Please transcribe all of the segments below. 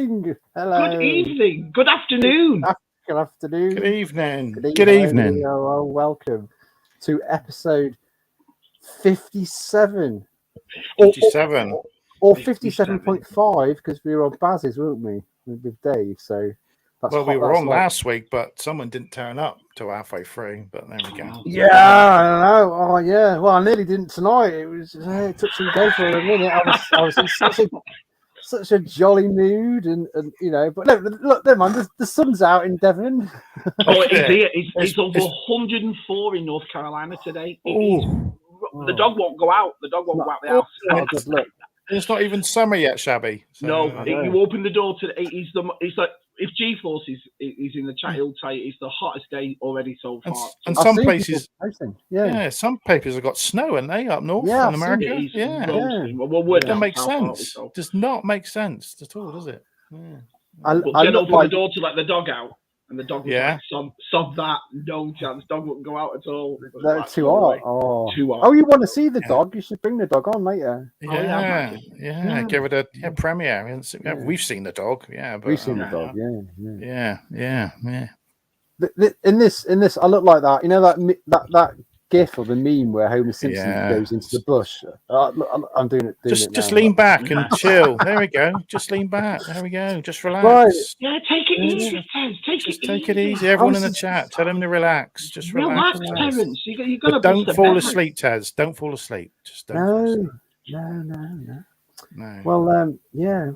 morning. Hello. Good evening. Good afternoon. Good afternoon. Good evening. Good evening. Welcome to episode 57. 57. Or 57.5 because we were on Baz's, weren't we? With Dave. So we were on last week, but someone didn't turn up till halfway through. But there we go. Yeah, I know. Oh, yeah. Well, I nearly didn't tonight. It was it took some go for a minute. I was in such a jolly mood, and you know. But look, never mind. The sun's out in Devon. Oh, it's over 104 in North Carolina today. The dog won't go out. The dog won't go out the house. Not a good look. It's not even summer yet, Shabby. So, no, you open the door to it's like if G-Force is in the chat, he'll tell you it's the hottest day already so far. And some places, some places have got snow, and they up north in America. Well, that makes sense. Does not make sense at all, does it? Yeah. But Jen opened the door to let the dog out. And the dog was like, sob that, no chance. Dog wouldn't go out at all. That's too hot. Too hot. Oh, you want to see the dog? You should bring the dog on later. Yeah. Give it a premiere. We've seen the dog. But we've seen the dog. Yeah. In this, I look like that. You know that GIF or the meme where Homer Simpson goes into the bush. I'm doing it. Just lean back and chill. There we go. Just lean back. There we go. Just relax. Right. Yeah, take it easy, Terence. Take it easy. Everyone in the chat, tell them to relax. Just relax. Terence. You got to. Don't fall asleep, Taz. Don't fall asleep. Just don't. No. Well,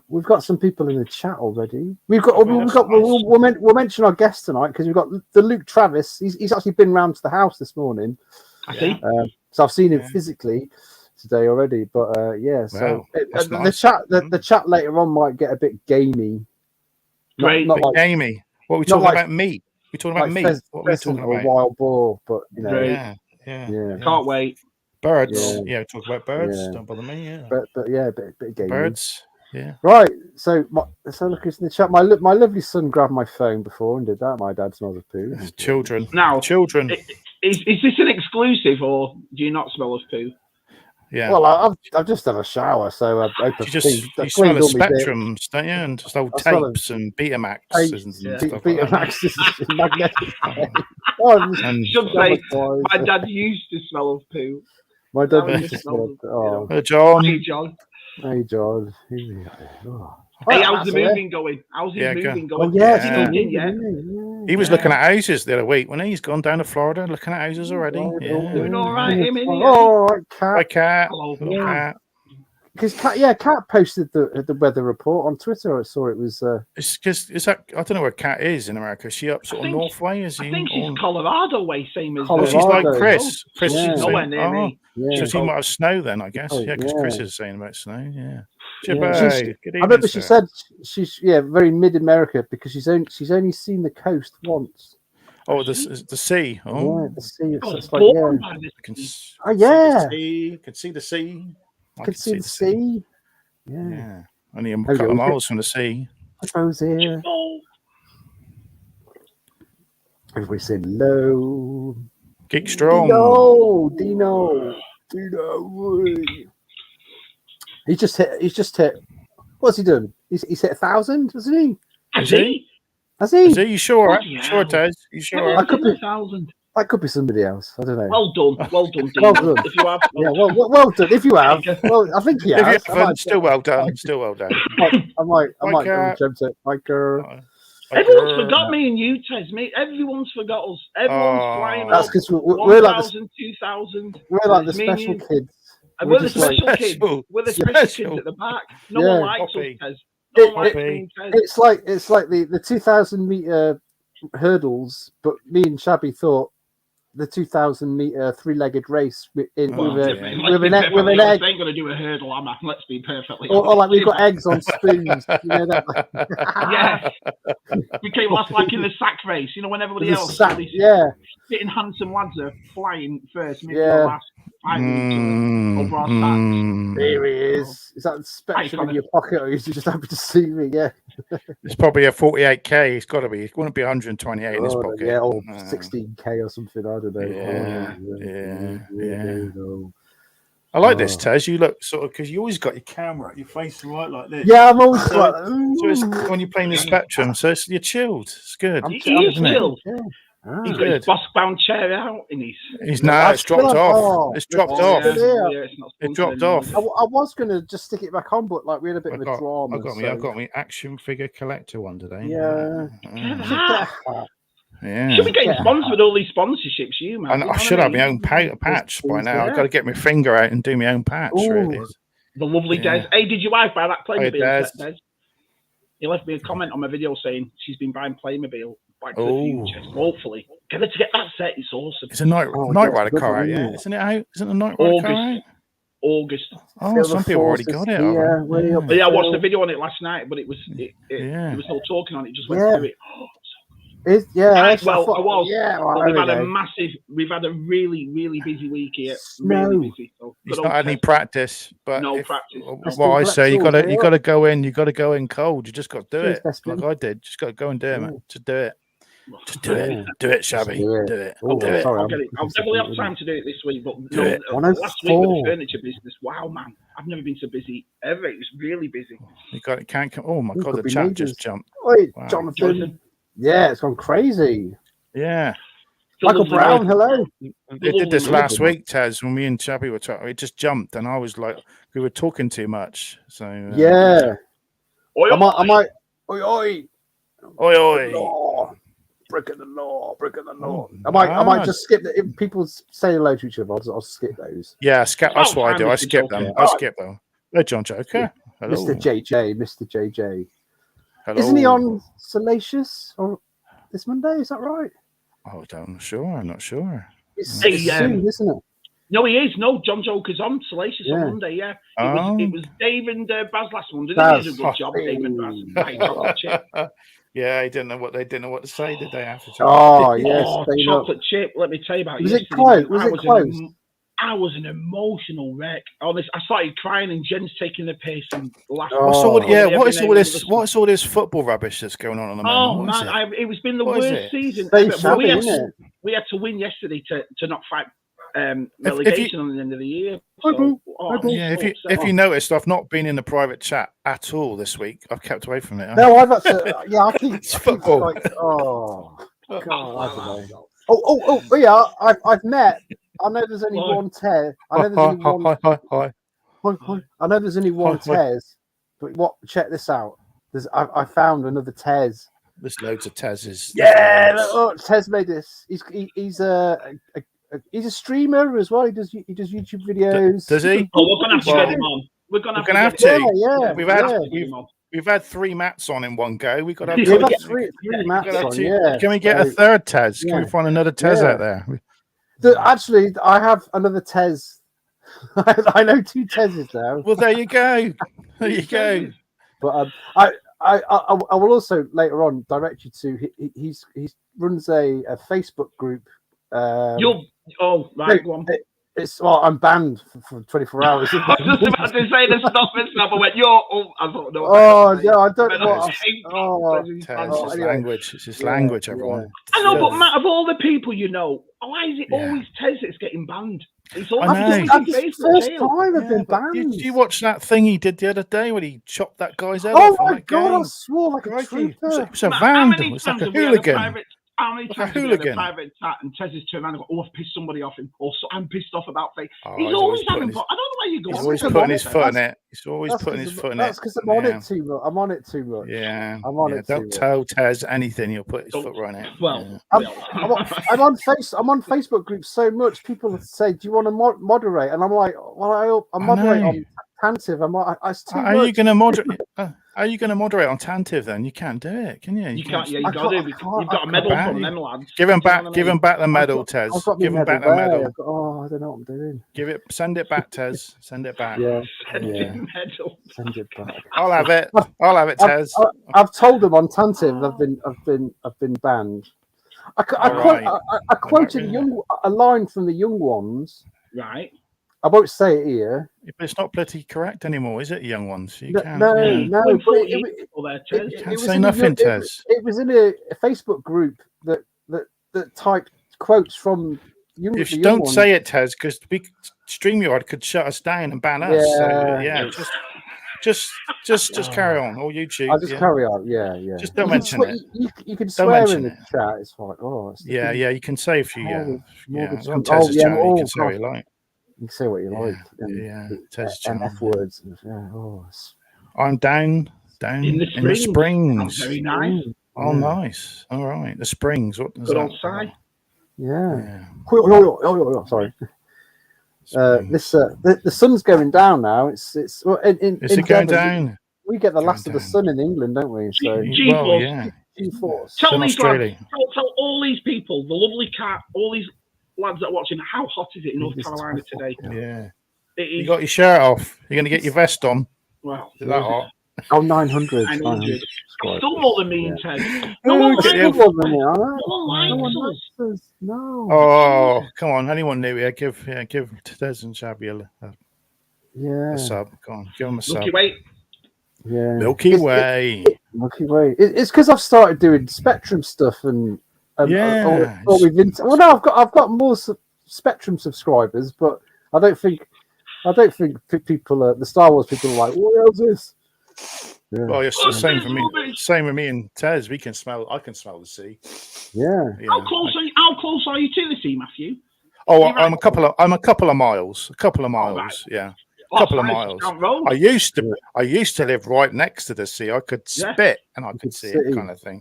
we've got some people in the chat already. We'll mention our guest tonight because we've got the Luke Travis. He's actually been round to the house this morning. I see. So I've seen him physically today already. But the chat later on might get a bit gamey. Great, not like gamey. What are we talking about? Meat. We're talking about meat. What are we talking about? Wild boar, but Can't wait. Birds, talk about birds. Don't bother me. But a bit gamey. Birds, yeah. Right. So look in the chat. My lovely son grabbed my phone before and did that. My dad smells of poo. Children. Children. Is this an exclusive, or do you not smell of poo? Yeah. Well, I've just had a shower, so I you smell of Spectrums, don't you? And just old tapes and Betamax and stuff. Betamax is magnetic. Should say, my dad used to smell of poo. My dad used to smell of Hey, John. Hey, John. Hey, how's the moving going? How's his moving going? He was looking at houses the other week when he's gone down to Florida looking at houses already. Doing all right, him, isn't he? All right, Cat. Hi, Cat. Hello, Cat. Because Cat posted the weather report on Twitter. I saw it was. It's because I don't know where Cat is in America. Is she up sort of north way? I think she's Colorado way, same as. Colorado. She's like Chris. Chris is nowhere near me. So she might have snow then, I guess. Because Chris is saying about snow. Yeah. I remember she said she's very mid-America because she's only seen the coast once. Oh, the sea. Oh, yeah, the sea. Can see the sea. Can see the sea. Yeah. Only a couple of miles from the sea. Rose here. Everybody saying hello. Geek strong. Dino. He's just hit. What's he done? He's hit 1,000, hasn't he? Has he? Has he? Is he? You sure? Sure, Tez. You sure? That could be somebody else. I don't know. Well done, well done. If you have, well done. If you have, well, I think he has. If you haven't, still well done. I might attempt it. Everyone's forgot me and you, Tez. Everyone's forgot us. Everyone's flying. That's because we're like 2,000. We're like the special kids. And we're the special kids. We're the special kids at the back. No one likes us, Tez. It's like the 2,000-meter hurdles, but me and Shabby thought the 2,000-meter three-legged race with an egg. I ain't gonna do a hurdle, am I? Let's be perfectly. Or like we've got eggs on spoons. You know that? Yeah. We came last, like in the sack race. You know when everybody else, fitting handsome lads are flying first. Maybe last 5 minutes over our sacks. There he is. Is that the spectrum in your pocket, or are you just happy to see me? Yeah. It's probably a 48k. It's got to be. It wouldn't be 128 in his pocket. Yeah, or 16k or something. I don't know. I like this, Tez. You look sort of because you always got your camera, your face right like this. Yeah, I'm always so it's when you're playing the Spectrum, so you're chilled. It's good. He is chilled. Yeah. He's got his boss-bound chair out, and it's dropped off. It's dropped off. It dropped off. I was going to just stick it back on, but like we had a bit of a drama. I've got me action figure collector one today. Yeah. Yeah. Should be getting sponsored with all these sponsorships, you man. I should have my own patch by now. I've got to get my finger out and do my own patch. Really. The lovely Des. Hey, did your wife buy that Playmobil set, Des? He left me a comment on my video saying she's been buying Playmobil for the future. Hopefully, get her to get that set. It's awesome. It's a Night Rider car, yeah. Isn't it out? Isn't the Night Rider car out? August. Oh, some people already got it. Yeah, I watched the video on it last night, but it was no talking on it. Just went through it. We've had a really, really busy week here. No. Really busy. So he's not had any practice, but no practice. What I say, you got to go in cold. You just got to do it, like I did. Just got to go and do it, man. Just do it. Just do it. Do it, Shabby. Do it. I'll do it. I'll definitely have time to do it this week. But last week with the furniture business, wow, man, I've never been so busy ever. It was really busy. It can't come. Oh my God, the chat just jumped. Wait, Jonathan. Yeah, it's gone crazy. Yeah. Michael Brown, hello. They did this last week, Taz, when me and Shabby were talking. It just jumped, and I was like, we were talking too much. So yeah. I might. Oi. Breaking the law. I might just skip the. If people say hello to each other, I'll skip those. Yeah, that's what I do. I skip them. I skip them. Hey, John Joker. Hello. Mr. JJ. Hello. Isn't he on Salacious or this Monday? Is that right? Oh, I'm not sure. It's soon, isn't it? No, he is. No, John Joker's on Salacious on Monday. Yeah, it was Dave and Baz last Monday. They did a good job, Dave and Baz. Yeah, they didn't know what to say, did they? After chocolate chip. Let me tell you about it. Was it close? I was an emotional wreck. Honest, I started crying, and Jen's taking the piss and laughing. What's all this football rubbish that's going on the moment? Oh man, it's been the worst season ever. We had to win yesterday to not fight relegation on the end of the year. If you noticed, I've not been in the private chat at all this week. I've kept away from it. No, I've had to. I keep it's football. God, I don't know. Yeah, I've met. I know there's only one Tez. I know there's only one. I know there's only one Tez, but check this out. I found another Tez. There's loads of Tezes. Yeah, Tez made this. He's a streamer as well. He does YouTube videos. Does he? We're gonna have to get him on. We're gonna have to. Yeah. We've had 3 mats on in one go. We've got to have three mats on. Yeah. Can we get a third Tez? Can we find another Tez out there? Actually, I have another Tez. I know 2 Tezes now. Well, there you go. But I will also later on direct you to. He runs a Facebook group. Go on. I'm banned for 24 hours. I was just about to say the stuff now, but when I thought no. I don't know. It's language. It's just language, everyone. I know, but Matt, of all the people you know, why is it always Tez that's getting banned? It's always the first time I've been banned. Did you watch that thing he did the other day when he chopped that guy's head off? Oh my God, I swore like a trooper. It was a vandal. It's like a hooligan. How many times have you had a private chat and Tez has turned around and go, I've pissed somebody off him, or I'm pissed off about things. He's always having fun. I don't know where you go. He's always putting his foot in it. He's always putting his foot in it. That's because I'm on it too much. I'm on it too much. Yeah. I'm on it too much. Don't tell Tez anything. He'll put his foot right in it. Well, I'm on Facebook groups so much. People say, do you want to moderate? And I'm like, well, I moderate on Tantive. I'm like, it's too much. Are you going to moderate? Are you going to moderate on Tantive then? You can't do it, can you? You can't. Yeah, you got to. You've got a medal from them, lads. Give him back. Give him back the medal, Tez. Give him back the medal. I don't know what I'm doing. Send it back, Tez. Send it back. Yeah. Send it back. I'll have it, Tez. I've told them on Tantive I've been banned. I quoted a line from the Young Ones. Right. I won't say it here. But it's not politically correct anymore, is it, young ones? You can't. No. You can't say nothing, Tez. It was in a Facebook group that typed quotes from if you don't say it, Tez, because StreamYard could shut us down and ban us. So just carry on, or YouTube. I'll just carry on. Yeah. Just don't mention it. You can swear in the chat. It's like, you can say if you on Tez's channel, you can say what you like. You can say what you like. Tez's channel. F words. I'm down in the Springs. Very nice. Oh, nice. All right. The Springs. What does good that old side. Sorry. The sun's going down now. It's is it going down? We get the last of the sun in England, don't we? So G-force. Tell these lads, tell all these people, the lovely cat, all these lads that are watching, how hot is it in North Carolina today? Yeah. You got your shirt off. You're going to get your vest on. Well, is that hot? Oh, 900. Still more than me and Ted. No one likes us. No. Oh, come on. Anyone new here? Give Tez and Shabby a sub. Go on. Give them a sub. Milky Way. Yeah. Milky Way. Milky Way. It's because I've started doing Spectrum stuff and I've got more Spectrum subscribers, but I don't think people, the Star Wars people, are like, what else is this? Yeah. Well, it's the same for me. Same with me and Tez. I can smell the sea. Yeah. How close are you to the sea, Matthew? Oh, I'm a couple of miles. A couple of miles. Yeah. A couple of miles. I used to live right next to the sea. I could spit and I could see it, kind of thing.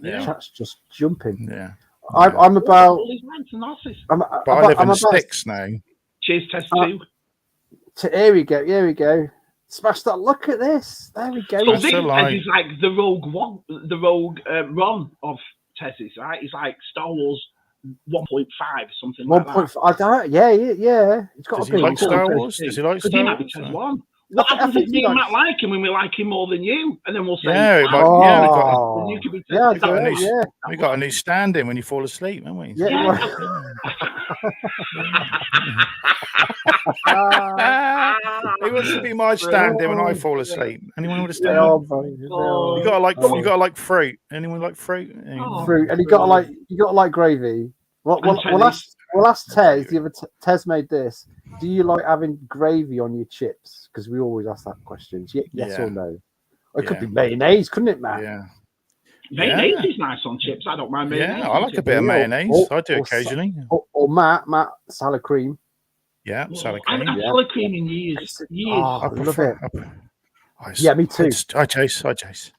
Chat's just jumping. Yeah. I'm about. But I live in sticks now. Cheers, Tez too. Here we go. Smash that! Look at this. There we go. So this is like the rogue Ron of Tez's, right? It's like Star Wars 1.5, something like that. 1.5. I don't. Yeah. It's got to be. Like Star Wars? Does he like Star Wars? What happens if me and Matt like him when we like him more than you? And then we'll say, we got a new stand-in when you fall asleep, haven't we? Yeah. He wants to be my stand-in when I fall asleep. Anyone want to stand in? You gotta like fruit. Anyone like fruit? Fruit, and you gotta like gravy. We'll ask Tez. The other Tez made this. Do you like having gravy on your chips? Because we always ask that question. Yes or no? It could be mayonnaise, couldn't it, Matt? Yeah. Mayonnaise is nice on chips. I don't mind mayonnaise. Yeah, I like a bit of mayonnaise. I do occasionally. Or Matt, salad cream. Yeah, salad cream. I haven't had salad cream in years. Oh, I love it. Me too. Hi, Jace.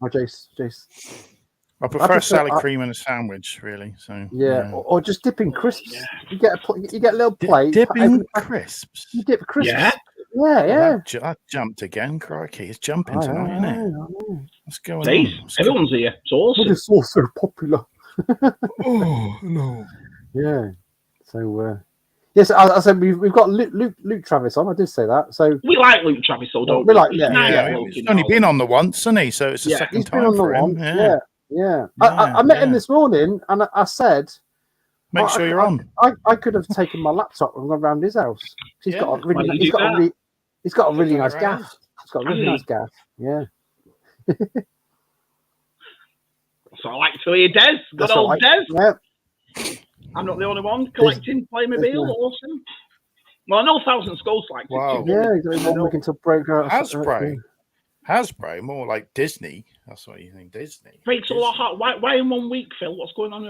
I prefer salad cream in a sandwich, really. So or just dipping crisps. Yeah. You get a little plate. Dipping crisps. You dip crisps. Yeah. That jumped again, crikey! It's jumping tonight, isn't it? What's going on? Everyone's here. It's awesome. It's also popular. Oh no. Yeah. So. Yes, I said we've got Luke Travis on. I did say that. So we like Luke Travis, though, don't we? He's only been on the once, hasn't he? So it's the second time for him. Yeah. I met him this morning, and I said, "Make sure you're on." I could have taken my laptop and gone around his house. He's got a really nice gas. He's got a really nice gas. Yeah. So I like to hear Des. Good old Des. Yeah. I'm not the only one collecting Playmobil. Awesome. Well, I know Thousand Skulls like it. Wow. Yeah, he's looking to break out. Hasbro, more like Disney. That's what you think, Disney. Breaks a lot hard. Why in 1 week, Phil? What's going on?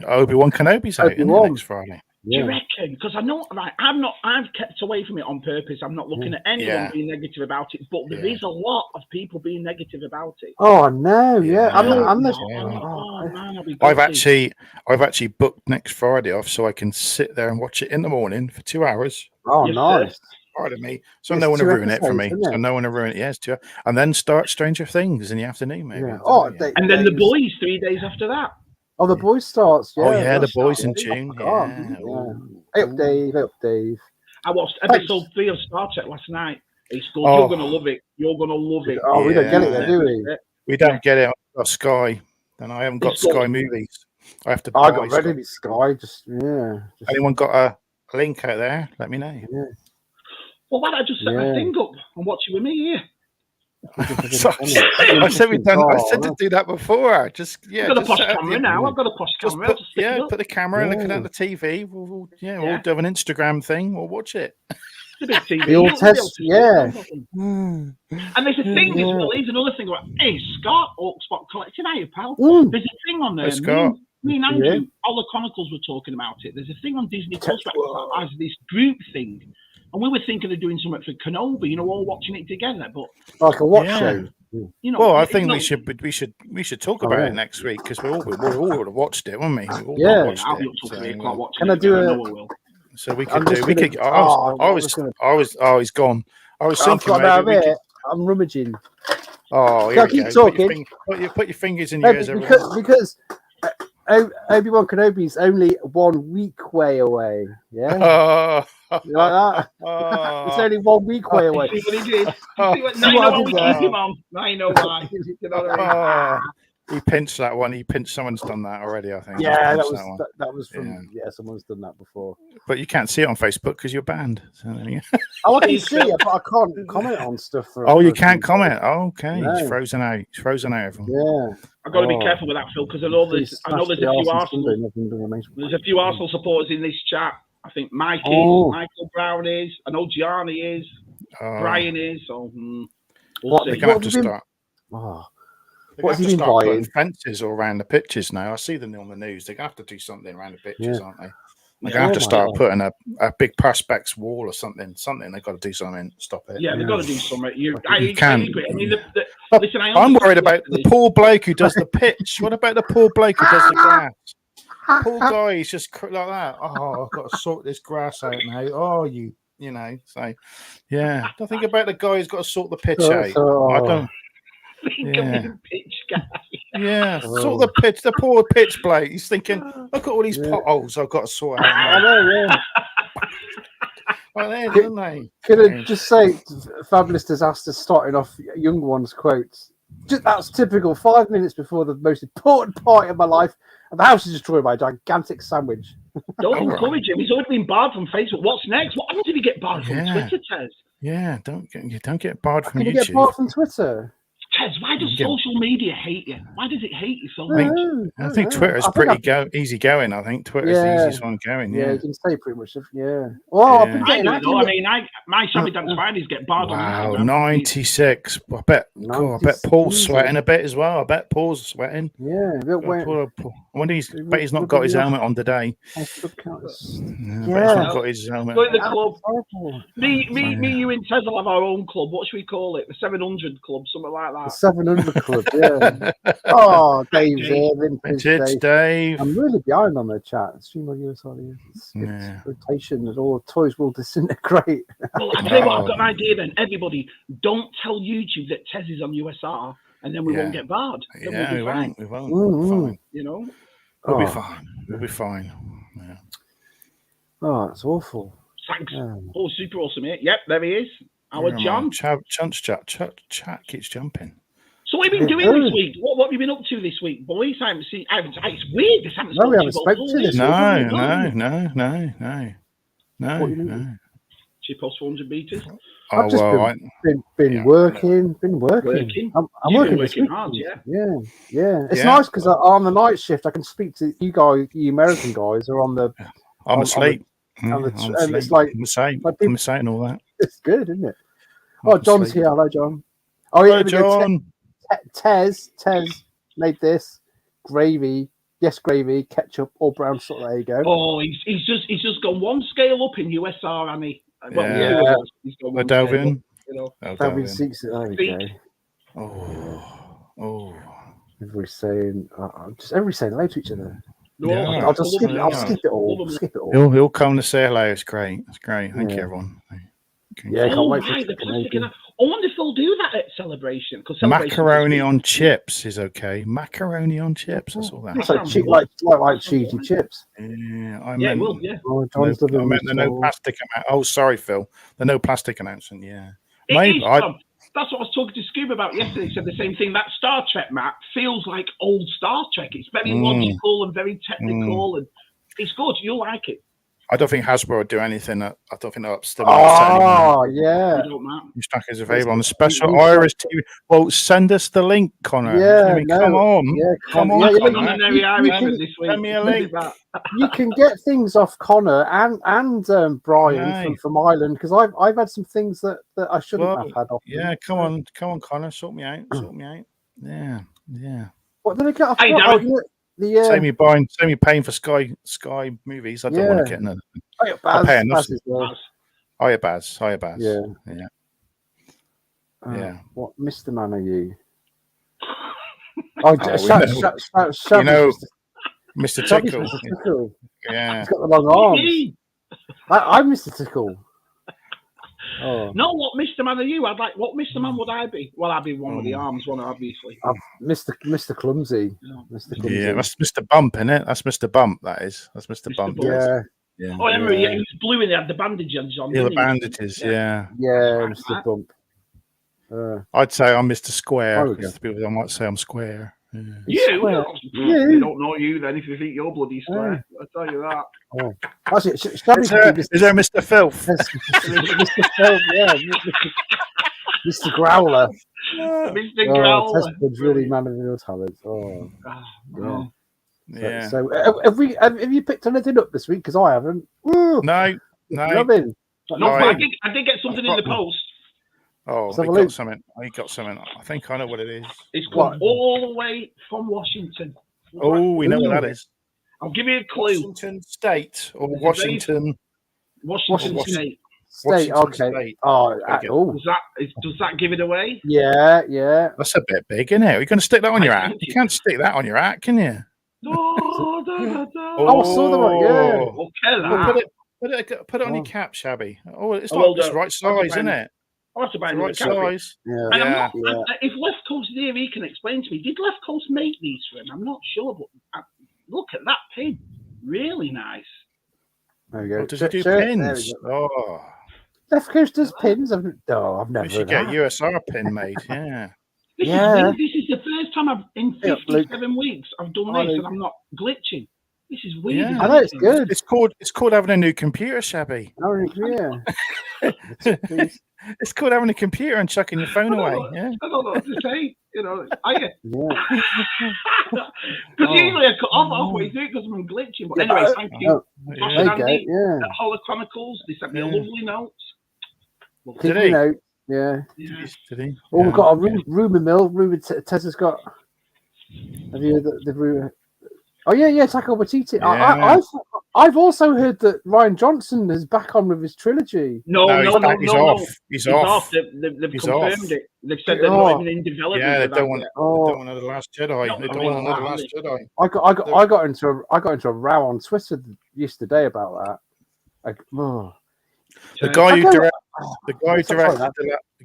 Obi-Wan Kenobi's out next Friday. Do you reckon? Because I know, I've kept away from it on purpose. I'm not looking at anyone being negative about it, but there is a lot of people being negative about it. Oh no, I've actually booked next Friday off so I can sit there and watch it in the morning for 2 hours. Oh, nice. Pardon me. So no one will ruin it for me. So no one will ruin it. Yes, and then start Stranger Things in the afternoon, maybe. Yeah. And then The Boys 3 days after that. Oh, The Boys starts. Yeah. Oh yeah, The Boys in June. Hey up, Dave. I watched episode 3 of Star Trek last night. It's good. You're gonna love it. Oh, we don't get it there, do we? We don't get it. I've got Sky. Then I haven't got Sky Movies. I have to buy. I got ready to Sky. Anyone got a link out there? Let me know. Yeah. Well, why don't I just set my thing up and watch it with me here? I said we've done. I said to do that before. Just I've got a posh camera now. I've got a posh camera. Put the camera looking at the TV. We'll do an Instagram thing. We'll watch it. It's a big TV. The old test, And there's a thing as well. Here's another thing. Hey, Scott, Spot Collecting, are you, pal? There's a thing on there. Scott. Me and Andrew, all the Chronicles were talking about it. There's a thing on Disney Plus as this group thing. And we were thinking of doing something for Kenobi, all watching it together, but like a watch show. I think we should talk about it next week because we all would have watched it, wouldn't we? Can I do a? So we could do. We could. He's gone. I was thinking. I'm rummaging. Oh, I keep talking. Put your fingers in your ears. Because Obi-Wan Kenobi's only 1 week way away. Yeah. You like that? It's only 1 week way away. See what he did? Now you know why we keep him on. Now you know why. He pinched that one. Someone's done that already, I think. Yeah, that was from. Yeah, someone's done that before. But you can't see it on Facebook because you're banned. So I can see it, but I can't comment on stuff. You can't comment. Oh, okay, no. He's frozen out. He's frozen out. Yeah, I've got to be careful with that, Phil, because I know there's a few Arsenal. There's a few Arsenal supporters in this chat. I think Michael Brown is. I know Gianni is. Brian is. So they're gonna have to start. What's he been buying? Fences all around the pitches now. I see them on the news. They're going to have to do something around the pitches, aren't they? They're going to have to start putting a big Perspex wall or something. They've got to do something. Stop it. Yeah, they've got to do something. You can't. Listen, I'm worried about the poor bloke who does the pitch. What about the poor bloke who does the grass? Poor guy, he's just like that. Oh, I've got to sort this grass out now. Oh, so yeah. Don't think about the guy who's got to sort the pitch out. I don't. Pitch guy. Yeah, sort the pitch. The poor pitch bloke. He's thinking, look at all these potholes I've got to sort out. I know, Can I just say, Fabulous Disaster starting off Young Ones quotes. That's typical. 5 minutes before the most important part of my life, and the house is destroyed by a gigantic sandwich. Don't encourage him. He's already been barred from Facebook. What's next? What happens if you get barred from Twitter, Tez? Yeah, don't get barred from YouTube. Can you get barred from Twitter? Tez, why does social media hate you? Why does it hate you so much? I think Twitter's easy going. I think Twitter's the easiest one going. Yeah, you can say pretty much. Well, I've been getting my Shabby Dance Fridays get barred on Instagram. Wow, 96. I bet Paul's sweating a bit as well. I bet Paul's sweating. Yeah. Bet he's not got his helmet on today. He's not got his helmet. Go in the club. Me, you and Tez will have our own club. What should we call it? The 700 Club, something like that. The 700 Club, yeah. Oh, Dave's here. Vintage Dave. I'm really behind on the chat. Stream on USR. It's rotation and all the toys will disintegrate. Well, I tell you what, I've got an idea then. Everybody, don't tell YouTube that Tez is on USR, and then we won't get barred. Yeah, we won't. We won't. We'll be fine. We'll be fine. Yeah. Oh, it's awful. Thanks. Oh, super awesome, mate. Yep, there he is. Our John. Chat keeps jumping. So what have you been doing this week? What have you been up to this week, boys? I haven't seen. It's weird. This haven't we haven't spoken to this. No. Chipos 400 meters. I've just been working. I'm working hard, yeah. It's nice because on the night shift I can speak to you guys. You American guys are on the. I'm asleep. And it's like I'm saying all that. It's good, isn't it? Oh, John's here. Hello, John. Oh, yeah, John. Tez made this gravy. Yes, gravy, ketchup, or brown sauce. There you go. Oh, he's just gone one scale up in USR, hasn't he? He's gone Delvin. Delvin seeks it. There we go. Oh. Everybody's saying hello to each other. Yeah. I'll skip it all. He'll come to say hello. It's great. Thank you, everyone. Yeah, can't wait for I wonder if they'll do that at Celebration. Macaroni on chips is okay. Macaroni on chips. That's all that. It's like cheesy chips. Yeah, I meant the no plastic amount. Oh, sorry, Phil. The no plastic announcement. Yeah. That's what I was talking to Scuba about yesterday. He said the same thing. That Star Trek map feels like old Star Trek. It's very logical and very technical, and it's good. You'll like it. I don't think Hasbro would do anything. I don't think they'll still. Oh yeah. New stock is available on the special Irish TV. Well, send us the link, Connor. Yeah, come on. Yeah, come on, Connor. Send me a link. You can get things off Connor and Brian from Ireland, because I've had some things that I shouldn't have had off. Yeah, come on, Connor. Sort me out. Yeah. What did I get off? Save me paying for Sky movies. I don't want to get in Baz Baz. Yeah. What Mr. Man are you? Shabby. Mr. Tickle. Yeah. He's got the long arms. I'm Mr. Tickle. Oh. No, what Mr. Man are you? What Mr. Man would I be? Well, I'd be one with the arms, one obviously. Mr. Clumsy. Mr. Clumsy. Yeah, that's Mr. Bump, isn't it? That's Mr. Bump, that is. That's Mr. Bump. Yeah. Oh, Emery, he was blue and he had the bandages on. Yeah, the bandages, yeah. Yeah, Mr. Bump. I'd say I'm Mr. Square. People might say I'm Square. Yeah. You don't know you then if you think you're bloody Square. I'll tell you that. Oh. Is there Mr. Filth? Mr. Filth, yeah. Mr. Growler. Mr. Growler. Testwood's really man of your talent. Oh. Yeah. So have you picked anything up this week? Because I haven't. No. Nothing. No, I did get something in the post. Oh, he got something. I think I know what it is. It's come all the way from Washington. Oh, we know what that is. I'll give you a clue. Washington State or Washington? Washington State. Okay. State. Oh, does that give it away? Yeah. That's a bit big, isn't it? You're going to stick that on your hat? You can't stick that on your hat, can you? No. Oh, I saw the one. Yeah. Put it on your cap, Shabby. Oh, it's like the right size, isn't it? I'll have to buy the right size. Yeah. If Left Coast is here, he can explain to me. Did Left Coast make these for him? I'm not sure, but look at that pin. Really nice. There you go. Does he do pins? Oh. Left Coast does pins? I've never. We should get USR pin made. Yeah. This is the first time in 57 weeks I've done this, and I'm not glitching. This is weird. Yeah. I know it's good. It's called having a new computer, Shabby. Oh yeah. It's called having a computer and chucking your phone away. Yeah. I don't know what to say. Because usually I cut off halfway through because I'm glitching. But anyway, thank you. Josh and Andy at Holler Chronicles. They sent me a lovely note. Did he? Yeah. Did he? Oh, we've got a rumour mill. Tessa's got. Have you the rumour? Oh yeah, Taco Batiti. Yeah. I've also heard that Ryan Johnson is back on with his trilogy. No, he's off. They've confirmed it. They've said they're not even in development. Yeah, they don't want another Last Jedi. They don't want another Last Jedi. I got into a row on Twitter yesterday about that. The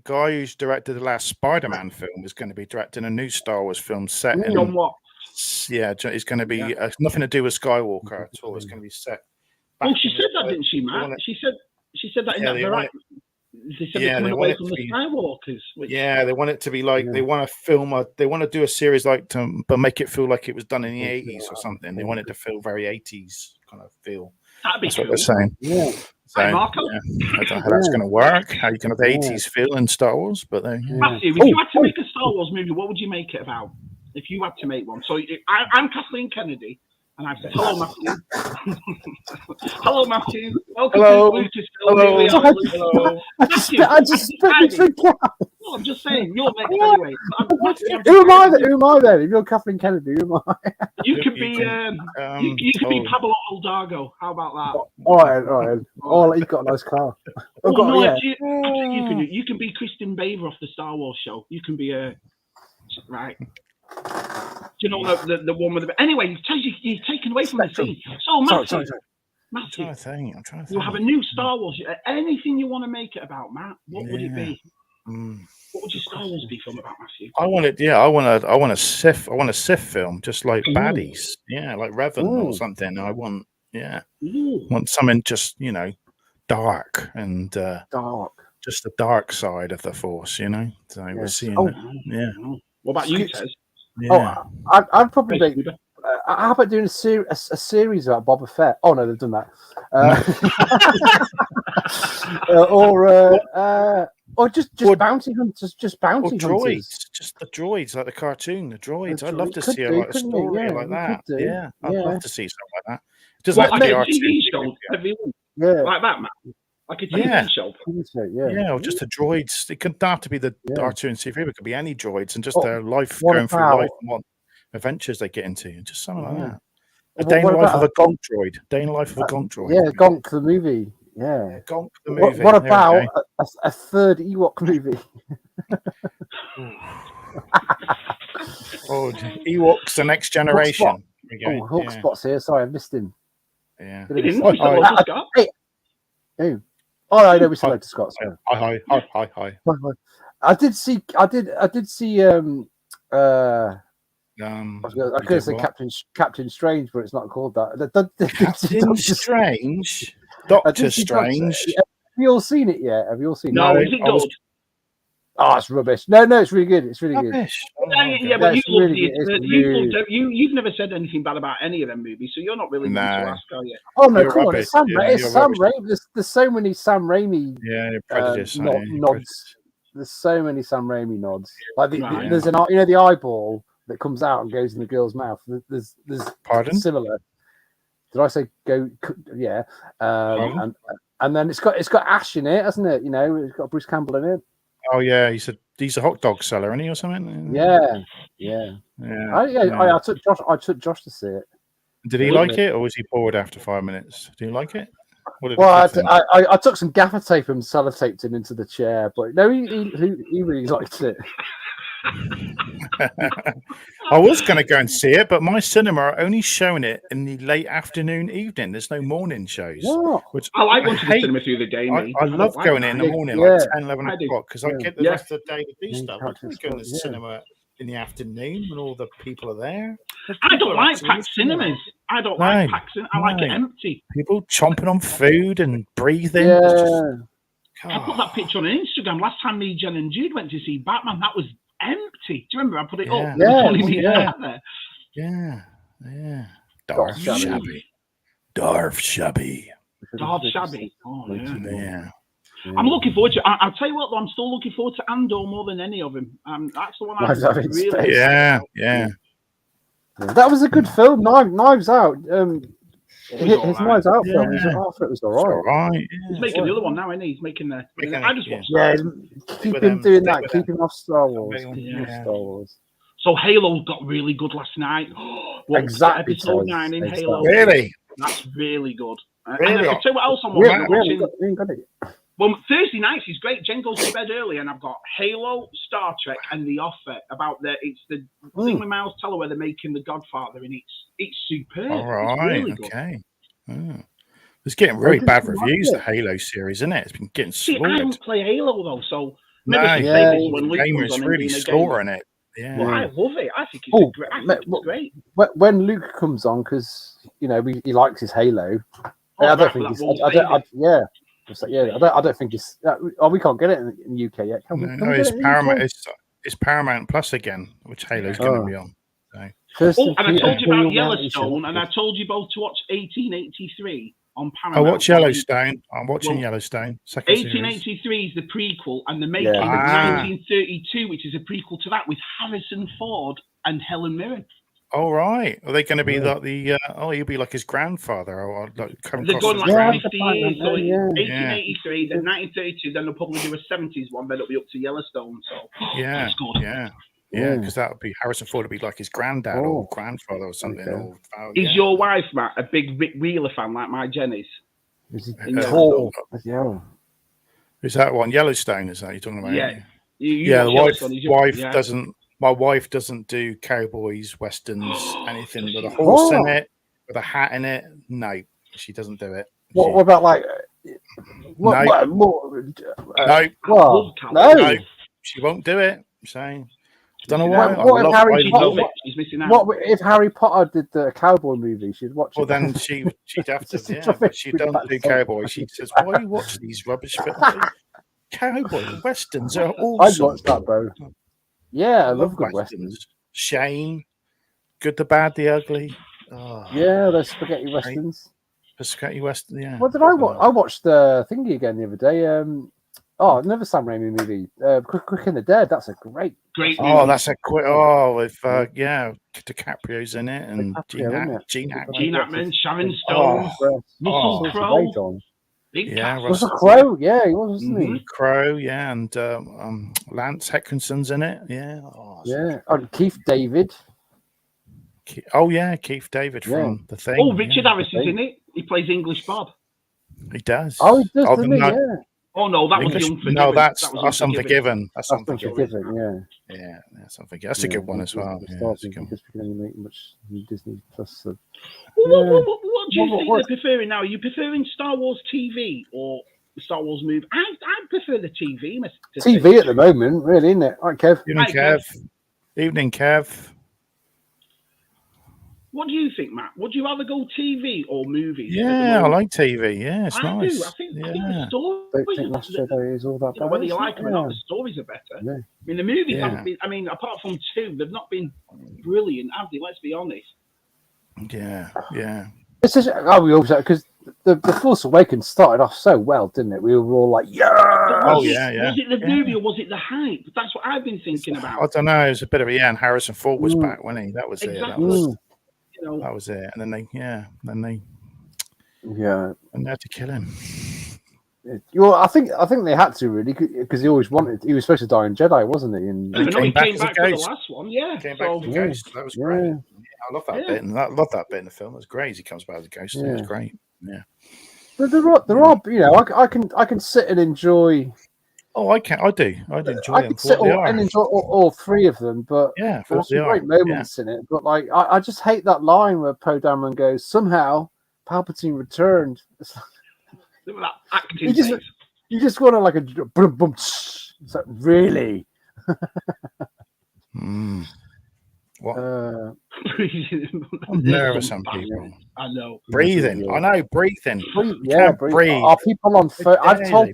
guy who's directed the last Spider-Man film is going to be directing a new Star Wars film set in what? Yeah, it's going to be nothing to do with Skywalker at all. It's going to be set. Oh, she said that, didn't she, Matt? She said that in that variety. They said they're coming away from the Skywalkers. Yeah, they want it to be like they want to film they want to do a series but make it feel like it was done in the 80s or something. They want it to feel very 80s kind of feel. That'd be That's what they're saying. Yeah. So, I don't know how that's going to work. How you can have the 80s feel in Star Wars, but Matthew, if you had to make a Star Wars movie, what would you make it about? If you had to make one, so I'm Kathleen Kennedy, and I've said, "Hello, Matthew." Hello, Matthew. Welcome to Hello. I just spit the drink out. No, I'm just saying, you're next anyway. Who am I then? If you're Kathleen Kennedy, who am I? You could be. You could be Pablo Aldago. How about that? All right. Oh, he's got a nice car. You can be Kristen Baver off the Star Wars show. You can be right. Do you know the one with the... Anyway, you're taken away from the scene. So, Matthew, I'm trying to think. You have a new Star Wars. Anything you want to make it about, Matt, what would it be? What would your Star Wars be film about, Matthew? I want a Sith film, just like baddies. Yeah, like Revan or something. I want something just, dark and just the dark side of the Force, So we're seeing that. Yeah. What about you, Tez? Yeah. I'd probably make How about doing a series about Boba Fett? Oh no, they've done that. Or just bounty hunters, just bounty droids, hunters. just the droids, like the cartoon, the droids. I'd love to Could see do, a story like that. Yeah, I'd love to see something like that. It doesn't have to be a TV show, like that, man. Like a TV show. Yeah, or just the droids. It could have to be the R2 and C3, it could be any droids and just their life going through life and what adventures they get into. Just something like that. A day in the life of a gonk droid. Day in the life of a gonk droid. Yeah, Gonk the movie. Yeah. Gonk the movie. What about a third Ewok movie? Ewoks, the next generation. Hawkspot's here. Sorry, I missed him. Yeah. Oh, I know we said hello to Scott. Sorry. Hi. I did see. I was going to say Captain Strange, but it's not called that. Captain Strange, Doctor Strange. Have you all seen it yet? Have you all seen it? No, is it good? Oh, it's rubbish. No, it's really good. It's really rubbish. Good. Yeah, but you've never said anything bad about any of them movies, so you're not really going to ask, are you? Oh no, come on, it's Sam Raimi. There's so many Sam Raimi. Nods. There's so many Sam Raimi nods. Like there's the eyeball that comes out and goes in the girl's mouth. There's similar. Did I say go? Yeah. And then it's got Ash in it, hasn't it? It's got Bruce Campbell in it. Oh yeah, he's a hot dog seller, isn't he, or something? Yeah. I took Josh to see it. Did he like it, or was he bored after 5 minutes? Did he like it? I took some gaffer tape and sellotaped him into the chair, but no, he really liked it. I was going to go and see it, but my cinema are only showing it in the late afternoon, evening. There's no morning shows. Which I like going to the cinema through the day. I love going in the morning, like 10, 11 o'clock, because I get the rest of the day to do stuff. I can't go to the cinema in the afternoon when all the people are there. I don't like packed cinemas. I don't like packed cinemas. I like it empty. People chomping on food and breathing. I put that picture on Instagram. Last time me, Jen, and Jude went to see Batman, that was empty. Do you remember? I put it up. Yeah. Darth Shabby. Darth Shabby. Oh, yeah. I'm looking forward to it. I'll tell you what, though, I'm still looking forward to Andor more than any of them. That's the one I really... Yeah. That was a good film. Knives Out. His Knives Out film. It was all right. He's making the other one now, isn't he? He's making the... I just watched keep him doing that. Keep him off Star Wars. So Halo got really good last night. Exactly. Episode 9 in Halo. Really? That's really good. Really? And I'll tell you what else I'm watching. Well, Thursday nights is great. Jen goes to bed early, and I've got Halo, Star Trek, and The Offer. It's the thing with Miles Teller where they're making The Godfather, and it's superb. All right, really okay. It's getting really bad reviews. The Halo series, isn't it? It's been getting slaughtered. I don't play Halo though, so the gamers really slaughtering it. Yeah, well, I love it. I think it's great. I think it's great. When Luke comes on, because he likes his Halo. I don't think he's. I don't think it's. We can't get it in the UK yet. Can we? No, it's Paramount. It's Paramount Plus again, which Halo's going to be on. So. And I told you about Yellowstone, and I told you both to watch 1883 on Paramount. I watch Yellowstone. I'm watching Yellowstone. 1883 is the prequel, and they're making 1932, which is a prequel to that with Harrison Ford and Helen Mirren. Oh right, are they going to be like the? He'll be like his grandfather, or like they're going like 50 years. So 1883, then 1932, then they'll probably do a 70s one. Then it'll be up to Yellowstone. So that's good. Yeah, because that would be Harrison Ford would be like his granddad or grandfather or something. Is your wife, Matt, a big Rick Wheeler fan like my Jen is? Is he tall? Is that one Yellowstone? Is that you're talking about? Yeah. The wife doesn't. My wife doesn't do cowboys, westerns, anything with a horse in it, with a hat in it. No, she doesn't do it. What about like? No, she won't do it. I'm saying. I don't know why. What if Harry Potter did the cowboy movie? She'd watch it. Well, then she'd have to. But she doesn't do cowboys. She says, "Why do you watch these rubbish films? Cowboy westerns are awesome." I'd watch that, bro. Yeah, I love good westerns. Shane, Good, the Bad, the Ugly. Yeah, those spaghetti westerns. The spaghetti western, yeah. What did I watch? I watched the thingy again the other day. Another Sam Raimi movie. Quick and the Dead. That's a great movie. That's a quick. With DiCaprio's in it and Gene Hackman, Sharon Stone, Russell Crowe. Russell Crowe. Yeah, he was, wasn't he? Crowe, yeah, and Lance Henriksen's in it. Yeah. And Keith David. Keith David from The Thing. Oh, Richard Harris is in it. He plays English Bob. He does. Oh, he does, doesn't he? Yeah. Oh no, that was the Unforgiven. No, that's Unforgiven. That's Unforgiven. Yeah, that's Unforgiven. That's a good one as well. Because we can only make much Disney Plus. What do you think they're preferring now? Are you preferring Star Wars TV or the Star Wars movie? I prefer the TV. TV at the moment, really, isn't it? All right, Kev. Evening, Kev. What do you think, Matt? Would you rather go TV or movies? Yeah, I like TV. Yeah, it's nice. I think the stories. I don't think Last Jedi is all that bad. Whether you like them or not, the stories are better. Yeah. I mean, the movies haven't been. I mean, apart from 2, they've not been brilliant, have they? Let's be honest. Yeah. It's just, we always because the Force Awakens started off so well, didn't it? We were all like, yeah. Was it the movie or was it the hype? That's what I've been thinking about. I don't know. It was a bit of and Harrison Ford was back, wasn't he? That was it. That was it. And then they had to kill him. Well, I think they had to really because he always wanted. He was supposed to die in Jedi, wasn't he? And he came back for the last one. Yeah, came back as a ghost. That was great. Yeah, I love that bit, and I love that bit in the film. It was great. He comes back as a ghost. It was great. Yeah, but there are. I can sit and enjoy. Oh, I can. I do enjoy. I can sit and enjoy all 3 of them, but there's some great moments in it. But like, I just hate that line where Poe Dameron goes, "Somehow Palpatine returned." You just want to like a boom, boom. It's like, really? What? I'm nervous on people. I know. Breathing. I know. Breathing. Breathe. Are people on phone? I've told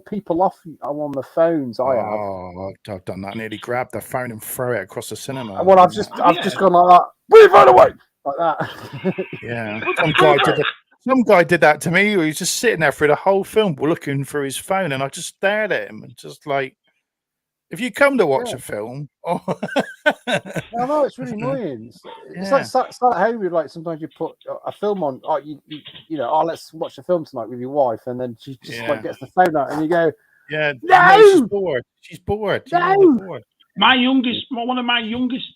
people off on the phones. I've done that. Nearly grabbed the phone and throw it across the cinema. Well, I've just gone like that. Breathe right away. Like that. Yeah. Some guy did that to me. He was just sitting there through the whole film looking through his phone, and I just stared at him and just like, if you come to watch a film, I know it's really annoying. It's like how we like sometimes you put a film on. Let's watch a film tonight with your wife, and then she just like gets the phone out, and you go, no, she's bored. No. Bored. One of my youngest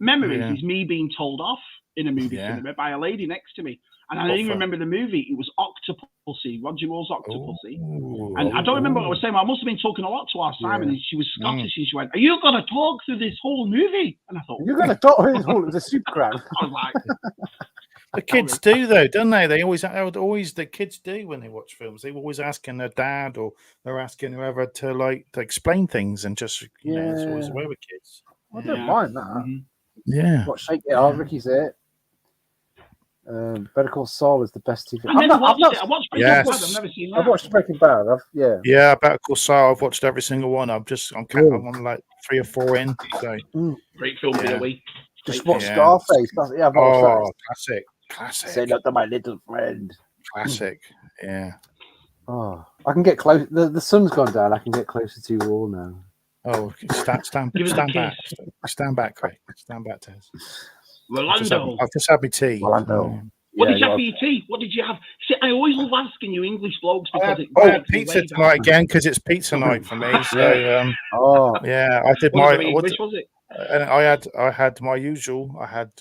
memories is me being told off in a movie cinema by a lady next to me. And I didn't even remember the movie. It was Octopussy, Roger Moore's Octopussy. And I don't remember what I was saying. I must have been talking a lot to our Simon, and she was Scottish, and she went, "Are you going to talk through this whole movie?" And I thought, "You're going to talk through this whole the super crowd." I was like, the kids do though, don't they? They always the kids do when they watch films. They're always asking their dad or they're asking whoever to explain things, and just it's always the way with kids. I don't mind that. Mm-hmm. Yeah. What Shake It Off? Ricky's it. Better Call Saul is the best TV. I watched Breaking Bad. I've never seen that. I've watched Breaking Bad. Yeah, Better Call Saul. I've watched every single one. I'm on like 3 or 4 in. So great film of the week. Just watch Scarface. I've watched that. Classic. Say that to my little friend. Classic. Yeah. Oh, I can get close. The sun's gone down. I can get closer to you all now. Oh, stand back. Stand back, Craig. Stand back, Tez. Rolando. I've just had my tea. Rolando. What did you have for your tea? What did you have? See, I always love asking you English blokes because pizza tonight again because it's pizza night for me. So I did which was it? And I had my usual. I had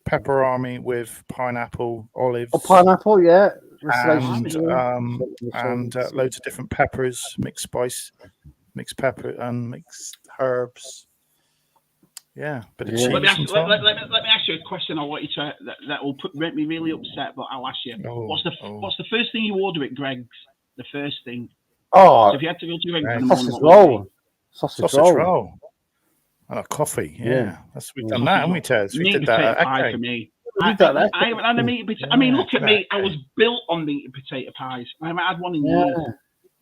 pepperoni with pineapple, olives. Oh, pineapple, yeah. And loads of different peppers, mixed spice, mixed pepper, and mixed herbs. Yeah, but let me ask you a question. I want you to that will make me really upset, but I'll ask you. What's the first thing you order at Greg's? The first thing. So if you had to go to Greg's, sausage roll, and a coffee. Yeah, we've done that, haven't we, Tez? We did that. Pie for me. I haven't had a meat and potato. I mean, look at me. I was built on meat and potato pies. I haven't had one in years.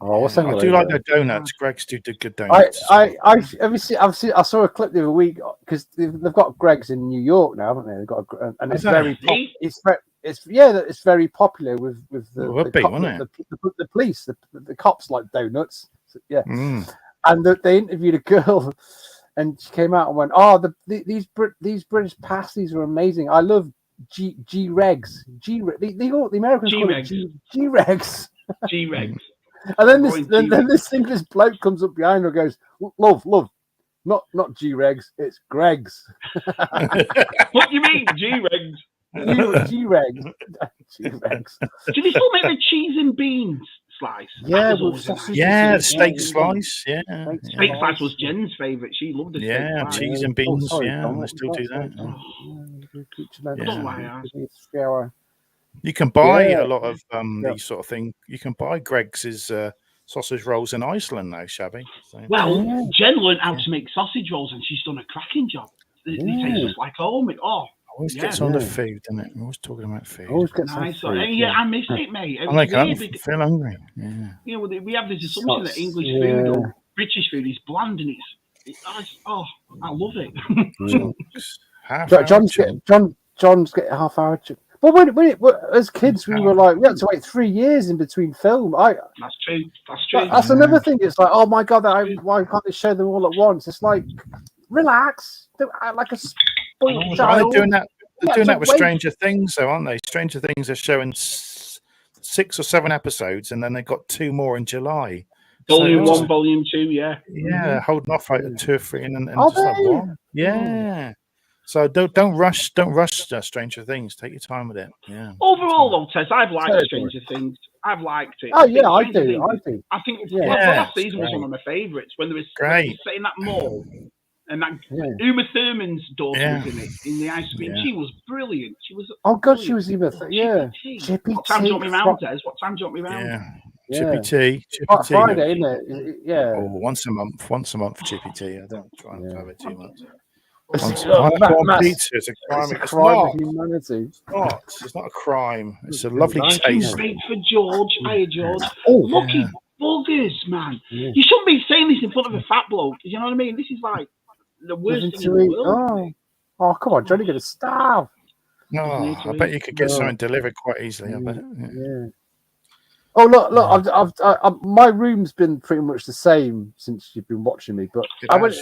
Oh, what's I do like their donuts. Greg's do good donuts. I saw a clip the other week because they've got Greg's in New York now, haven't they? They've got and it's it's very popular with the police. The cops like donuts. Yeah, and they interviewed a girl, and she came out and went, "Oh, these British pasties are amazing. I love G-Regs. The Americans call it G-Regs. G-Regs." And then this English bloke comes up behind her and goes, "Love, not G-Regs, it's Greg's." What do you mean, G-Regs? G-Regs. Do they still make the cheese and beans slice? Yeah, steak slice. Yeah, steak slice was Jen's favourite. She loved the steak slice. Cheese and beans. They still do that. I don't know why I asked. You can buy a lot of these sort of things. You can buy Greg's sausage rolls in Iceland now, Shabby. So. Well, Jen learned how to make sausage rolls, and she's done a cracking job. They taste just like home. Always gets on the food, doesn't it? We're always talking about food. Always gets nice. Food, I miss it, mate. I feel hungry. Yeah. We have this assumption that English food or British food is bland, and I love it. John's getting half hour. But when as kids, we had to wait 3 years in between film. That's true. That's another thing. It's like, oh my god, why can't they show them all at once? It's like, relax. Don't act like a spoiled child. They're doing that with Stranger Things, though, aren't they? Stranger Things are showing 6 or 7 episodes, and then they've got 2 more in July. Volume 1, Volume 2, yeah. Yeah, holding off like 2 or 3, and just like, what? Yeah. So don't rush Stranger Things. Take your time with it. Yeah. Overall, though, Tess, I've liked Stranger Things. I've liked it. Oh yeah, I do. I think the last season was one of my favourites when there was setting that mall and that Uma Thurman's daughter was in it in the ice cream. She was brilliant. She was. Oh god, she was even. Chippy What time do you want me round, Tess? What time do you want me round? Chippy tea. Friday, isn't it? Yeah. Oh, once a month, Chippy tea. I don't try and have it too much. It's a crime. It's a crime of humanity. It's not a crime. It's a lovely taste. Great for George. Hiya, George. Lucky buggers, man. Yeah. You shouldn't be saying this in front of a fat bloke. You know what I mean? This is like the worst thing in the world. Oh, come on, Johnny, gonna starve. No, I bet you could get something delivered quite easily. I bet. Yeah. Oh look! My room's been pretty much the same since you've been watching me. But I went in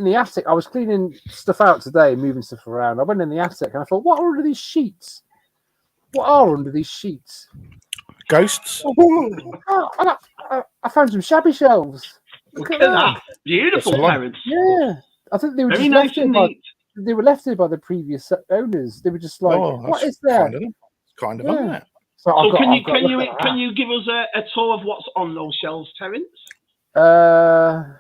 the attic. I was cleaning stuff out today, moving stuff around. I went in the attic and I thought, what are under these sheets? What are under these sheets? Ghosts. I found some shabby shelves. Look at that! Beautiful, parents. Yeah, I think they were very just nice. They were left here by the previous owners. They were just like, what is there? Kind of, isn't it? So can you give us a tour of what's on those shelves, Terence? Well,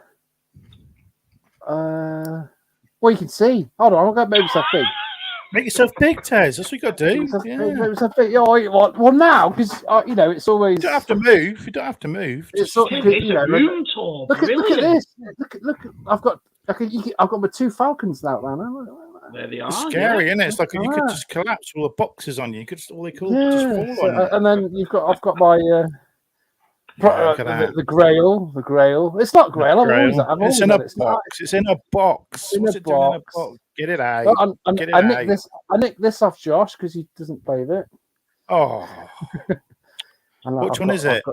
you can see. Hold on, I'm going to make myself big. Make yourself big, Tez. That's what you got to do. Make myself big. Well, now because it's always. You don't have to move. You don't have to move. It's a room tour. Look at this. Look. I've got my 2 falcons out there. There they are. It's scary, isn't it? It's like you could just collapse all the boxes on you. You could just just fall on you. And then I've got my the Grail. The Grail. It's not Grail. It's in a box. It's in a box. What's it doing in a box? Get it out. I nicked this off Josh because he doesn't play with it. Oh. Which one is it?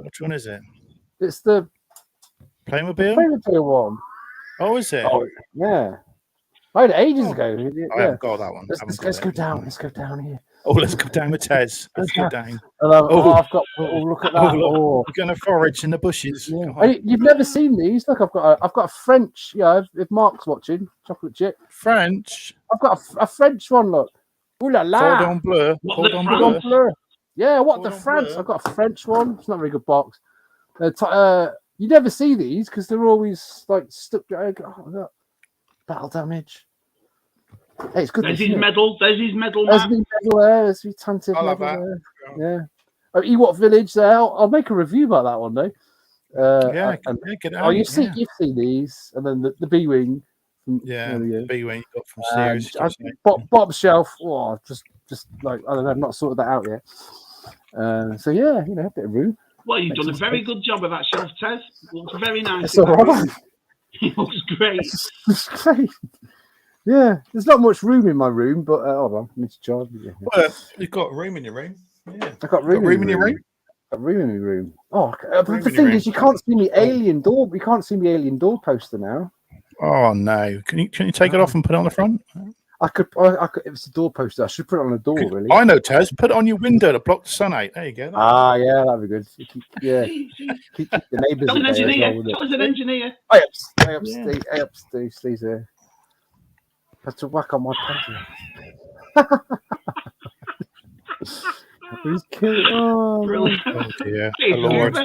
It's the Playmobil one. Oh, is it? Oh, yeah. I had it ages ago. I haven't got that one. Let's go down. Let's go down here. Oh, let's go down with Tez. Let's go down. And I've got. Look at that. We're going to forage in the bushes. Yeah. You've never seen these. Look, I've got a French. Yeah, if Mark's watching, chocolate chip. French. I've got a French one. Look. Ooh la la. Cordon bleu. Cordon bleu. Yeah, what the France? I've got a French one. It's not a very good box. You never see these because they're always like stuck. Battle damage. Hey, it's good. There's his medal. There's his medal there. There's his tantive medal there. Yeah. Ewok Village there. I'll make a review about that one though. Get out. You've seen these, and then the B wing. The B wing you got from Series. Bottom shelf. Oh, just like I don't know. I've not sorted that out yet. So yeah, a bit of room. Well, you've done a very good job of that shelf, Tez. Looks very nice. It's all right. It looks great. It's great. Yeah, there's not much room in my room, but hold on, I need to charge it. Well, you've got room in your room. Yeah, I've got room in your room. Got room in my room. Oh, the thing is, you can't see me alien door. You can't see me alien door poster now. Oh no! Can you take it off and put it on the front? I could. If it's a door poster, I should put it on the door. Really. I know, Tez. Put it on your window to block the sun out. There you go. Yeah, that'd be good. Keep the neighbours. Tell an engineer. Tell us an engineer. Hey up, Steve. Steve's there. Have to whack on my panty. He's killing. Oh, brilliant. Oh dear. Hey, The Lord.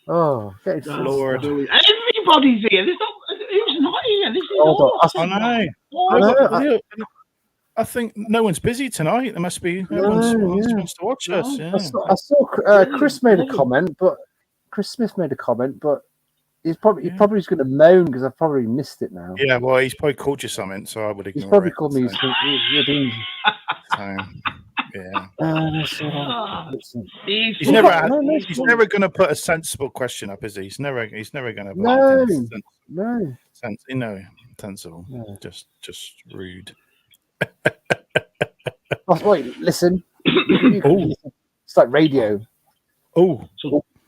Oh, the Lord. Everybody's here. Who's not here? This is awesome. I know. I think no one's busy tonight. There must be no one wants to watch us. Yeah. I saw Chris made a comment, but Chris Smith made a comment, but he's probably going to moan because I've probably missed it now. Yeah, well, he's probably called you something, so I would ignore it. He's probably called me. He's never going to put a sensible question up, is he? He's never going to. Sensible. No. Just rude. Wait, listen. It's like radio. Oh.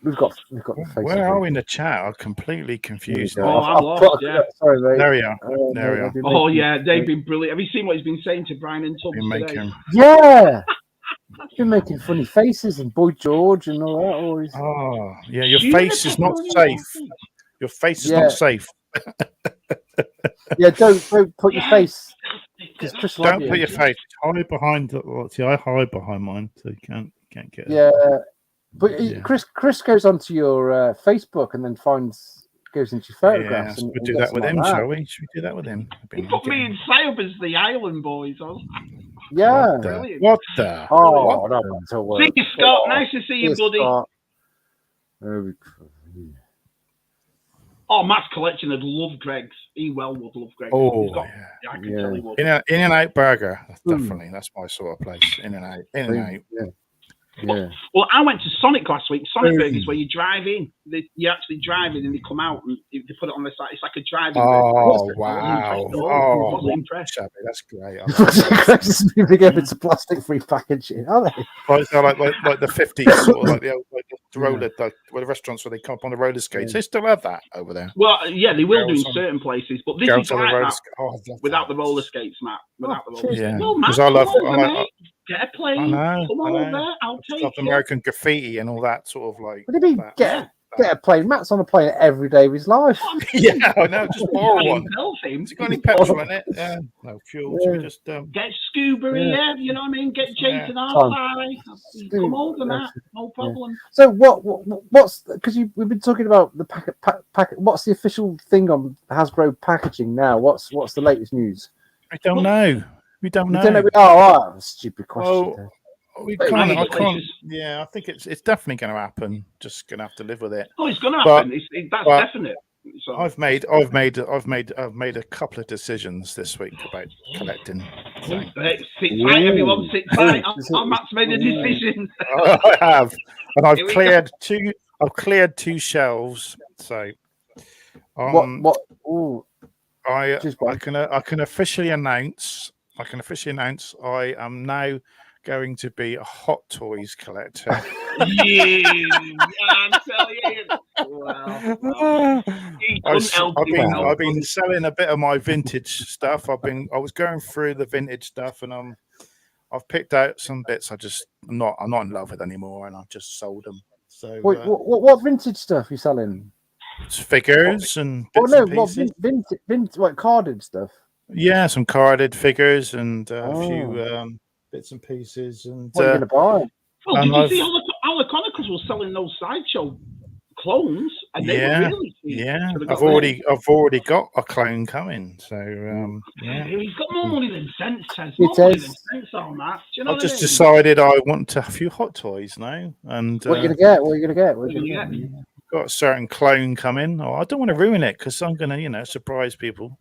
We've got the Facebook. Where are we in the chat? I'm completely confused. I'm lost. Sorry, mate. There we are. There we are. Oh yeah, they've been brilliant. Have you seen what he's been saying to Brian and Tubbs today? Yeah. He's been making funny faces and Boy George and all that. Always. Oh yeah, your face is not safe. Your face is not safe. Yeah, don't put your face. Don't put your face. Hide behind. See, I hide behind mine, so you can't get. Yeah. But Chris goes onto your Facebook and then goes into your photographs. Yeah, we'll do that with him, shall we? Should we do that with him? He put me in sales as the Island Boys. Yeah. What the? Oh, no. See you, Scott. Nice to see you, buddy. Oh, Matt's collection would love Greg's. He would love Greg's. Oh, I can tell he would. In and Out Burger. Definitely. That's my sort of place. In and Out. Yeah. Well, I went to Sonic last week. Sonic Burgers, where you drive in. You actually drive in and they come out and they put it on the side. It's like a driving burger. Wow. I was impressed. Shabby, that's great. Just moving over to plastic-free packaging, are they? Like the 50s, sort of like the roller, where the restaurants where they come up on the roller skates. They still have that over there. Well, yeah, they will do in certain places, but this is like that without the roller skates, Matt. Without the roller skates. No, Matt, I love. Get a plane. Come over. I'll take South American graffiti and all that sort of like. What do you mean? Get a plane. Matt's on a plane every day of his life. Yeah, I know. Just borrow one. Has it got any petrol in it? No fuel. So we just get Scuba here. You know what I mean? Get Jason Arthur. Come over, Matt. No problem. So what's because we've been talking about the packet. What's the official thing on Hasbro packaging now? What's the latest news? I don't know. We don't know. Stupid question. Well, I can't. Yeah, I think it's definitely going to happen. Just going to have to live with it. Oh, it's going to happen. That's definite. So. I've made a couple of decisions this week about collecting. So. Sit tight, everyone. Sit tight. Matt's made a decision. I have, and I've cleared two. I've cleared 2 shelves. So, what? Ooh. I can officially announce. I am now going to be a Hot Toys collector. I'm telling you. Wow. I've been selling a bit of my vintage stuff. I was going through the vintage stuff, and I've picked out some bits I'm not in love with anymore, and I've just sold them. So wait, what vintage stuff are you selling? It's figures and bits and pieces. Vintage, like carded stuff. Yeah, some carded figures and a few bits and pieces. And what are you going to buy? Well, did you see all the Chronicles were selling those sideshow clones? And they were really cheap. Yeah, I've already got a clone coming. So he's got more money than sense. On that. Do you know I've just decided I want a few Hot Toys now. And what are you going to get? Got a certain clone coming. Oh, I don't want to ruin it because I'm going to, surprise people.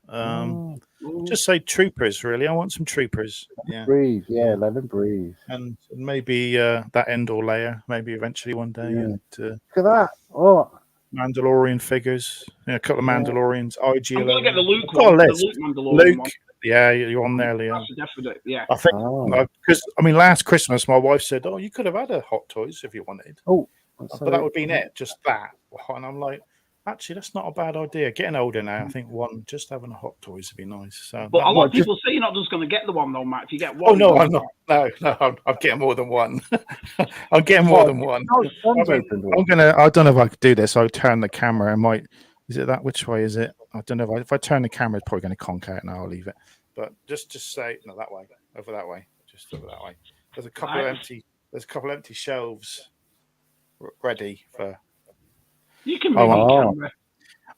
just say troopers. Really, I want some troopers. Yeah, breathe. Yeah, let them breathe. And maybe that Endor layer. Maybe eventually one day. And Look at that. Oh, Mandalorian figures. Yeah, a couple of Mandalorians. IG. I'm gonna get the Luke one. The Luke Mandalorian one. Yeah, you're on there, Leon. That's definite. Yeah. I think because last Christmas my wife said, "Oh, you could have had a Hot Toys if you wanted." Oh, but that would have been it, just that. And I'm like, actually, that's not a bad idea. Getting older now, I think just having a Hot Toys would be nice. So, but a lot of people say you're not just going to get the one though, Matt. If you get one, oh no, I'm not. No, I'm getting more than one. I'm getting more than one. I don't know if I could do this. I'll turn the camera. I might. Is it that? Which way is it? I don't know. If I turn the camera, it's probably going to conk out, and I'll leave it. But just say no that way, over that way, just over that way. There's a couple of empty. There's a couple of empty shelves ready for. You can move the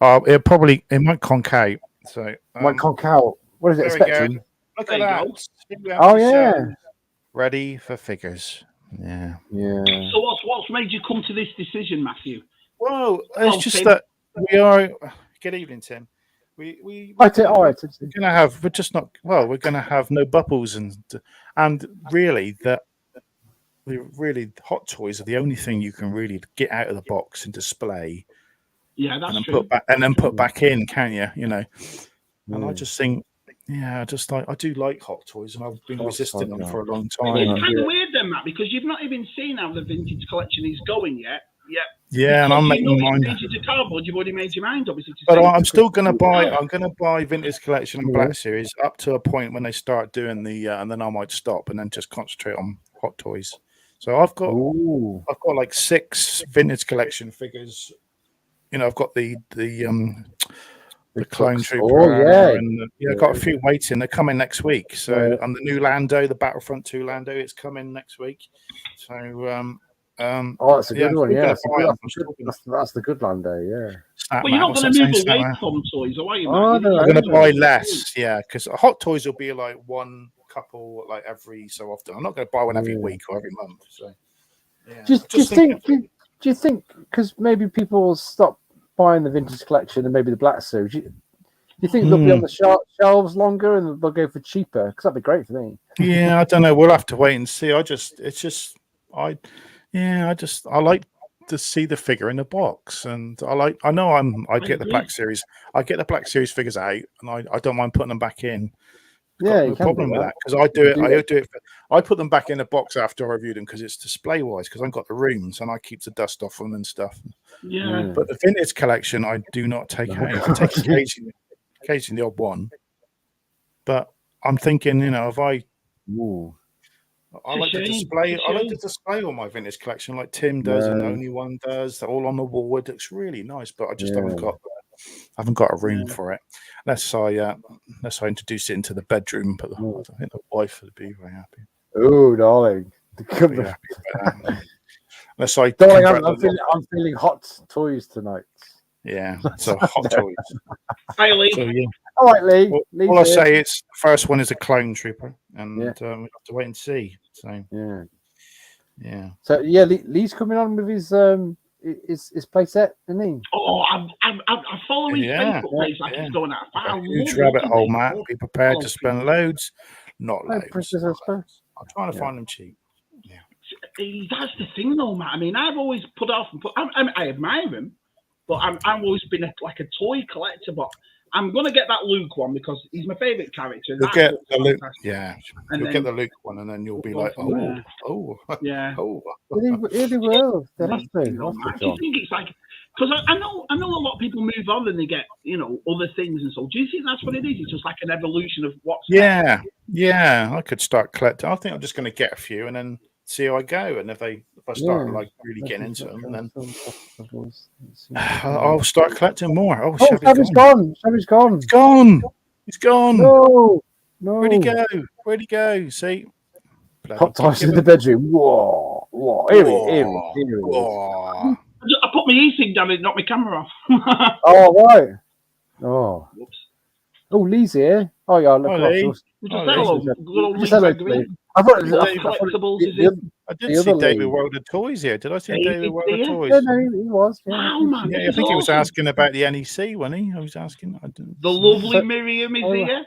camera. It might conk out. So might conk out. What is it? Expecting? Look at that. Oh yeah. Ready for figures. Yeah. So what's made you come to this decision, Matthew? Well, it's just Tim. That we are. Good evening, Tim. We're gonna have. We're just not. Well, we're gonna have no bubbles and really that. Really, Hot Toys are the only thing you can really get out of the box and display. Yeah, that's true. Put back in, can't you? You know. And I just think, I do like Hot Toys, and I've been resisting them for a long time. It's kind of weird then, Matt, because you've not even seen how the vintage collection is going yet. Yeah, and I'm making mine. To cardboard, you've already made your mind, obviously. But I'm still going to buy. I'm going to buy vintage collection and Black Series up to a point when they start doing and then I might stop and then just concentrate on Hot Toys. So I've got like 6 vintage collection figures. You know, I've got the Clone Trooper. And I've got a few waiting. They're coming next week. So and the new Lando, the Battlefront 2 Lando, it's coming next week. So that's a good one. Yeah, that's the good Lando. Yeah. But you're not going to move away from toys, are you? I'm going to buy less. Yeah, because Hot Toys will be like one couple like every so often. I'm not going to buy one every week or every month. So, do you think because maybe people will stop buying the vintage collection and maybe the Black Series? Do you think they'll be on the shelves longer and they'll go for cheaper? Because that'd be great for me. Yeah, I don't know. We'll have to wait and see. I like to see the figure in the box, and I get the Black Series. I get the Black Series figures out, and I don't mind putting them back in. No problem with that because I do it. I put them back in the box after I review them because it's display wise because I've got the rooms and I keep the dust off them and stuff. Yeah. But the vintage collection I do not take out. I take occasionally the odd one, but I'm thinking, if I like to display. I like to display all my vintage collection, like Tim does, and Only One does. They're all on the wall. It looks really nice, but I just haven't got a room for it. Unless I introduce it into the bedroom. But I think the wife would be very happy. Oh, darling, unless I, I'm feeling Hot Toys tonight. Yeah, so Hot Toys. Hi, Lee. So, yeah. All right, Lee. All I say is the first one is a Clone Trooper, and we have to wait and see. So yeah. So Lee's coming on with his play set, isn't he? Oh, I'm following his Facebook page like he's going out. A huge rabbit hole, Matt. Be prepared to spend loads, not loads. I'm trying to find them cheap. Yeah. That's the thing, though, Matt. I mean, I've always put off and I admire him, but I've always been like a toy collector. But I'm gonna get that Luke one because he's my favorite character. You'll get the Luke, you'll get the Luke one, and then you'll be like, oh, yeah. Really will. Do you think it's like? Because I know a lot of people move on and they get other things and so. Do you think that's what it is? It's just like an evolution of what's. Yeah. I could start collecting. I think I'm just going to get a few and then see how I go. And if I start like really getting into them, and then I'll start collecting more. Oh, Shabby's gone. Shabby's gone. He's gone. No. Where'd he go? See. Hot Toys in the bedroom. Whoa. Here he is. I put my e-cig down and knocked my camera off. Oh, right. Oh. Whoops. Oh, Lee's here. Oh, yeah. Look I did see David World of Toys here. Did I see David World of Toys? Yeah, no, he was. Wow, man. Yeah, I think he was asking about the NEC, wasn't he? I was asking. The lovely Miriam is here.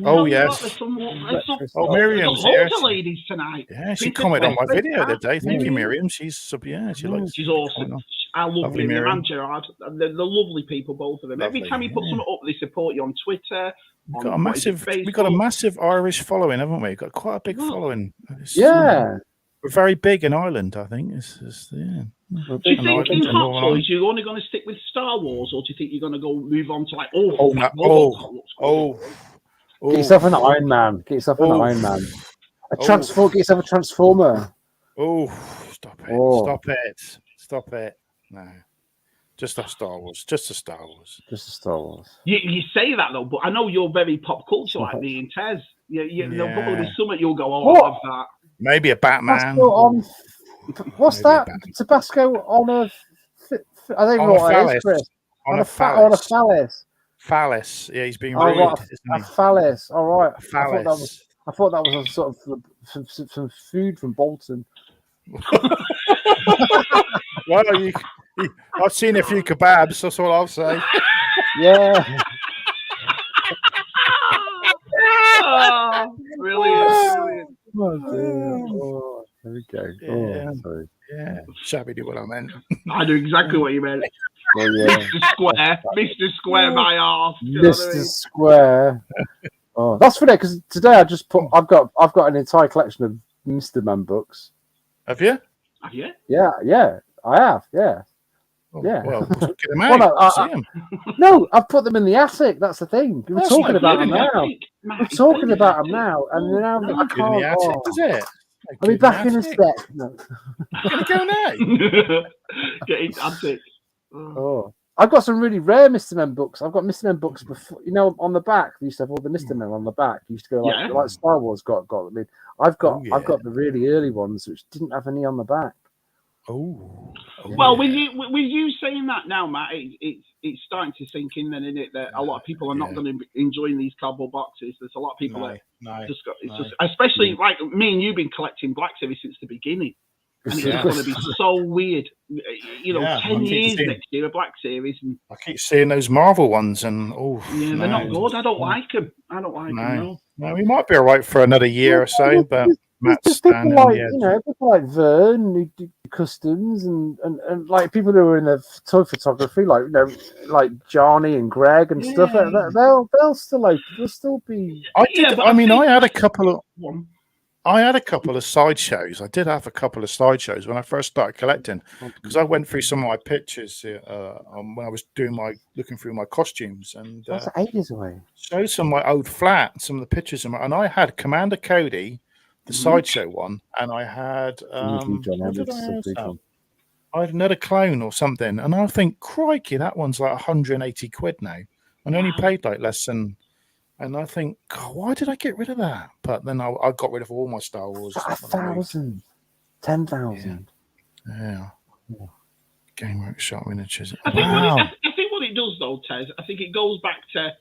Oh yes. Miriam's here. Loads of ladies tonight. Yeah, she commented on my video today. Thank you, Miriam. She's she likes. She's awesome. I love Miriam and Gerard. They're lovely people, both of them. Lovely, every time you put something up, they support you on Twitter. We've got a massive Irish following, haven't we? We've got quite a big following. Yeah. We're very big in Ireland, I think. Do you think in Hot Toys you're only going to stick with Star Wars, or do you think you're going to move on to like Get yourself an Iron Man. Get yourself an Iron Man. Get yourself a Transformer. Oh, stop it! Stop it! No, just a Star Wars. You say that though, but I know you're very pop culture like me and Tez. There'll probably be something you'll go, I love that. Maybe a Batman. What's that? Tabasco on a... I don't know what it is, Chris. On a phallus. Phallus. Yeah, he's being rude. A phallus. All right. Phallus. I thought that was a sort of some food from Bolton. Well, I've seen a few kebabs. That's all I'll say. Yeah. Brilliant. Oh, dear. Oh, there we go. Yeah. Oh, sorry. Yeah. Shabby did what I meant. I knew exactly what you meant. Well, yeah. Mr. Square, my arse. Mr. Square. Oh, that's funny because today I've got an entire collection of Mr. Man books. Have you? Yeah, I have. Yeah. Yeah. Well, get them out. See them. No, I've put them in the attic. That's the thing. We're talking about them now. We're talking about them now, and now I can't. In the attic, is it? I'll be back in a sec. No. Gonna go now. Get in attic. Oh, I've got some really rare Mr. Men books. I've got Mr. Men books before. On the back. They used to have all the Mr. Men on the back. You used to go like Star Wars got. I mean, I've got the really early ones which didn't have any on the back. Well, with you saying that now, Matt, it's starting to sink in then, isn't it? That a lot of people are not going to be enjoying these cardboard boxes. There's a lot of people especially like me and you've been collecting Black Series since the beginning. And it's going to be so weird. 10 years next year, a Black Series. And I keep seeing those Marvel ones and they're not good. I don't like them. No, we might be all right for another year or so, but Matt's people like Vern who do customs and like people who are in the toy photography, like Johnny and Greg and stuff. They'll still be. I had a couple of sideshows. I did have a couple of sideshows when I first started collecting because I went through some of my pictures when I was looking through my costumes and that's 8 years away. Showed some of my old flat, some of the pictures, and I had Commander Cody, the sideshow one, and I had I had another clone or something, and I think, crikey, that one's like 180 quid now, and I only paid like less than. And I think, God, why did I get rid of that? But then I got rid of all my Star Wars. 1,000, 10,000. Yeah. Game Workshop miniatures. I think what it does though, Tez, I think it goes back to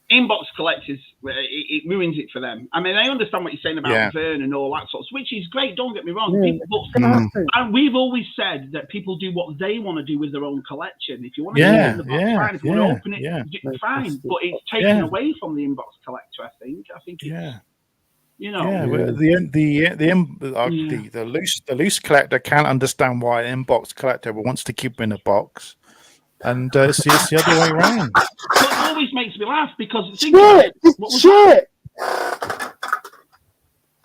inbox collectors. It ruins it for them. I mean, I understand what you're saying about Vern and all that sort of, which is great. Don't get me wrong. And we've always said that people do what they want to do with their own collection. If you want to do it in the box, fine. If you want to open it, fine. But it's taken away from the inbox collector. I think it's. The loose collector can't understand why an inbox collector wants to keep in a box. And it's the other way around. It always makes me laugh because shit.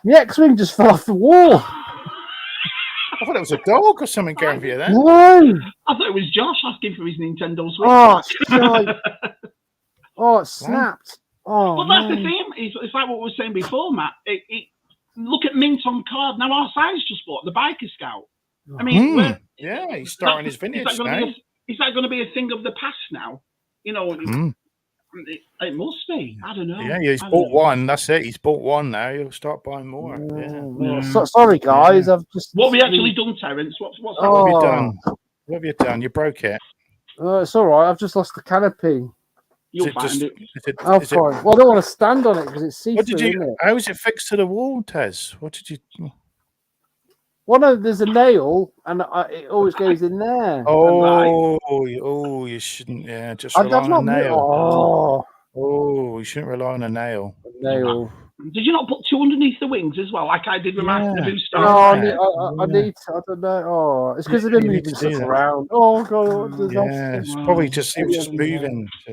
The X-wing just fell off the wall. I thought it was a dog or something going for you then. No, I thought it was Josh asking for his Nintendo Switch. It snapped. But that's the thing. It's like what we were saying before, Matt. Look at Mint on card. Now our size just bought the Biker Scout. I mean, he's starting his vintage now. Is that going to be a thing of the past now? It must be. I don't know. Yeah, he's bought one. That's it. He's bought one now. He'll start buying more. Sorry, guys. I've just. What have we actually done, Terence? What have you done? What have you done? You broke it. It's all right. I've just lost the canopy. You'll find it. Fine. Well, I don't want to stand on it because it's see-through. How is it fixed to the wall, Tez? What did you? There's a nail, and it always goes in there. You shouldn't. Yeah, just rely on a nail. Oh, you shouldn't rely on a nail. Did you not put 2 underneath the wings as well, like I did with my Naboo Star? No, I need to. I don't know. Oh, it's because they've been moving stuff around. Oh god, It's probably just it was just moving. I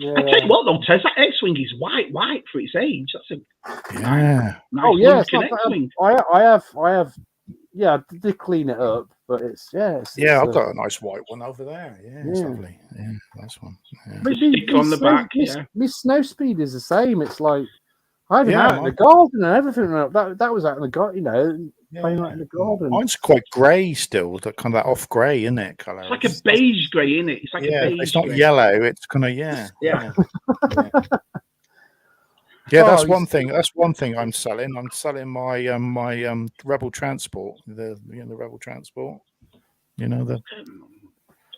tell you what, though, Tez, that X-wing is white for its age. That's a nice looking X-wing. I have. Yeah, I did clean it up, but it's I've got a nice white one over there. Yeah, it's lovely. Yeah, nice one. Yeah. Stick on the back. My snow speed is the same. It's like I've been out in the garden and everything. That was out in the garden, playing out in the garden. Mine's quite grey still, kind of that off grey, isn't it? Colour. It's like a beige grey, isn't it? It's like a beige. It's not yellow. It's kind of yeah. That's one thing. That's one thing I'm selling. I'm selling my my Rebel Transport. The Rebel Transport. You know the. It's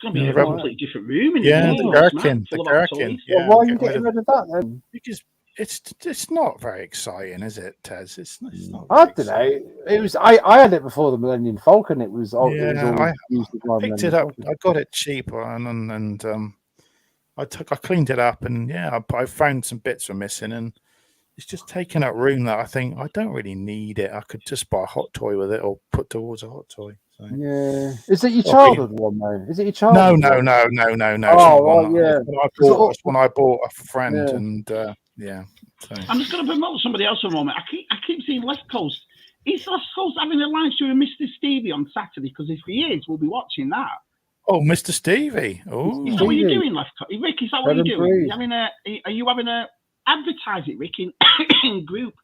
going to be a completely different room. The Gherkin. The Gherkin. Yeah. Why are you getting rid of that then? Because it's not very exciting, is it, Tez? It's not. I don't know. It was. I had it before the Millennium Falcon. It was. I picked it up. I got it cheap, and I cleaned it up, and I found some bits were missing, and it's just taking up room that I think I don't really need it. I could just buy a hot toy with it or put towards a hot toy. So. Yeah. Is it your childhood one though? Is it your childhood? No. Oh, well, yeah. It's when I bought a friend, and So. I'm just going to promote somebody else for a moment. I keep seeing Left Coast. Is Left Coast having a live show with Mr. Stevie on Saturday? Because if he is, we'll be watching that. Oh, Mr. Stevie. Oh, is that what you're doing, Left Coast? Rick, is that what you're doing? Are you having a advertise it, Rick, in group?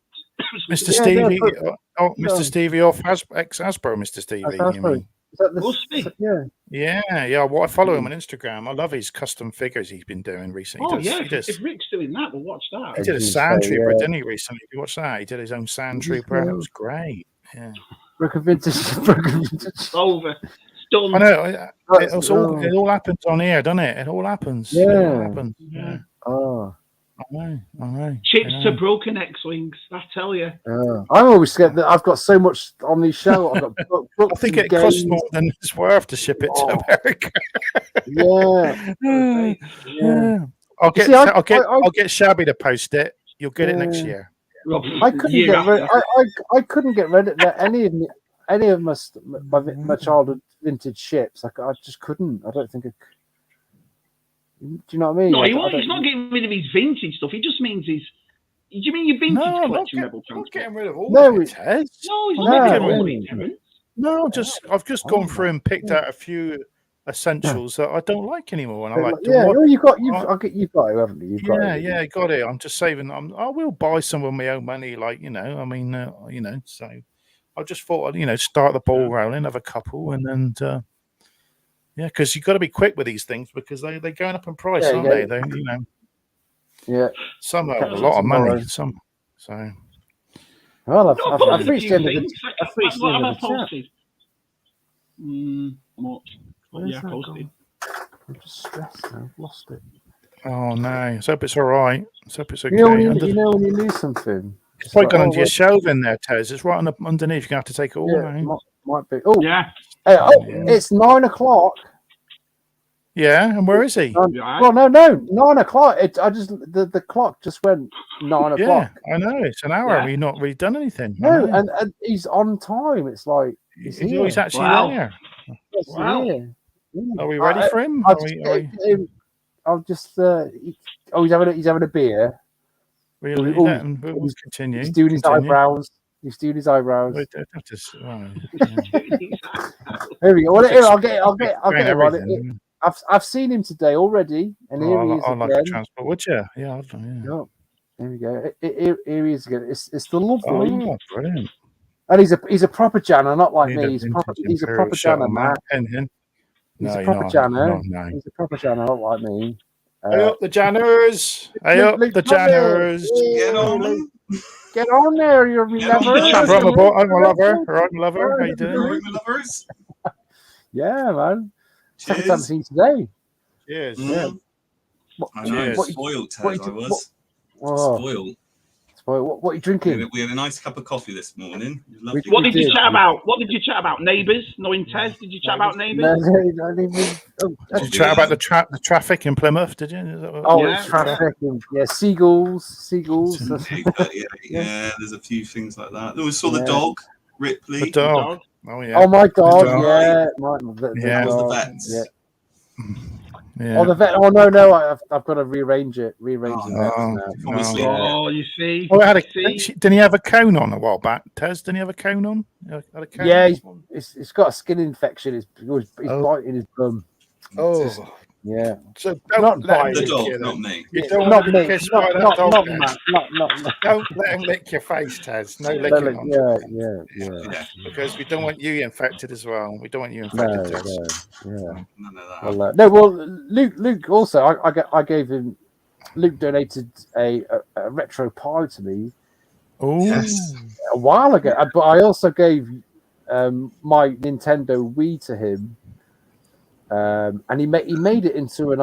Mr. Stevie. Mr. Stevie off ex-Hasbro, Mr. Stevie. You mean? Yeah. Well, I follow him on Instagram. I love his custom figures he's been doing recently. If Rick's doing that, we'll watch that. He did a Sand Trooper, didn't he, recently? If you watch that, he did his own Sand Trooper. It was great. Yeah. Vintage. Over. Done. I know. It all happens on here, doesn't it? It all happens. Yeah. It all happens. Yeah. Oh. I know. Chips to broken X-wings, I tell you. I'm always scared that I've got so much on these shelves. I've got books. I think it costs more than it's worth to ship it to America. Yeah. I'll get Shabby to post it. You'll get it next year. I couldn't get rid of any of my childhood vintage ships. I just couldn't. I don't think it. Do you know what I mean? No, he's not getting rid of his vintage stuff. He just means his. Do you mean your vintage collection? I'm not getting rid of all of it. No, he's not getting rid of it. No, I've just gone through and picked out a few essentials that I don't like anymore, and I like. You've got it, haven't you? I got it. I'm just saving. I will buy some of my own money, So I just thought, start the ball rolling, have a couple, and then. Because you've got to be quick with these things because they're going up in price, aren't they? Some are a lot of money. Some, so. Well, I've reached the end of the posted. I posted. I'm just stressed now. I've lost it. Oh no! I hope it's all right. I hope it's okay. You know when you lose something. It's probably gone under your shelf in there, Tez. It's right underneath. You're gonna have to take it all out. Might be. Oh yeah. It's 9 o'clock. Yeah, and where is he? Well, no, 9 o'clock. The clock just went 9 o'clock. Yeah, I know. It's an hour. Yeah. We've not really done anything. No, and he's on time. It's like he's here. He's actually there. Wow. Are we ready for him? I'll just. He's having a beer. Really? We'll continue. He's doing his eyebrows. He's doing his eyebrows. There we go. Well, here, I'll get him on it. I've seen him today already, and here he is again. Like a transport, would you? Yeah. Here we go. Here he is again. It's the lovely. Oh, brilliant! And he's a proper Janner, not like me. He's a proper Janner, man. He's a proper Janner. He's a proper Janner, not like me. Hey up the Janners! Hey up the Janners! Get on there, you lovers! I'm a lover. How you doing? Yeah, man. Second time seen today. Cheers. I know. Spoiled, Ted. I was spoiled. What are you drinking? We had a nice cup of coffee this morning. What did you chat about? What did you chat about? Neighbours? Knowing Tez? Did you chat about neighbours? No, did you chat about the traffic in Plymouth? Did you? It's traffic. Yeah, seagulls. Yeah, there's a few things like that. We saw the dog, Ripley. The dog. Oh yeah. Oh my God! Yeah. That was the vets. Yeah. Yeah. Oh, the vet. Oh no! I've got to rearrange it. The vets now. Oh, you see. Oh, didn't he have a cone on a while back? Tez, didn't he have a cone on? Yeah, he's got a skin infection. He's biting his bum. Oh. Yeah. So not the dog, not me. You don't want to be kissed by that dog. Not. Don't let him lick your face, Tez. No licking on. Yeah. Because we don't want you infected as well. We don't want you infected, Tez. None of that. Well, Luke also. I gave him. Luke donated a retro pie to me. Oh. Yes. A while ago, but I also gave my Nintendo Wii to him. And he made it into an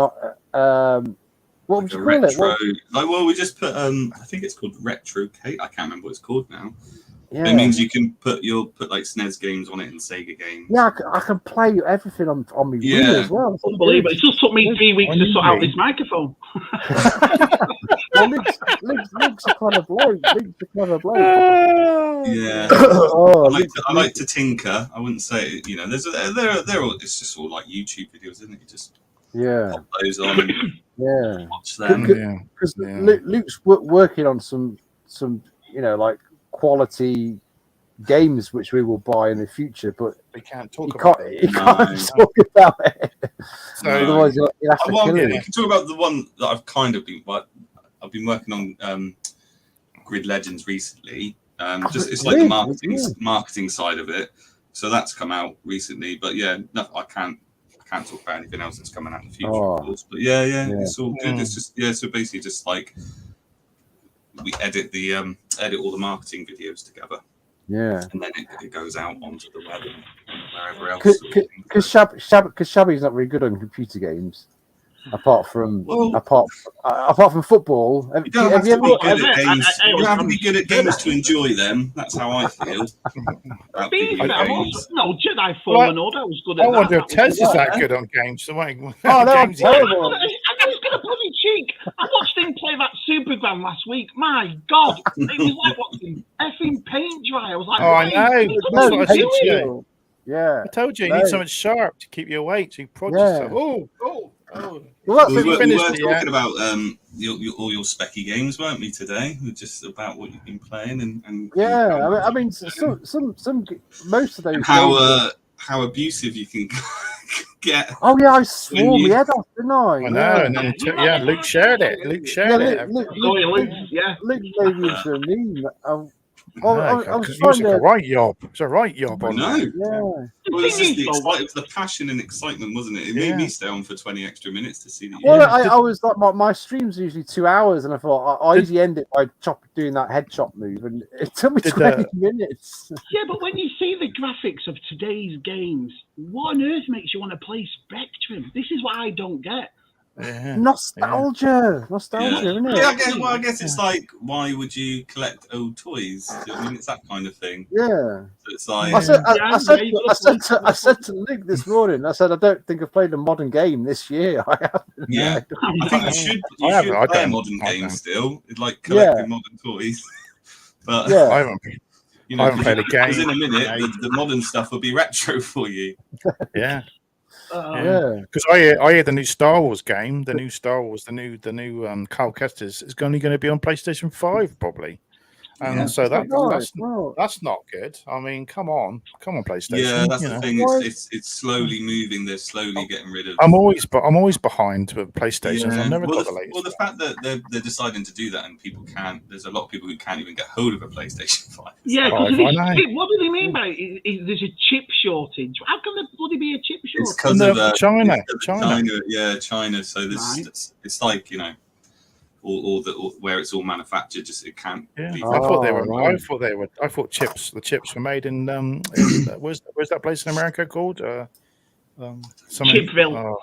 what would you call retro, it? We just put I think it's called retro cake. I can't remember what it's called now. Yeah. It means you can put like SNES games on it and Sega games. Yeah, I can play everything on my Wii as well. Unbelievable! It just took me 3 weeks to sort out this microphone. Luke's a clever bloke. Yeah. I like to tinker. I wouldn't say they're all. It's just all like YouTube videos, isn't it? You just pop those on and watch them. Because Luke's working on some like quality games which we will buy in the future, but we can't talk about it. He can't talk about it. So otherwise, you'll have to kill him. You can talk about the one that I've kind of been. I've been working on Grid Legends recently. It's like the marketing side of it. So that's come out recently. But I can't talk about anything else that's coming out in the future, of course. But it's all good. It's just so basically just like we edit all the marketing videos together. Yeah. And then it goes out onto the web and wherever else. Because Shabby's not very good on computer games. Apart from football, you don't have to be good at games. You don't have to be good at games to enjoy them. That's how I feel. Jedi Fallen Order was good at that. I wonder if Tez is that good on games. So I'm terrible. I was going to bloody cheek. I watched him play that Supergram last week. My God, it was like watching effing paint dry. I was like, I know. That's what I said to you. Yeah, I told you need something sharp to keep you awake. So you prod yourself. We were talking about all your specky games, weren't we, today? Just about what you've been playing and I mean, some most of those. And how abusive you can get. Oh yeah, I swore my head off, didn't I? I know, and then Luke shared it. Luke made me into a meme. I was trying to. It's a right yob. I know. Yeah. Well, it was the passion and excitement, wasn't it? It made me stay on for 20 extra minutes to see that. Well, I was like, my streams are usually 2 hours, and I thought I usually end it by doing that head chop move, and it took me 20 minutes. Yeah, but when you see the graphics of today's games, what on earth makes you want to play Spectrum? This is what I don't get. Yeah. Nostalgia, isn't it? Yeah, I guess it's like, why would you collect old toys? Do you know what I mean? It's that kind of thing. Yeah. So it's like I said to Luke this morning. I said I don't think I've played a modern game this year. I haven't. Yeah, I think you should play a modern game still. It's like collecting modern toys. But I haven't played a game. Because in a minute, the modern stuff will be retro for you. Yeah. Because I hear the new Star Wars game, the new Carl Kestis is only going to be on PlayStation 5 probably, and so that's not good. I mean, come on, PlayStation. Yeah, that's the thing. It's slowly moving. They're slowly getting rid of. I'm always behind with PlayStation. I've never got the latest. Well, the fact that they're deciding to do that and people can't. There's a lot of people who can't even get hold of a PlayStation 5. Yeah, what do they mean by it? There's a chip shortage. How can there bloody be a chip shortage? It's because of China. Yeah, China. So it's like where it's all manufactured, just it can't. Yeah. Be I thought they were. I thought the chips were made in where's that place in America called? Chipville.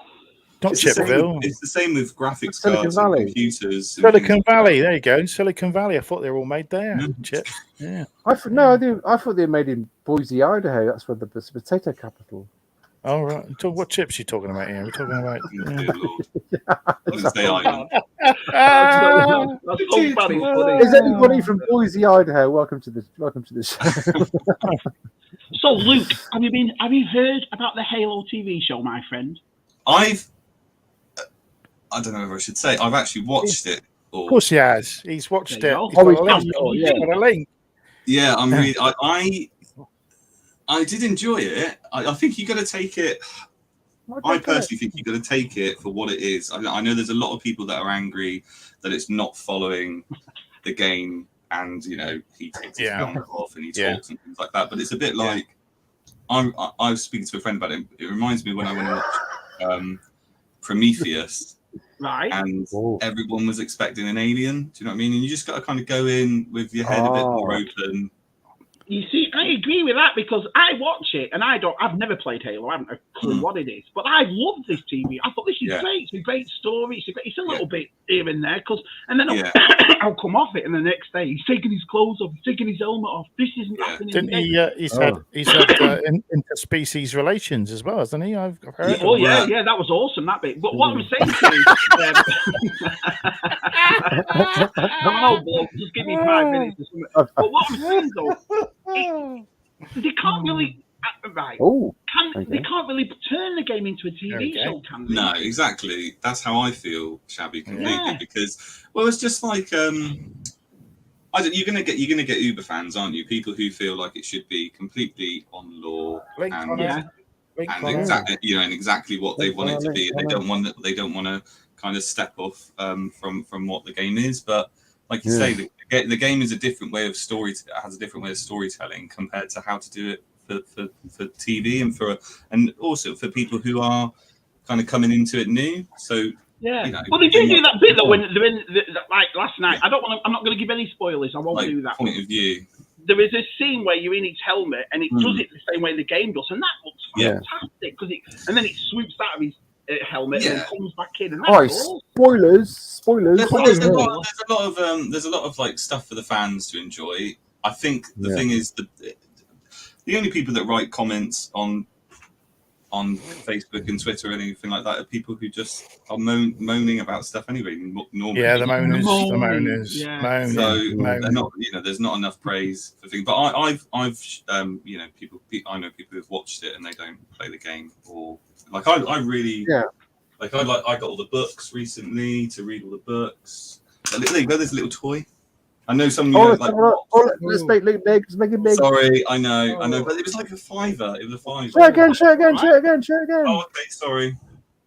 Not Chipville. It's the same with graphics cards and computers. Silicon Valley. There you go. Silicon Valley. I thought they were all made there. Chips. Yeah. I thought they were made in Boise, Idaho. That's where the potato capital. All right. What chips are you talking about here? We're talking about. Is anybody from Boise, Idaho? Welcome to the show. So, Luke, have you heard about the Halo TV show, my friend? I don't know if I should say. I've actually watched it. Of course he has. He's watched it. He's got a link. Yeah, I'm really. I did enjoy it. I think you got to take it. I personally think you got to take it for what it is. I know there's a lot of people that are angry that it's not following the game, and he takes his helmet off and he talks and things like that. But it's a bit like I was speaking to a friend about it. It reminds me when I went and watched Prometheus, right? And everyone was expecting an alien. Do you know what I mean? And you just got to kind of go in with your head a bit more open. You see, I agree with that because I watch it and I've never played Halo. I haven't a clue what it is, but I love this TV. I thought this is great. It's a great story. It's a little bit here and there and then I'll come off it, and the next day he's taking his clothes off, he's taking his helmet off. This isn't happening. Didn't he? He's had interspecies relations as well, hasn't he? I've heard. Oh yeah, that was awesome, that bit. But what I'm saying to you, no, bloke, just give me 5 minutes. But what I'm saying though. They can't really they can't really turn the game into a TV show, can they? No, exactly. That's how I feel, Shabby, completely. Because it's just like you're gonna get Uber fans, aren't you? People who feel like it should be completely on law and exactly what they want it to be. And they don't want to kind of step off from what the game is, but. Like you say, the game is a different way of has a different way of storytelling compared to how to do it for TV and also for people who are kind of coming into it new. So well, they do that bit though when they're in like last night. I'm not going to give any spoilers. I won't do that. Point of view. There is a scene where you're in his helmet and it does it the same way the game does, and that looks fantastic and then it swoops out of his helmet and comes back in. And spoilers. There's a lot of like stuff for the fans to enjoy. I think the thing is the only people that write comments on Facebook and Twitter or anything like that are people who just are moaning about stuff anyway. Normally, the moaners. So they're not, there's not enough praise for things. But I've I know people who've watched it and they don't play the game or. Like I really I got all the books recently to read all the books. There you go. There's a little toy. I know some. Let's make it big. Sorry, I know, but it was like a $5. It was a $5. Share again. Oh, okay, sorry.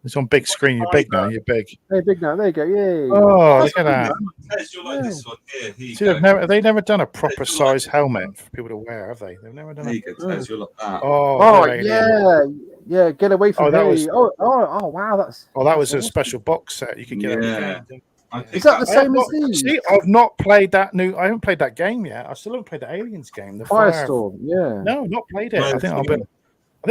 It's on big screen. You're big now. You're big. Hey, big now. There you go. Yay. Oh, look at that. You're like this one here. They've never done a proper size helmet for people to wear, have they? They've never done it. You're like that. Oh, yeah. Get away from me. Oh, wow. That was a special box set. You could get it. Is that the same as these? See, I've not played that I haven't played that game yet. I still haven't played the Aliens game. The Firestorm. Yeah. No, not played it. I think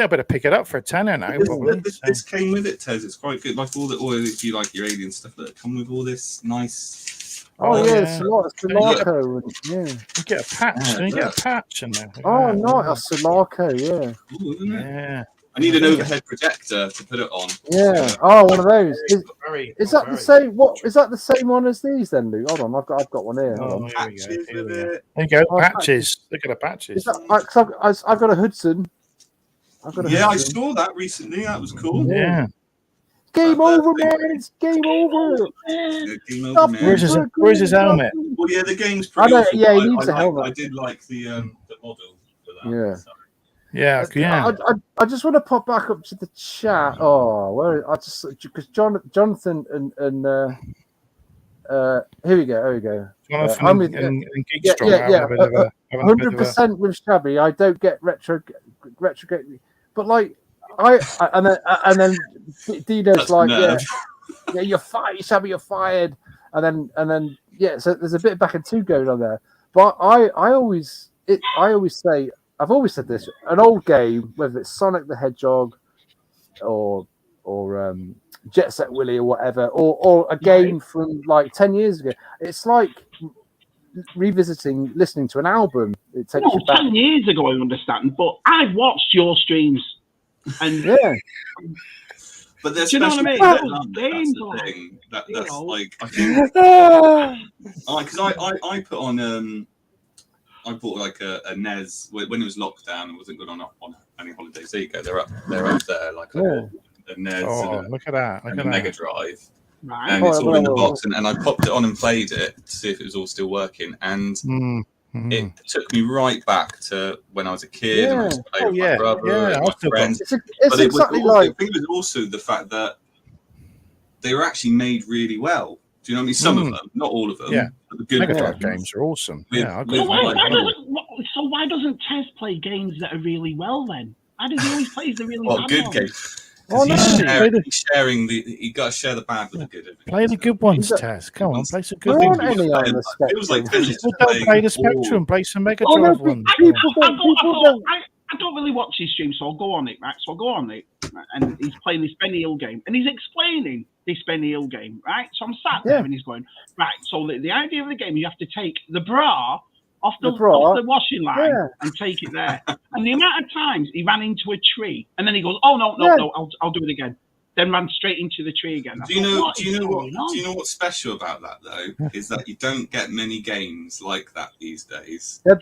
I better pick it up for a tenner now. Probably. This came with it, Tez. It's quite good. Like if you like your alien stuff that come with all this nice. Sulaco. You get a patch. You get a patch in there. Oh, nice. A Sulaco. Yeah. Ooh, isn't it? Yeah. I need an overhead projector to put it on. Yeah. Oh, one of those. Is that the same? Is that the same one as these then, Luke? Hold on, I've got one here. There you go. Patches. Look at the patches. I've got a Hudson. I saw that recently. That was cool. Yeah. Game over, man! It's game over. Where's his helmet? Well, the game's pretty. He needs a helmet. I did like the model for that. Yeah. So. Yeah. I just want to pop back up to the chat. Because Jonathan and here we go. Jonathan and Geekstrong. 100% with Shabby. I don't get retro, but like and then Dino's like, you're fired, Shabby, you're fired, and then so there's a bit of back and two going on there. But I always say, I've always said this: an old game, whether it's Sonic the Hedgehog or Jet Set Willy or whatever, or a game from like 10 years ago. It's like listening to an album. It takes you back. 10 years ago, I understand, but I watched your streams, and but there's you know what I mean? Games that's like I think because I put on I bought like a NES when it was lockdown. It wasn't good on any holidays. There you go. They're up there like a NES. Look at that! And a Mega Drive. Right. And it's all in the box, and I popped it on and played it to see if it was all still working, and it took me right back to when I was a kid. And I used to play with my brother and my friends. But exactly like. I think it was also the fact that they were actually made really well. Do you know what I mean? Some of them, not all of them. Yeah, but the good Mega Drive games are awesome. So why doesn't Tez play games that are really well then? Why does he always play the really bad good ones? games? Oh, no. He's sharing you got to share the bad with the good. Play the good ones, Taz. Come on, play some good There ones. aren't any on the Spectrum. People don't play the Spectrum. Play some Mega Drive ones. I don't really watch his stream, so I'll go on it, right? So I'll go on it, and he's playing this Benny Hill game, and he's explaining this Benny Hill game, right? So I'm sat there, and he's going, right, so the idea of the game, you have to take the bra off the washing line and take it there. And the amount of times he ran into a tree, and then he goes, "Oh no, I'll do it again." Then ran straight into the tree again. Do you know what's special about that though? Is that you don't get many games like that these days. You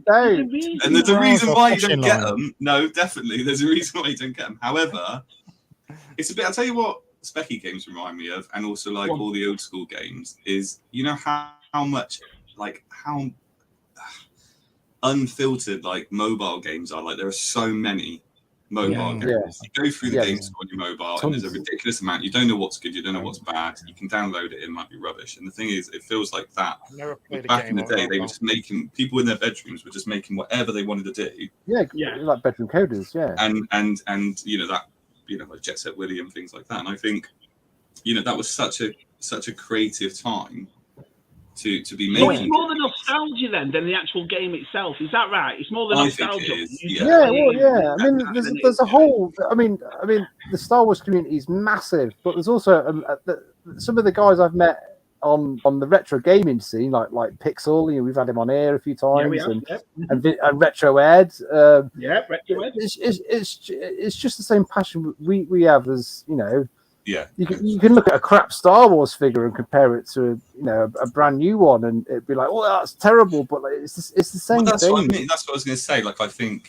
don't. And there's a reason why you don't get them. No, definitely, there's a reason why you don't get them. However, it's a bit. I'll tell you what Specky games remind me of, and also like all the old school games, is how much. Like how unfiltered like mobile games are. Like there are so many mobile games. You go through the games on your mobile, and there's a ridiculous amount. You don't know what's good, you don't know what's bad. You can download it might be rubbish. And the thing is, it feels like that. Back in the day, they were just making people in their bedrooms were just making whatever they wanted to do. Yeah, like bedroom coders. Yeah, and like Jet Set Willy and things like that. And I think that was such a creative time. To be making. So it's more the nostalgia then than the actual game itself. Is that right? It's more the nostalgia. I mean, there's a whole. I mean, the Star Wars community is massive, but there's also some of the guys I've met on the retro gaming scene, like Pixel. We've had him on air a few times, and Retro Ed. Retro Ed. It's just the same passion we have as Yeah, you can look at a crap Star Wars figure and compare it to a brand new one, and it'd be like, oh, that's terrible, but it's the same that's thing. What I mean. That's what I was going to say. Like I think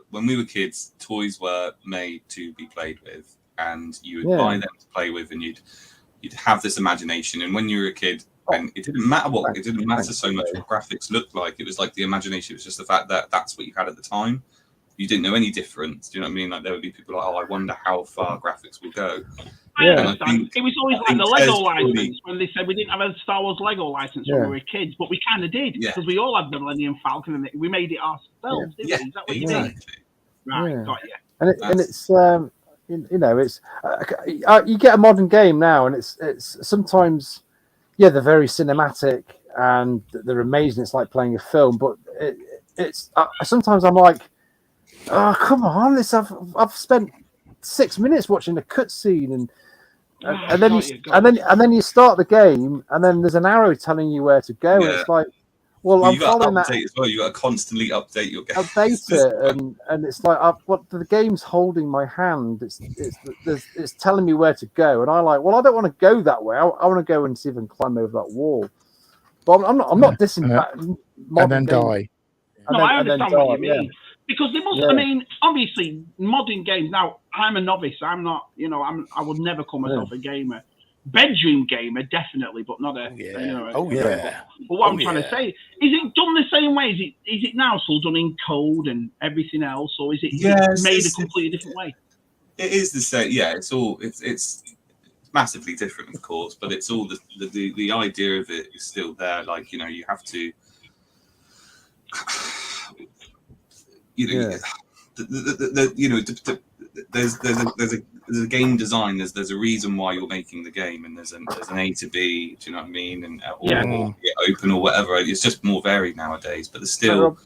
when we were kids, toys were made to be played with, and you would buy them to play with, and you'd have this imagination. And when you were a kid, and it didn't matter so much what graphics looked like. It was like the imagination. It was just the fact that that's what you had at the time. You didn't know any difference. Do you know what I mean? Like there would be people like, oh, I wonder how far graphics will go. I understand. It was always like the Lego license when they said we didn't have a Star Wars Lego license when we were kids, but we kind of did because we all had the Millennium Falcon and we made it ourselves, didn't we? Is that what you mean? Right, got you. And it's it's you get a modern game now, and it's sometimes they're very cinematic and they're amazing. It's like playing a film, but it's sometimes I'm like, oh, come on! I've spent 6 minutes watching a cutscene, and then you start the game, and then there's an arrow telling you where to go, and it's like, well, I'm following that. As well. You got to constantly update your game. Update it, and it's like, the game's holding my hand. It's telling me where to go, and I don't want to go that way. I want to go and see if I can climb over that wall. But I'm not dissing that. And then die. I understand what you mean. Yeah. Because they must, I mean, obviously, modern games. Now, I'm a novice. I'm not, I would never call myself a gamer. Bedroom gamer, definitely, but not a. But what I'm trying to say is it done the same way? Is it now still done in code and everything else, or is it made a completely different way? It is the same. Yeah, it's massively different, of course, but it's all the idea of it is still there. Like you have to. There's a game design. There's a reason why you're making the game, and there's an A to B. Do you know what I mean? And or open or whatever. It's just more varied nowadays. But there's still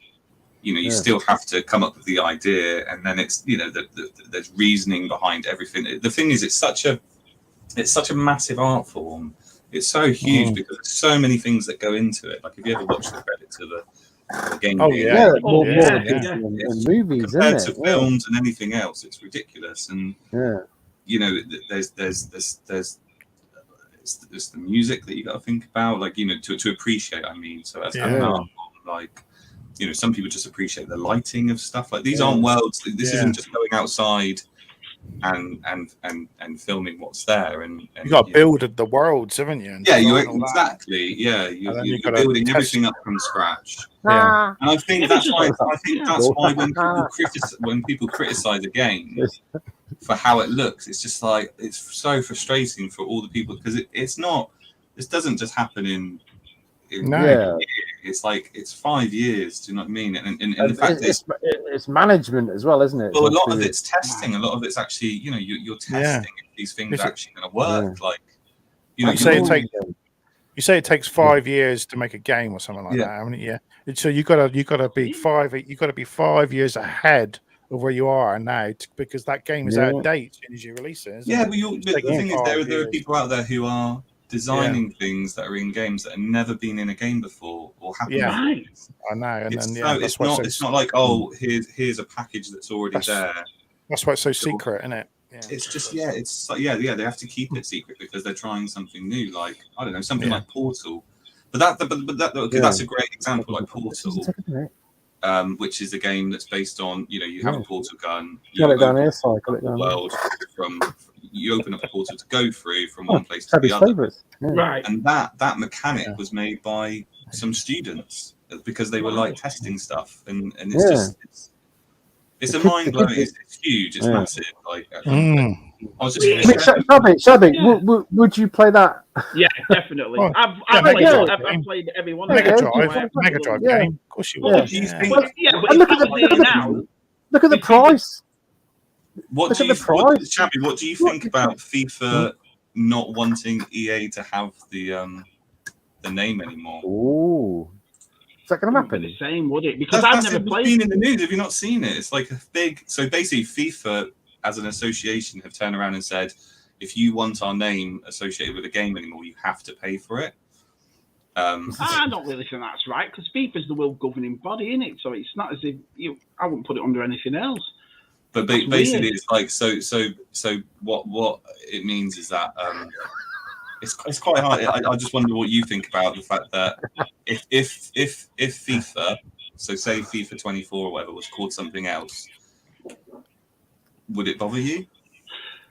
you still have to come up with the idea, and then it's there's reasoning behind everything. The thing is, it's such a massive art form. It's so huge because there's so many things that go into it. Like if you ever watch the credits of a game, more movies compared to films and anything else, it's ridiculous. And there's the music that you got to think about, like to appreciate. I mean, so as an art form, like some people just appreciate the lighting of stuff. Like these aren't worlds. This isn't just going outside and filming what's there, and you got to build the worlds, haven't you? You're building everything up from scratch. And I think that's why when people criticize a game for how it looks, it's just like it's so frustrating for all the people, because it's not. This doesn't just happen in it's like it's 5 years. Do you know what I mean? And the fact it's management as well, isn't it? Well, a lot of it's testing. A lot of it's actually, you're testing if these things are actually going to work. Like, you say it takes 5 years to make a game or something like that, haven't you? So you gotta be 5 years ahead of where you are now, because that game is out of date as soon as you release it. But the thing is, there are people out there who are designing things that are in games that have never been in a game before or happened. I know. And it's not like, here's a package that's already there. That's why it's so secret, isn't it? It's just they have to keep it secret because they're trying something new, like I don't know, something like Portal. But that's a great example, like Portal, which is a game that's based on you have a portal gun. Got it down here, world from you open up a portal to go through from one place to the other. Right. And that mechanic was made by some students because they were like testing stuff, and it's just it's a mind blowing. It's huge. It's massive. Like I was just Shabby, would you play that? Yeah, definitely. I've played every one of Mega them. Drive game. Of course you would. What do you think? But look at the price. Shabby, what do you think about FIFA not wanting EA to have the name anymore? Ooh. Is that going to happen? The same, would it? Because I've never played. Been in the news. Have you not seen it? It's like a big. So basically, FIFA as an association have turned around and said, if you want our name associated with a game anymore, you have to pay for it. I don't really think that's right, because FIFA's the world governing body, isn't it? So it's not as if I wouldn't put it under anything else. But basically, it's like so. What it means is that it's quite hard. I just wonder what you think about the fact that if FIFA, so say FIFA 24 or whatever, was called something else, would it bother you?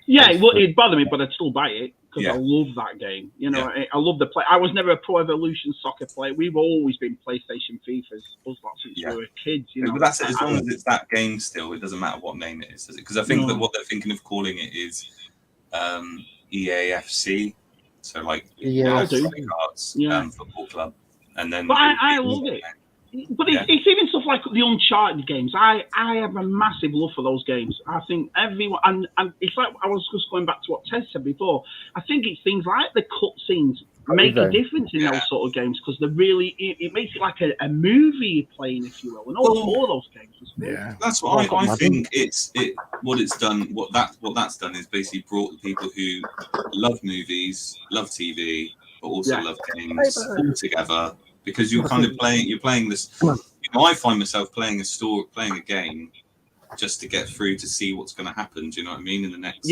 Yeah, it'd bother me, but I'd still buy it because I love that game. I love the play. I was never a Pro Evolution Soccer player. We've always been PlayStation FIFAs, us lot since we were kids. But that's it. As long as it's that game, still, it doesn't matter what name it is, does it? Because I think that what they're thinking of calling it is EAFC. So like cards, football club, and then. But I love it. But it's even stuff like the Uncharted games. I have a massive love for those games. I think everyone, and it's like I was just going back to what Ted said before. I think it's things like the cutscenes make a difference in those sort of games, because it makes it like a movie you're playing, if you will. And all four of those games was good. Yeah, that's what I think. What it's done. What that's done is basically brought the people who love movies, love TV, but also love games all together. Because you're kind of playing this. I find myself playing a game just to get through to see what's going to happen. Do you know what I mean? In the next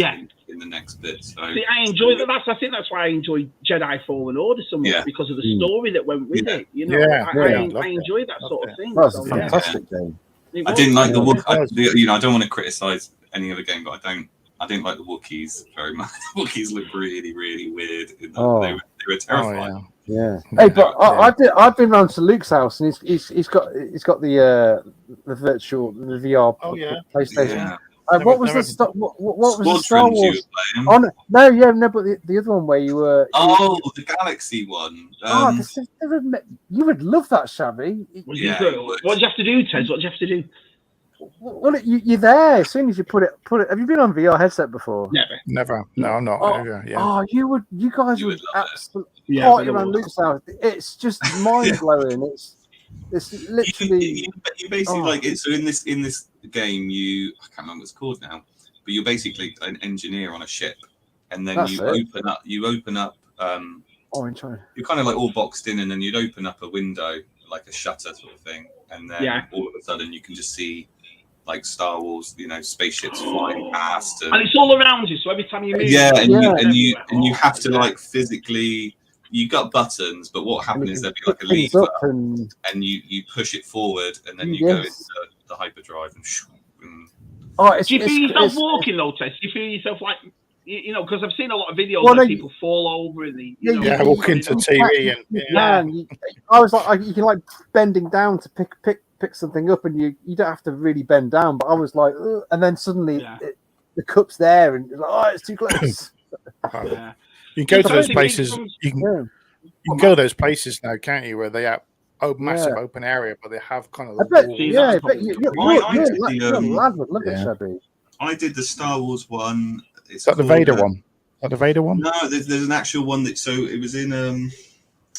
bit. So see, I enjoy that. I think that's why I enjoy Jedi Fallen Order so much, because of the story that went with it. I enjoy that sort of thing. That's a fantastic game. I didn't like the Wook. I don't want to criticize any other game, but I didn't like the Wookiees very much. The Wookiees look really, really weird. They were terrifying. Yeah. Hey, but I've been round to Luke's house, and he's got the virtual VR PlayStation. Yeah. What was the Star Wars? But the other one where you were. The Galaxy one. You would love that, Shabby. What do you have to do, Ted? What do you have to do? Well, you're there as soon as you put it. Have you been on VR headset before? Never. No, I'm not. You guys would absolutely party around Luke's house. It's just mind blowing. It's literally you basically like it. So in this game, I can't remember what it's called now, but you're basically an engineer on a ship, and then you open up. You're kind of like all boxed in, and then you'd open up a window, like a shutter sort of thing, and then all of a sudden you can just see like Star Wars, spaceships flying past, and it's all around you. So every time you move, you have to like physically. You got buttons, but what happened is there'd be like a lever, and you push it forward, and then you go into the hyperdrive. Do you feel yourself walking though, Tess? Do you feel yourself like, because I've seen a lot of videos where people fall over in the, walk into TV and I was like, you can like bending down to pick something up, and you don't have to really bend down. But I was like, ugh, and then suddenly the cup's there, and it's like, it's too close. You can go to those places. You can go to those places now, can't you? Where they have massive open area, but they have kind of. You're a lad would love it, Shabby. I did the Star Wars one. Is that the Vader one? Is that the Vader one? No, there's an actual one that. So it was in I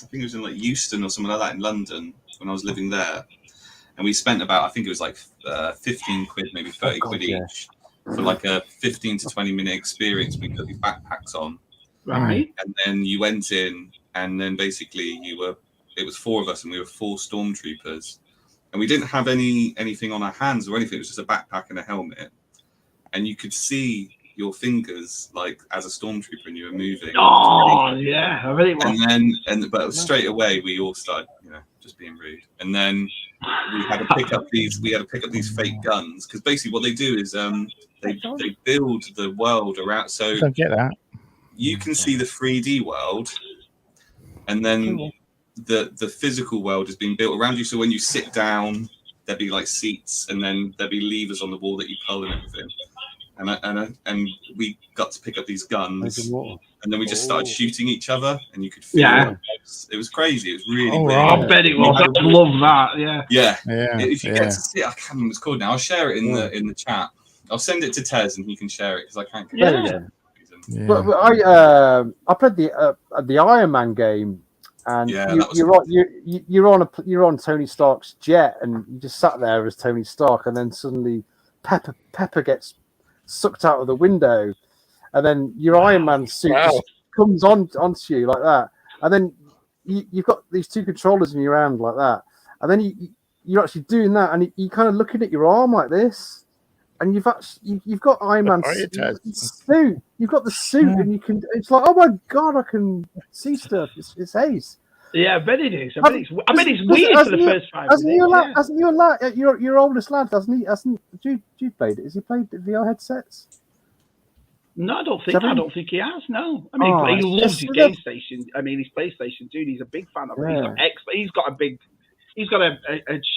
think it was in like Euston or something like that in London when I was living there, and we spent about, I think it was like 15 quid, maybe 30 quid each for like a 15 to 20 minute experience. We put these backpacks on. Right. And then you went in, and then basically it was 4 of us, and we were 4 stormtroopers, and we didn't have anything on our hands or anything. It was just a backpack and a helmet, and you could see your fingers like as a stormtrooper, and you were moving. Oh yeah, I really was. But straight away we all started, just being rude, and then we had to pick up these fake guns, because basically what they do is they build the world around. So I don't get that. You can see the 3D world, and then the physical world is being built around you. So when you sit down, there'd be like seats, and then there'd be levers on the wall that you pull and everything. And we got to pick up these guns, and then we just started shooting each other, and you could feel it. It was crazy. It was really weird. I bet it was. I love that. Yeah. If you get to see it, I can't remember what it's called now. I'll share it in the chat. I'll send it to Tez, and he can share it, because I can't get it. Yeah. But I played the Iron Man game, and you're on Tony Stark's jet, and you just sat there as Tony Stark, and then suddenly Pepper gets sucked out of the window, and then your Iron Man suit just comes onto you like that, and then you've got these 2 controllers in your hand like that, and then you're actually doing that, and you're kind of looking at your arm like this. And you've got Iron Man's suit. You've got the suit, and you can. It's like, oh my god, I can see stuff. It's ace. Yeah, I bet it is. I bet it's weird for the first 5 minutes. Hasn't your oldest lad? Hasn't Jude played it? Has he played VR headsets? No, I don't think he has. No, I mean he loves his game station. I mean, his PlayStation, dude. He's a big fan of it. He's got a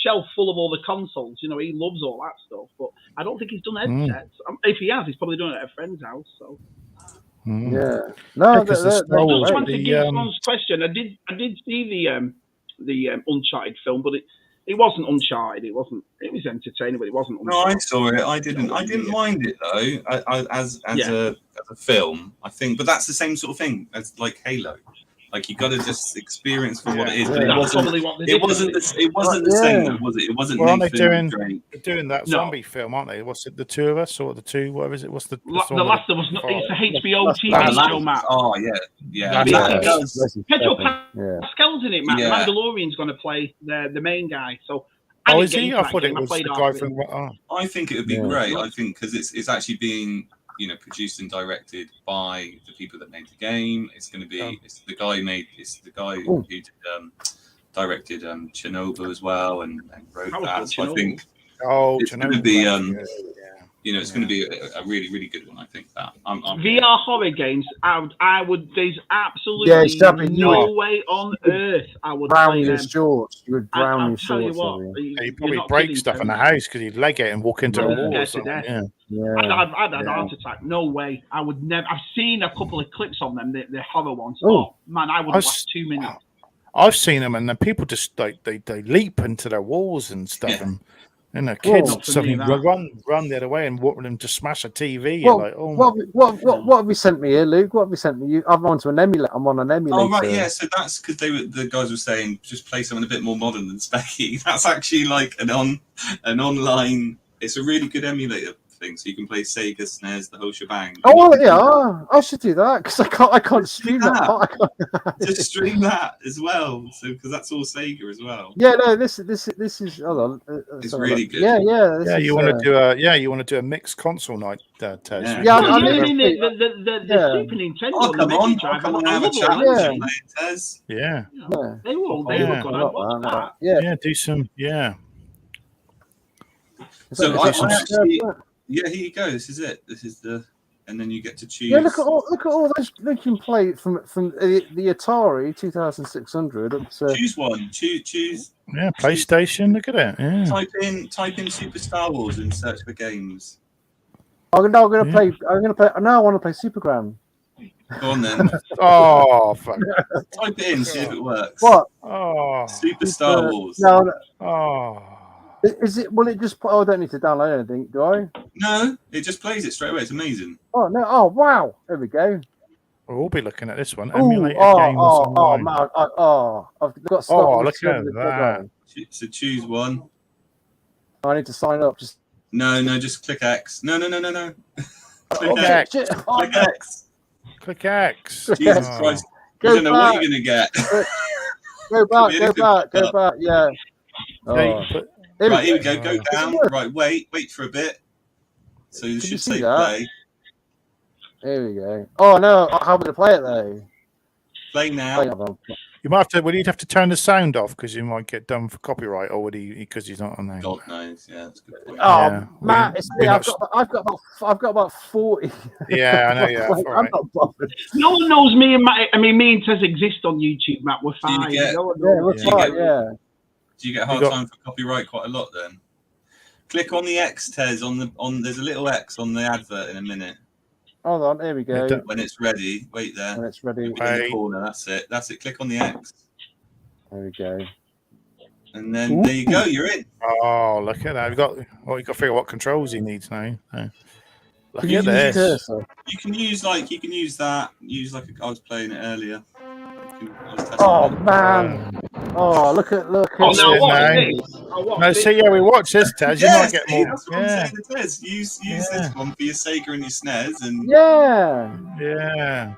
shelf full of all the consoles. He loves all that stuff. But I don't think he's done headsets. If he has, he's probably done it at a friend's house. So. Yeah. No, I just want to give someone's question. I did see the Uncharted film, but it wasn't Uncharted. It was entertaining, but it wasn't Uncharted. No, I saw it. I didn't mind it though. As a film, I think. But that's the same sort of thing as like Halo. Like you got to just experience for what it is. But it wasn't the same, though, was it? It wasn't. Well, Nathan Drake. They're doing that zombie film, aren't they? What's it? The 2 of us, or the 2? Whatever is it? What's the last of us? It's the HBO TV show, Matt. Oh yeah. Pedro Pascal's in it, Matt. Yeah. The Mandalorian's going to play the main guy. So. Is he? I thought it was the guy from. I think it would be great. I think because it's actually being produced and directed by the people that made the game. It's going to be it's the guy who did, directed Chernobyl as well and wrote that. So I think it's going to be it's going to be a really, really good one. I think that. I'm VR horror games. I would. There's absolutely no way on earth I would drown play your them. shorts. You would drown your shorts. He'd probably break stuff in the house because he'd leg it and walk into a wall or something. I'd had a heart attack. No way. I would never. I've seen a couple of clips on them. The horror ones. Oh man, I would last 2 minutes. I've seen them, and then people just they leap into their walls and stuff, and And the kids Well, suddenly run the other way and want them to smash a TV. Well, You're like, oh, what have you sent me here, Luke? What have you sent me? I'm on an emulator. Oh right, yeah. So that's because the guys were saying just play something a bit more modern than Specky. That's actually like an online. It's a really good emulator thing, so you can play Sega, SNES, the whole shebang. Oh well, yeah, I should do that because I can't stream that. Just stream that as well, so because that's all Sega as well. Yeah, no, this is hold on. It's really good. Yeah. you want to do a mixed console night, Tez? Yeah, I mean the Super Nintendo. Oh, come on, come on, have a chat with Tez. Yeah. They were good. Yeah, do some. Yeah. So here you go. This is it. This is and then you get to choose. Yeah, look at all those. You can play from the Atari 2600 up to. Choose one. Choose. Yeah, PlayStation. Look at it. Yeah. Type in Super Star Wars and search for games. I'm gonna play. Now I want to play Supergram. Go on then. Oh, fuck. Type it in. See if it works. What? Oh. Super Star Wars. No. Oh. Is it? Will it just? Oh, I don't need to download anything, do I? No, it just plays it straight away. It's amazing. Oh no! Oh wow! There we go. We'll be looking at this one. Emulator games man! I've got. Look at that! So choose one. I need to sign up. Just no. Just click X. No. Click X. Click X. Click X. Jesus Christ! You don't know what you're gonna get. Go back. Yeah. Right, here we go. Go down. Right, wait for a bit. So you should say play. There we go. Oh no, how would I play it though? Play now. You might have to. Well, you'd have to turn the sound off because you might get done for copyright, or would he? Because he's not on there. God knows. Yeah, that's a good point. Oh, yeah. Matt, I've got about 40. Yeah, I know. Yeah, like, I'm not bothered. No one knows me and Matt. I mean, me and Tez exist on YouTube, Matt. We're fine. Do you get hard time for copyright quite a lot then? Click on the X, Tez. There's a little X on the advert in a minute. Hold on, here we go. When it's ready, wait there. When it's ready, in the corner. That's it. Click on the X. There we go. And then there you go. You're in. Oh, look at that! You've got to figure out what controls he needs now. Look at this. You can use that. Use like I was playing it earlier. Oh man! Oh look at! Oh no! What see, we watch this, Tez. You might get more. That's what I'm saying to Tez. Use this one for your Sega and your SNES, and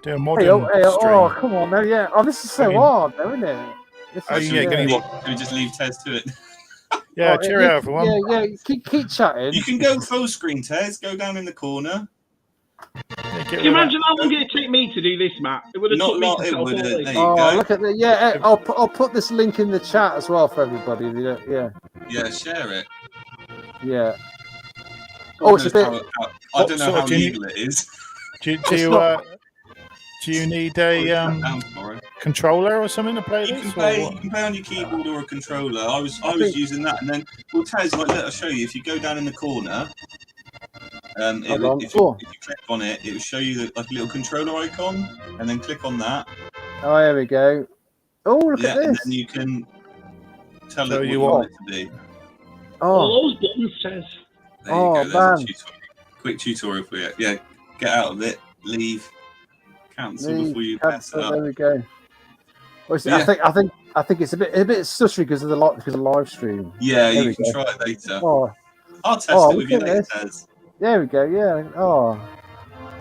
do a modern. Oh, come on, no, yeah. Oh, this is so hard, though, isn't it? Can we just leave Tez to it? Yeah, cheerio, everyone. Yeah. Keep chatting. You can go full screen, Tez. Go down in the corner. Can you imagine how long it'd take me to do this, Matt? It would have took me to there you go. Look at that! Yeah, I'll put this link in the chat as well for everybody. Yeah, share it. Yeah. Oh, it's a bit. I don't know how legal it is. Do you need a controller or something to play this? You can play on your keyboard or a controller. I was using that, and then Tez, I'll show you. If you go down in the corner. If you click on it, it will show you like a little controller icon, and then click on that. Oh, here we go. Oh, look at this! And then you can tell it what you want it to be. All those buttons says. There you go. There's a quick tutorial for you. Yeah, get out of it. Leave. Cancel before you mess it up. There we go. Well, I think it's a bit stuttery because of the live stream. Yeah, you can try it later. I'll test it with you later, Tez. There we go. Yeah.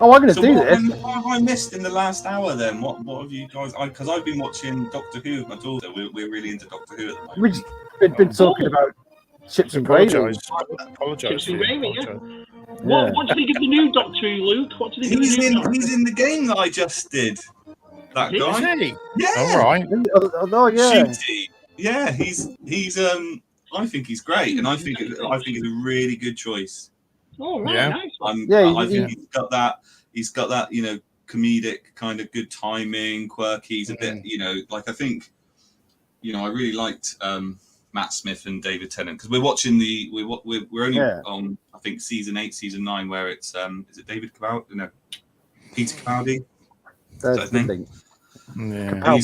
I'm going to do this. What have I missed in the last hour then? What have you guys? Because I've been watching Doctor Who with my daughter. We're really into Doctor Who at the moment. We've been talking about chips and gravy. Chips and gravy. Yeah. What do you think of the new Doctor Who, Luke? What do you think? He's in the game that I just did. That guy. Is he? Yeah. All right. Oh yeah. Shooty. Yeah. He's. I think he's great, and I think it's a really good choice. Oh, right, yeah. Nice. I think he's got that, comedic kind of good timing, quirky. He's a bit, I think, I really liked Matt Smith and David Tennant because we're watching we're only on I think season 8, season 9 where it's is it David Capaldi? No, Peter Capaldi. That's his name. Yeah.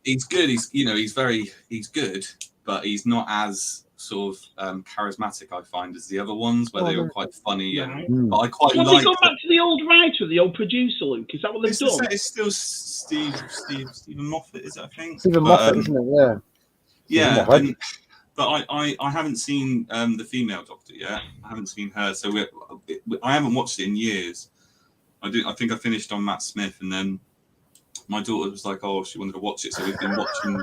He's good. He's good, but he's not as sort of charismatic, I find, as the other ones, where they were quite funny. Right. But I quite Have like. they gone back to the old writer, the old producer, Luke? Is that what they've done? It's still Stephen Moffat, is it? I think Stephen Moffat, isn't it? Yeah. But I haven't seen the female Doctor yet. I haven't seen her, so I haven't watched it in years. I think I finished on Matt Smith, and then my daughter was like, "Oh, she wanted to watch it," so we've been watching.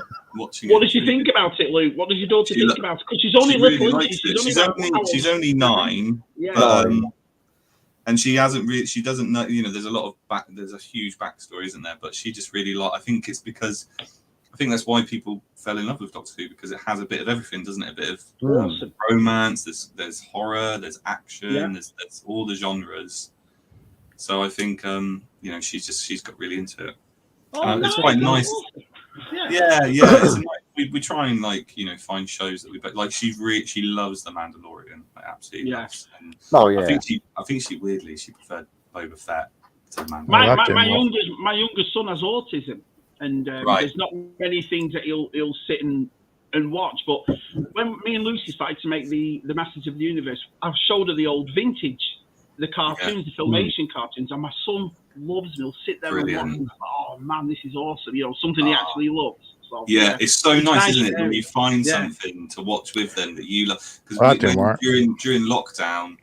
What does she think about it, Luke? What does your daughter think about it? Because she's only little, really she's only 9. Yeah. And she hasn't really. She doesn't know. There's a lot of there's a huge backstory, isn't there? But she just really I think it's because. I think that's why people fell in love with Doctor Who, because it has a bit of everything, doesn't it? A bit of romance, there's horror, there's action, there's all the genres. So I think she's got really into it. It's quite nice. Yeah. It's we try and find shows that but she loves The Mandalorian, absolutely. Loves. And I think she weirdly preferred Boba Fett to The Mandalorian. My youngest son has autism. And there's not many things that he'll sit and watch. But when me and Lucy started to make the Masters of the Universe, I showed her the old vintage, the cartoons, the Filmation cartoons, and my son loves them. He'll sit there and watch them. Oh man, this is awesome! Something he actually loves. So, it's so nice, isn't it, when you find something to watch with them that you love? Because during lockdown,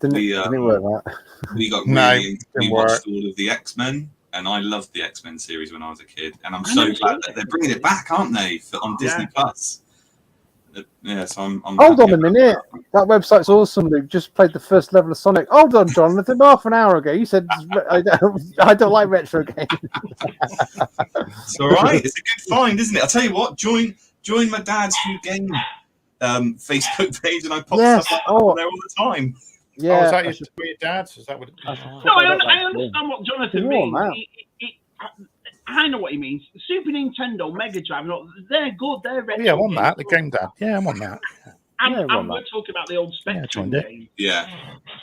we got really we watched all of the X-Men. And I loved the X-Men series when I was a kid, and I'm so glad that they're bringing it back, aren't they, on Disney Plus? Yeah, so I'm Hold on a minute. That website's awesome. They've just played the first level of Sonic. Hold on, Jonathan. Half an hour ago, you said I don't like retro games. It's all right. It's a good find, isn't it? I'll tell you what. Join my dad's Who Game Facebook page, and I pop stuff up there all the time. Yeah, is that your dad's? Is that what? No, I understand what Jonathan means. I know what he means. Super Nintendo, Mega Drive, they're good. They're retro. Yeah, I'm on that. The Game Dad. Yeah, I'm on that. And we're talking about the old Spectrum games. Yeah,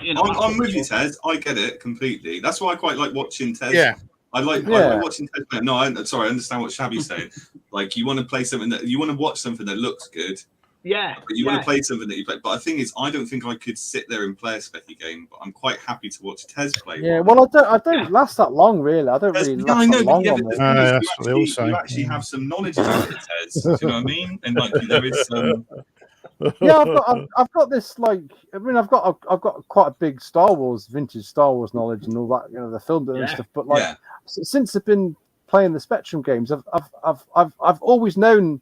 I'm with you, Ted. I get it completely. That's why I quite like watching Ted. Yeah. I like watching Ted play. No, I understand what Shabby's saying. Like, you want to play something you want to watch something that looks good. Yeah. But you want to play something that you play. But the thing is, I don't think I could sit there and play a Specky game, but I'm quite happy to watch Tez play. Yeah, well, I don't last that long, really. I don't really last that long on it. You actually have some knowledge about it, Tez. Do you know what I mean? And there is some... Yeah, I've got this, I've got quite a big vintage Star Wars knowledge and all that, the film and stuff. But since I've been playing the Spectrum games, I've always known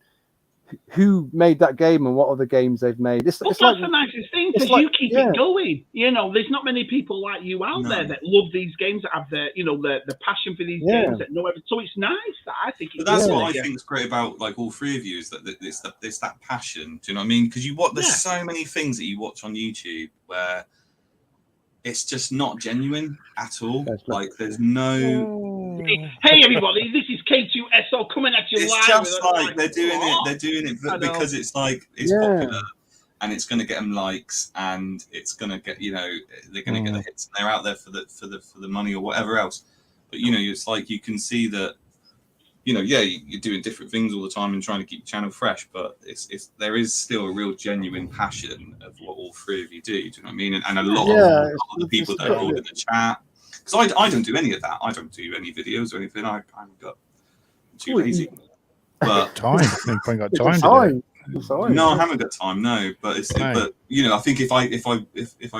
who made that game and what other games they've made. That's the nicest thing, because you keep it going. There's not many people like you out there that love these games, that have the passion for these games, that know everything. So it's nice. I think. But that's what I think is great about all three of you, is that it's that passion. Do you know what I mean? Because there's so many things that you watch on YouTube where it's just not genuine at all. There's no. Hey everybody, this is K2SO coming at you live. It's just they're doing it because it's popular, and it's going to get them likes, and it's going to get they're going to get the hits, and they're out there for the money or whatever else. But it's you can see that you're doing different things all the time and trying to keep the channel fresh, but there is still a real genuine passion of what all three of you do. Do you know what I mean? And a lot of the people that are all in the chat. Because I don't do any of that. I don't do any videos or anything. I haven't got too lazy. But time. I think I got time. No, I haven't got time. No, but but I think if I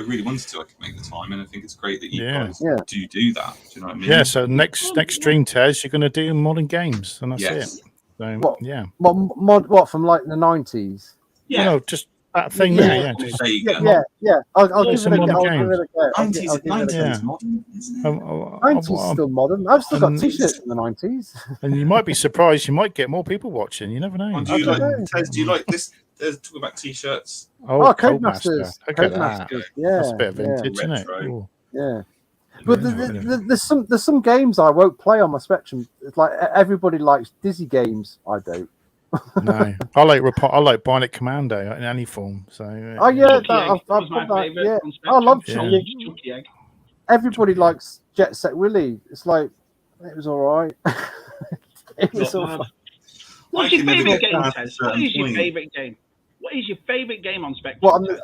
really wanted to, I could make the time, and I think it's great that you guys do that. Do you know what I mean? Yeah. So next stream, Tez, you're going to do modern games, and that's it. So what from the 90s? Yeah. Just that thing there, I'll give it a go. 90s modern, isn't it? 90s still modern. I've still got t-shirts from the 90s. And you might be surprised, you might get more people watching. You never know. Do you like this? Talk about t-shirts. Codemasters. Codemasters. Yeah, that's a bit of vintage, isn't it? Ooh. Yeah. But there's some games I won't play on my Spectrum. It's like everybody likes Dizzy games. I don't. No, I like Bionic Commando in any form. So I've got that. Yeah, I love Chunky Egg. Everybody likes Jet Set Willy. It's it was all right. It was all right. What's your favourite game, Tez? What is your favourite game? What is your favourite game on Spectrum? What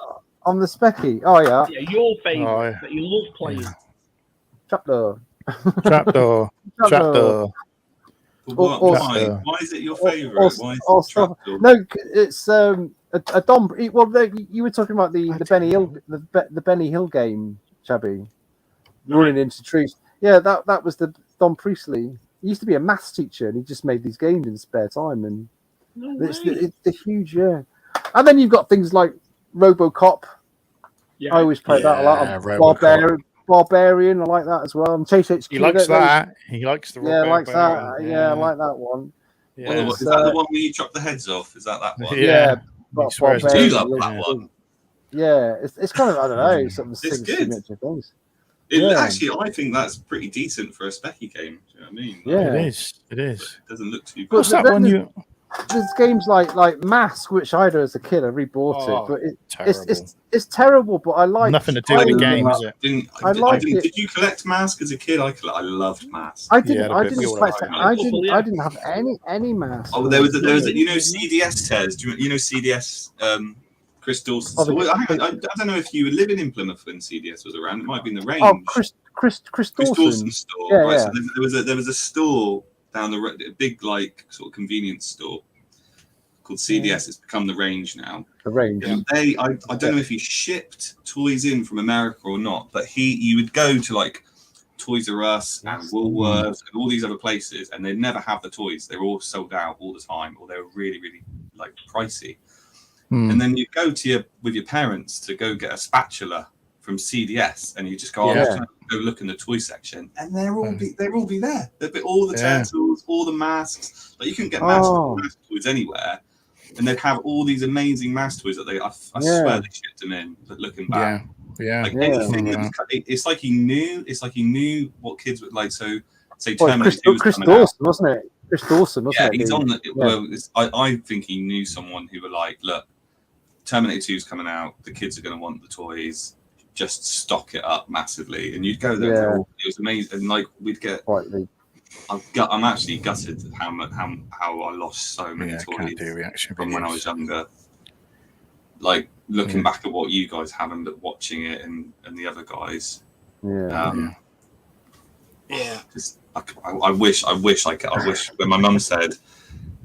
on the Specky? Oh yeah. Yeah, your favourite that you love playing. Trapdoor. Trapdoor. Why is it your favourite? Why is it Trapdoor? No, it's a Dom. Well, you were talking about the Benny Hill, the Benny Hill game, Shabby. Running into trees. Yeah, that was the Don Priestley. He used to be a maths teacher, and he just made these games in his spare time, and it's the huge, And then you've got things like RoboCop. Yeah. I always play that a lot. Barbarian, I like that as well. And Chase HQ. He likes that. He likes the likes that. Yeah, I like that one. Yeah. Is that the one where you chop the heads off? Is that one? Yeah. Do you love that one? Yeah, it's kind of, I don't know, something signature things. Actually, I think that's pretty decent for a specky game. Do you know what I mean? Yeah, it is. It doesn't look too bad. What's that one? There's games like Mask, which I do as a kid. I rebought it, but it's terrible. But I like nothing to do with the game, is it? Did you collect Mask as a kid? I loved Mask. I didn't. I didn't have any Mask. Oh, there was a CDS Tez. Do you know CDS? Chris Dawson. I don't know if you were living in Plymouth when CDS was around. It might have been the range. Oh, Chris Dawson store. Yeah, right. So there was a store down the road, a big sort of convenience store called CDS. It's become the range now. The range. And I don't know if he shipped toys in from America or not, but you would go to Toys R Us and Woolworths and all these other places, and they'd never have the toys. They were all sold out all the time, or they were really, really pricey. And then you go with your parents to go get a spatula from CDS, and you just go, go look in the toy section, and they'll all be there. There'll be all the turtles, all the masks. You couldn't get mask toys anywhere, and they'd have all these amazing mask toys that I swear they shipped them in. But looking back, anything, it's like he knew. It's like he knew what kids would like. So say Terminator 2 was Chris Dawson, wasn't it? Chris Dawson, wasn't it? He's on the. Well, I think he knew someone who were like, look, Terminator 2 is coming out. The kids are going to want the toys. Just stock it up massively, and you'd go there. It was amazing, and we'd get. I'm actually gutted how I lost so many toys from when I was younger. Looking back at what you guys have and watching it, and the other guys. Just I wish when my mum said,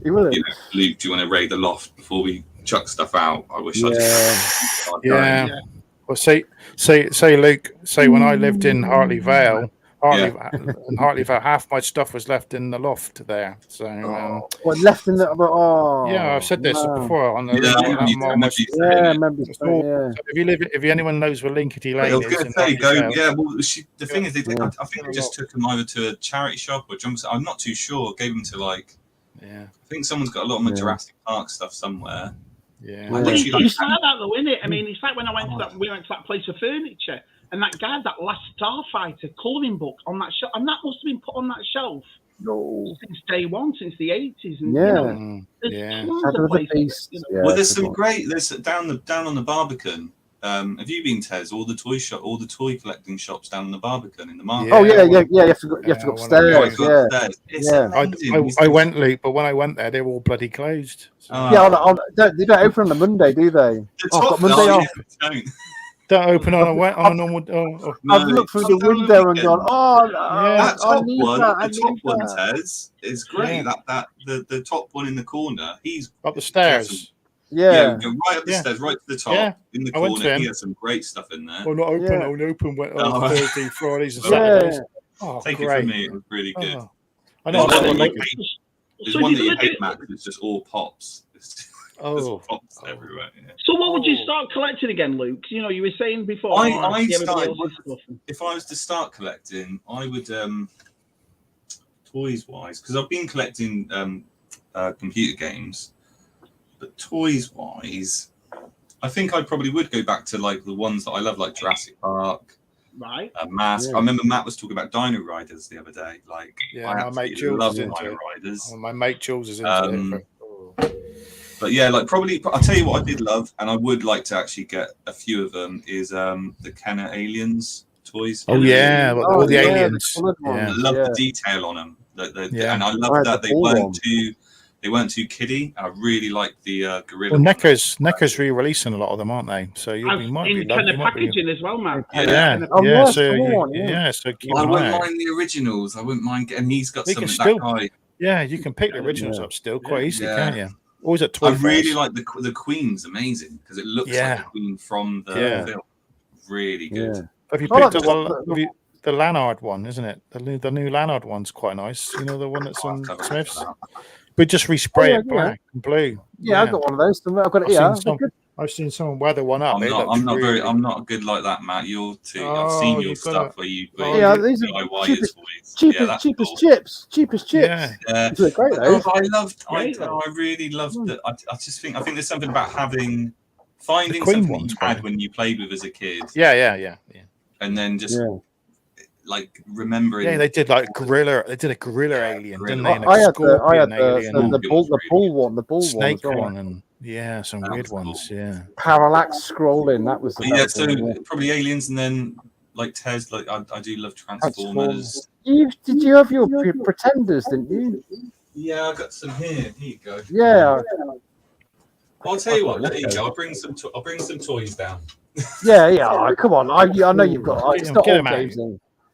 Luke, do you want to raid the loft before we chuck stuff out? I wish I did. Well, say Luke, when I lived in Hartley Vale, half my stuff was left in the loft there. So, left in the? I've said this before. On the So if anyone knows where Linkety Lane is, I was going to say, go. Well, the thing is, I think they just took them either to a charity shop or jump. I'm not too sure. Gave them to I think someone's got a lot of my Jurassic Park stuff somewhere. Yeah, it's like that though, isn't it? I mean, it's like when we went to that place of furniture, and that guy had that Last Starfighter colouring book on that shelf, and that must have been put on that shelf since day one, since the 80s. And, tons of places. Well, there's some great. There's down on the Barbican. Have you been, Tez? All the toy collecting shops down on the Barbican in the market. You have to go upstairs. I went, Luke, but when I went there, they were all bloody closed. So. They don't open on a Monday, do they? Got Monday off. Don't open on a normal. I've looked through the window and gone, that top one, Tez, is great. The top one in the corner. He's up the stairs. Awesome. Go right up the stairs, right to the top, in the corner. He has some great stuff in there. Well, not open. Only open on Thursday, Fridays, and Saturdays. Take it from me. It was really good. I know. There's one that you hate, Matt, because it's just all pops. There's pops everywhere. Yeah. So what would you start collecting again, Luke? You were saying before. I started. If I was to start collecting, I would toys wise, because I've been collecting computer games. But toys wise, I think I probably would go back to the ones that I love, like Jurassic Park, right? Mask. I remember Matt was talking about Dino Riders the other day. My mate Jules love Dino Riders. My mate Jules is into it. But probably I'll tell you what I did love, and I would like to actually get a few of them. Is the Kenner Aliens toys? All the aliens. I love the detail on them. And I love that they weren't too. they weren't too kiddie. I really liked the gorilla. Well, NECA's re-releasing a lot of them, aren't they? So you might be kind of packaging as well, man. Yeah. So keep I an wouldn't eye out. mind the originals. I wouldn't mind getting. He's got They some can of still- that guy. Yeah, you can pick the originals up still quite easily, Yeah. can't you? Always at toy I really fairs. like the Queen's amazing because it looks like the Queen from the film. Really good. Yeah. Have you picked up the Lanard one, isn't it? The new Lanard one's quite nice. You know, the one that's on Smith's. But just respray it black and blue. Yeah, I've got one of those. I've got it here. I've seen someone weather one up. I'm not good like that, Matt. You're too. I've seen your stuff where you. These are cheapest chips. Yeah. They're great though. I really loved it. I think there's something about finding something you had when you played with as a kid. Yeah. And then just like remembering. Yeah, they did like gorilla. They did a gorilla alien, didn't they? I had the bull one, the bull snake one, and some weird ones. Cool. Yeah, parallax scrolling. That was probably aliens, and then like Tez. Like I do love Transformers. Did you have your Pretenders? Didn't you? Yeah, I got some here. Here you go. Yeah. I'll tell you what. There you go. I'll bring some toys down. Yeah. Come on. I know you've got. It's not all games.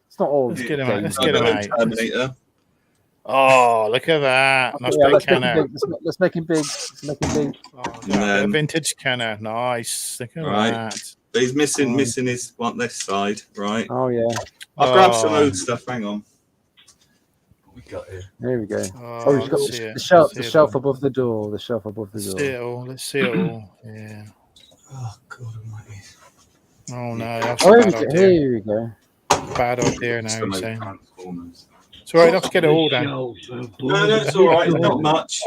It's not all. Let's get him out. Terminator. Oh, look at that! Nice big cannon. Let's make him big. Oh, vintage cannon. Nice. Look at that. But he's missing his this side, right? Oh yeah. I've grabbed some old stuff. Hang on. What we got here? There we go. He's got the shelf above the door. The shelf above the door. Let's see it all. Yeah. Oh God Almighty. Oh no, that's a bad idea. Here we go. Bad idea now. You're saying. It's all right. Let's get it all done. No, it's all right. It's not much.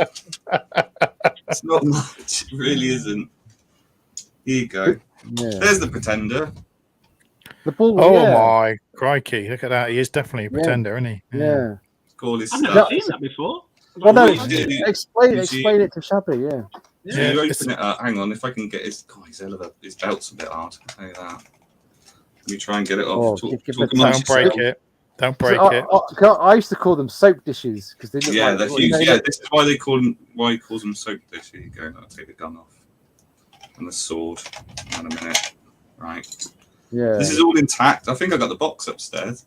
It's not much. It really isn't. Here you go. Yeah. There's the Pretender. The bull. My crikey! Look at that. He is definitely a Pretender, isn't he? Yeah. Call his I've never seen that before. Well, no, explain it to Shabby. Yeah. So you open it up. Hang on, if I can get his belt's a bit hard. I'll tell you that. Let me try and get it off. Don't break it. Don't break it. I used to call them soap dishes because they look that's huge. Yeah, this is why he calls them soap dishes. Here you go. I'll take the gun off and the sword in a minute. Right. Yeah. This is all intact. I think I got the box upstairs.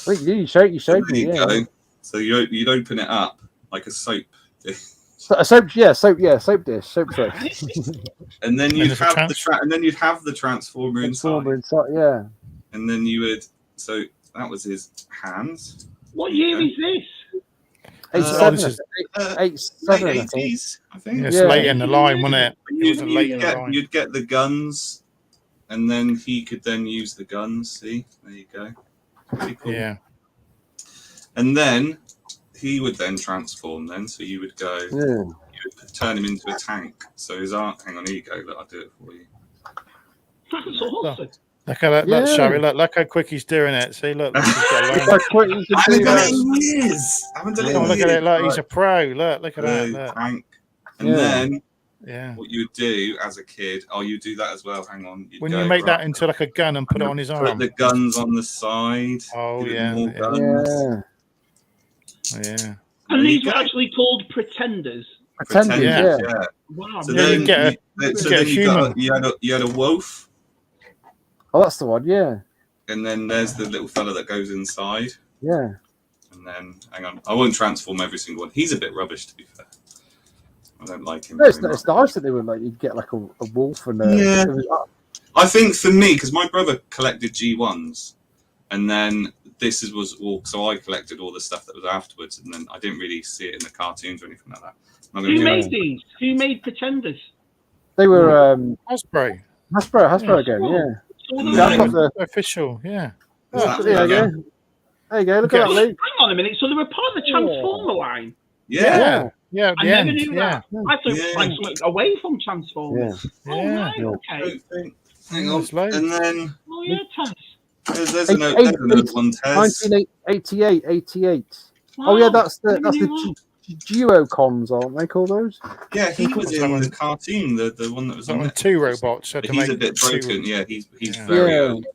Wait, you showed me. There you go. So you'd open it up like a soap dish. Soap dish. And then you'd have the Transformer inside. Yeah. And then you would. So that was his hands. What year is this? 87. 80s, I think. It's late in the line, wasn't it? You'd get the guns, and then he could then use the guns. See, there you go. Pretty cool. Yeah. And then he would then transform. Then, so you would go. Yeah. You would turn him into a tank. So his arm. Hang on, here you go. Look, I'll do it for you. That's awesome. Look at that, look, Shabby. Look how quick he's doing it. See, look. I haven't done it in years. Look at it. Look, he's a pro. Look at that. Look. Tank. And then, what you would do as a kid, you do that as well. Hang on. When you make that into like a gun and put it on his arm. Put the guns on the side. Oh, yeah. Yeah. And these were actually called Pretenders. Pretenders, yeah. Wow. So then you had a wolf. Oh, that's the one, yeah. And then there's the little fella that goes inside. Yeah. And then, hang on, I won't transform every single one. He's a bit rubbish, to be fair. I don't like him. No, it's nice that they were like you'd get like a wolf and I think for me, because my brother collected G1s, and then was all. So I collected all the stuff that was afterwards, and then I didn't really see it in the cartoons or anything like that. Who made these? Who made Pretenders? They were Hasbro again, yeah. The official, yeah. There you go. Look at that, Lee. Hang on a minute. So they were part of the Transformer line. Yeah. I never knew that. I thought it was like something away from Transformers. Yeah. Okay. Hang on. And then. Oh yeah, Tess. There's another one, Tess. 1988. Wow. Oh yeah, that's the Duocons, aren't they called those? Yeah, he was in the cartoon, the one that was on two robots. He's a bit broken. Yeah, he's very old.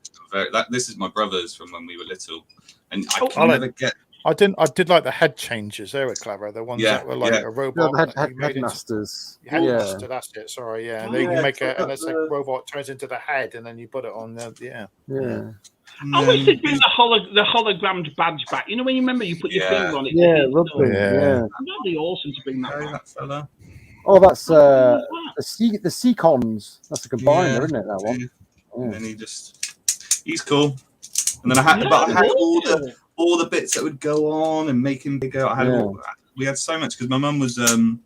This is my brother's from when we were little, and I can never get I did like the head changes. They were clever. The ones that were like a robot. Headmasters. Headmaster, that's it. Sorry, yeah. And you make it, and it's like robot turns into the head, and then you put it on the I wish they'd bring the hologrammed badge back. You know when you remember you put your finger on it. That'd be awesome to bring that back. That fella. Oh, that's the Seacons. That's a combiner, isn't it? That one. And then he's cool. And then I had all the bits that would go on and make him bigger. We had so much because my mum was, I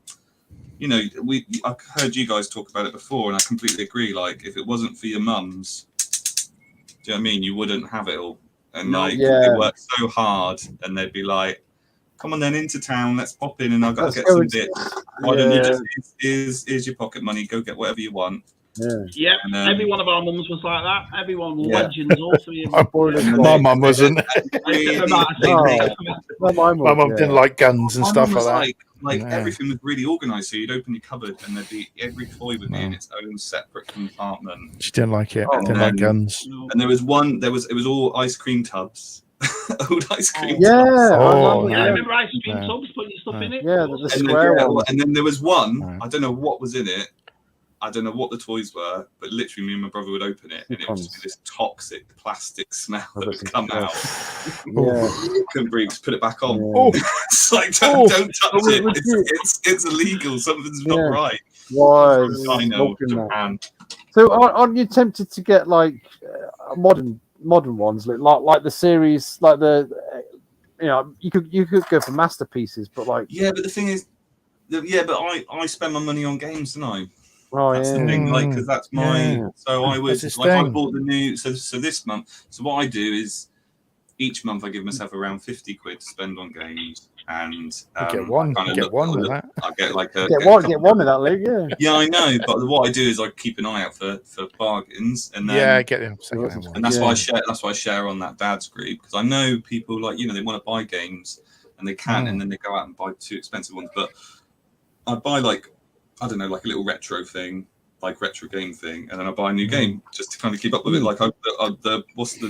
heard you guys talk about it before, and I completely agree. Like, if it wasn't for your mums, do you know what I mean? You wouldn't have it all. And they worked so hard, and they'd be like, "Come on, then into town. Let's pop in, and I've got to get some bits. Why don't you just here's your pocket money. Go get whatever you want." Yeah, every one of our mums was like that. Everyone legends, all three of them. My mum wasn't. My mum didn't like guns and stuff like that. Like everything was really organised. So you'd open your cupboard and there'd be every toy would be in its own separate compartment. She didn't like it. Didn't like guns. And there was one. It was all ice cream tubs. Old ice cream tubs. I remember ice cream tubs putting your stuff in it. Yeah, the square one. And then there was one. I don't know what was in it. I don't know what the toys were, but literally me and my brother would open it and it would just be this toxic plastic smell that would come out. Couldn't breathe, just put it back on. It's like, don't touch it. It's illegal. Something's not right. Why? I know, Japan. So aren't you tempted to get like modern ones, like the series, like the you could go for masterpieces, but like but the thing is, I spend my money on games, don't I? Oh, that's the thing, like, because that's my. So I was like, I bought the new. So this month. So what I do is, each month I give myself around 50 quid to spend on games, and get one with that. I get like get one with that, Luke. Yeah, I know. But what I do is I keep an eye out for bargains, and then get them. And that's why I share. That's why I share on that dad's group, because I know people like they want to buy games and they can't, and then they go out and buy too expensive ones. But I buy like, I don't know, like a little retro thing, like retro game thing, and then I buy a new game just to kind of keep up with it. Like what's the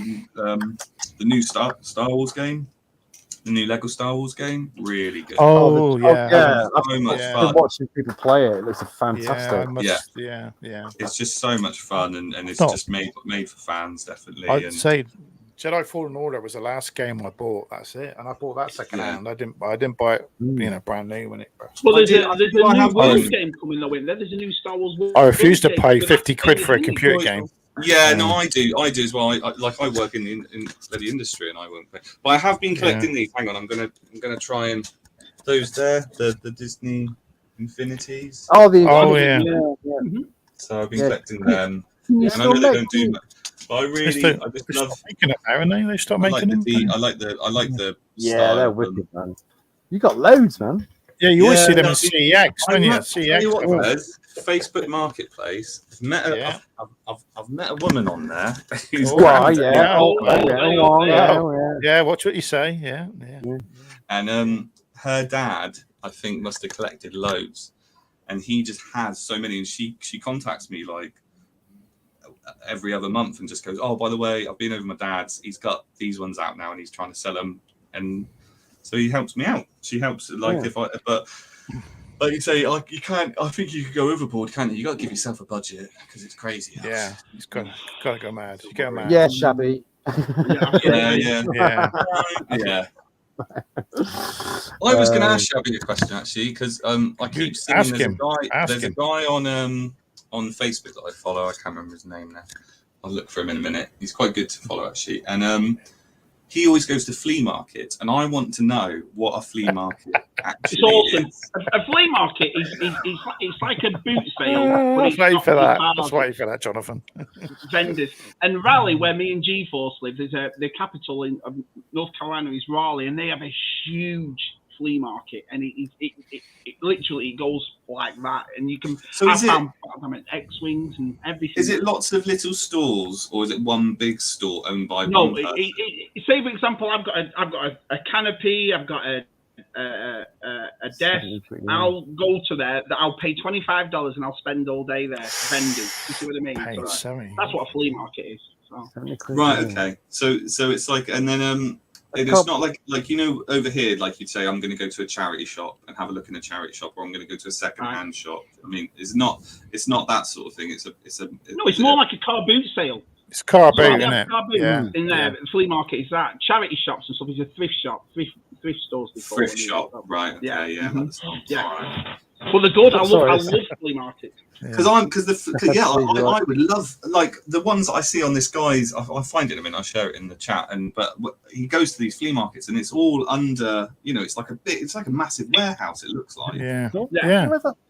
new Star Wars game, the new Lego Star Wars game, really good. So much fun. Watching people play it, looks fantastic. It's just so much fun, and it's just made for fans, definitely. I'd say Jedi Fallen Order was the last game I bought. That's it, and I bought that second hand. I didn't buy it, brand new when it. Well, there's a new Wars game coming though. There's a new Star Wars. I refuse to pay 50 quid for a computer game. Yeah, no, I do as well. I work in the industry, and I won't pay. But I have been collecting these. Hang on, I'm gonna try and those there, the Disney Infinities. So I've been collecting them, and I know they don't do much. But I just love making it, haven't they? They start making them. I like the they're wicked, man. You got loads, man. Yeah, you always see them in CEX, don't you? CEX. Facebook Marketplace. I've met a woman on there. Who's watch what you say. Yeah. And her dad, I think, must have collected loads, and he just has so many. And she contacts me like every other month and just goes, "Oh, by the way, I've been over my dad's. He's got these ones out now, and he's trying to sell them." And so he helps me out. She helps, but you say, like, you can't. I think you could go overboard, can't you? You got to give yourself a budget because it's crazy. Yeah, it's got to go mad. You go mad. Yeah, Shabby. Yeah. I was going to ask Shabby a question actually, because I keep seeing there's a guy on Facebook that I follow. I can't remember his name now. I'll look for him in a minute. He's quite good to follow actually, and he always goes to flea markets, and I want to know what a flea market actually is. A flea market it's like a boot sale. I was waiting for that. I was waiting for that, Jonathan. Vendors. And Raleigh, where me and G-Force live, there's the capital in North Carolina is Raleigh, and they have a huge flea market, and it literally goes like that, and you can found X-Wings and everything. Is it lots of little stalls, or is it one big store owned by no? One person? Say for example, I've got a canopy, I've got a desk. I'll go to there. I'll pay $25 and I'll spend all day there vending. You see what I mean? That's what a flea market is. So. Right. Okay. So it's like, and then It's not like over here, like you'd say, I'm going to go to a charity shop and have a look in a charity shop, or I'm going to go to a second-hand shop. I mean, it's not that sort of thing. It's more like a car boot sale. It's car boot, isn't it? Car boot in there. The flea market is that. Charity shops and stuff is a thrift shop, thrift stores. Thrift shop, right? Okay, yeah. Yeah. But they're good. I love flea markets. Because I would love, like, the ones that I see on this guy's. I find it in a minute. I'll share it in the chat. But he goes to these flea markets, and it's all under. It's like a massive warehouse. It looks like. Yeah.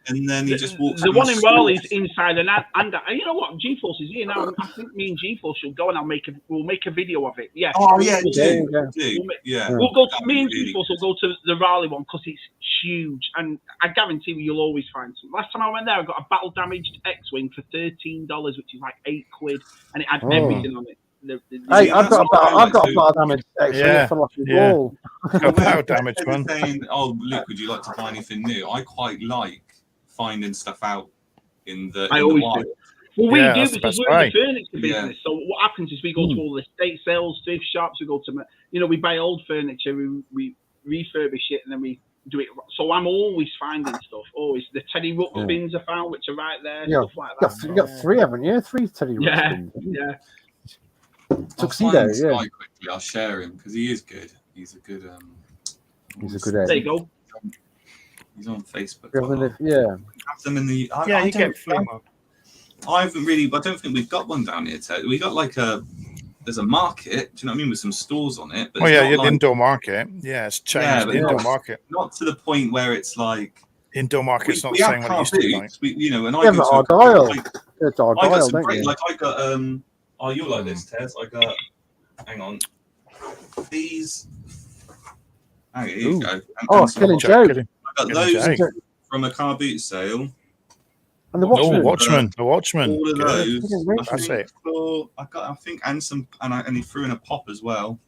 And then he just walks. The one in Raleigh's inside and you know what? G-Force is here now. I think me and G-Force should go and we'll make a video of it. Yeah. Oh yeah, do. We'll go. Me and G-Force will go to the Raleigh one because it's huge, and I guarantee you'll always find some. Last time I went there, I got a battle damaged X-wing for $13, which is like £8, and it had everything on it. I've got a battle damaged X-wing for like a wall. Battle damage one. Saying, "Oh, Luke, would you like to buy anything new?" I quite like finding stuff out in the wild. Do. Well, we do because we're in the furniture business. So what happens is we go to all the estate sales, thrift shops. We go to, we buy old furniture, we refurbish it, and then we do it. So I'm always finding stuff. Always the Teddy Ruxpin bins I found, which are right there. Stuff like that. You got 3, haven't you? 3 Teddy Ruxpin bins. Yeah. Tuxedo. Quickly, I'll share him because he is good. He's a good. He's a good egg. There you go. He's on Facebook. Have them in the. You get flea market. I haven't really. I don't think we've got one down here, Ted. We got like there's a market. Do you know what I mean? With some stores on it. But the indoor market. Yeah, it's changed. The indoor market. Not to the point where it's like. Indoor market's not the same what it used to be like. And I go to Argyle. I got some great. Like I got. Oh, you'll like this, Tez. I got. Hang on. These. Here you go. Killing Joke. I got those from a car boot sale. And the Watchman. The Watchman. All of those. That's it. I think, and he threw in a pop as well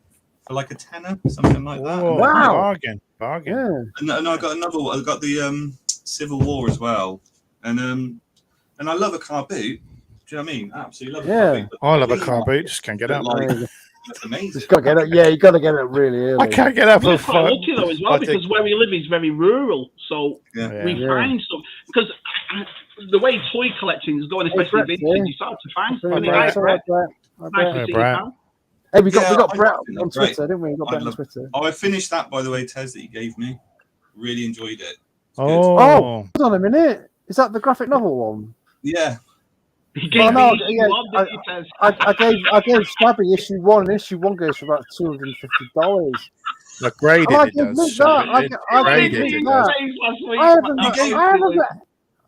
for like a tenner, something like that. Oh, wow. Bargain. And I got another one. I got the Civil War as well. And I love a car boot. Do you know what I mean? Absolutely love a car boot. I love a car boot. Just can't get out. That's amazing. Just got to get it. Yeah, you got to get it really early. I can't get up for fun. We're lucky though as well because where we live is very rural, so we find stuff. Because the way toy collecting is going, especially vintage, you start to find stuff. Nice to see you. Hey, we got Brett on Twitter, didn't we? We got Brett on Twitter. I finished that, by the way, Tez, that you gave me. Really enjoyed it. Hold on a minute. Is that the graphic novel one? Yeah. I gave Shabby issue 1, and issue 1 goes for about $250. The graded it does.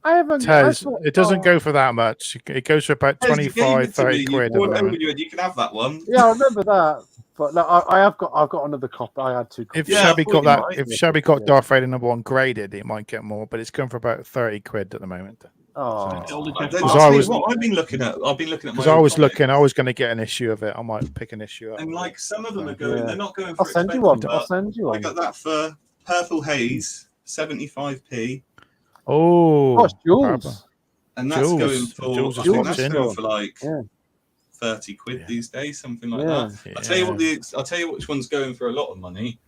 I haven't. Tez, it doesn't go for that much. It goes for about 25, 30 quid. You can have that one. Yeah, I remember that. But no, I've got another copy. I had 2 copies. If Shabby got that, if Shabby got Darth Vader #1 graded, it might get more. But it's going for about 30 quid at the moment. I've been looking at because I was going to get an issue of it. I might pick an issue up. And like some of them are going, they're not going for. I'll send you one. I got that for Purple Haze, 75p. Oh, it's Jules. And that's going for like 30 quid these days, something like that. Yeah. I'll tell you which one's going for a lot of money.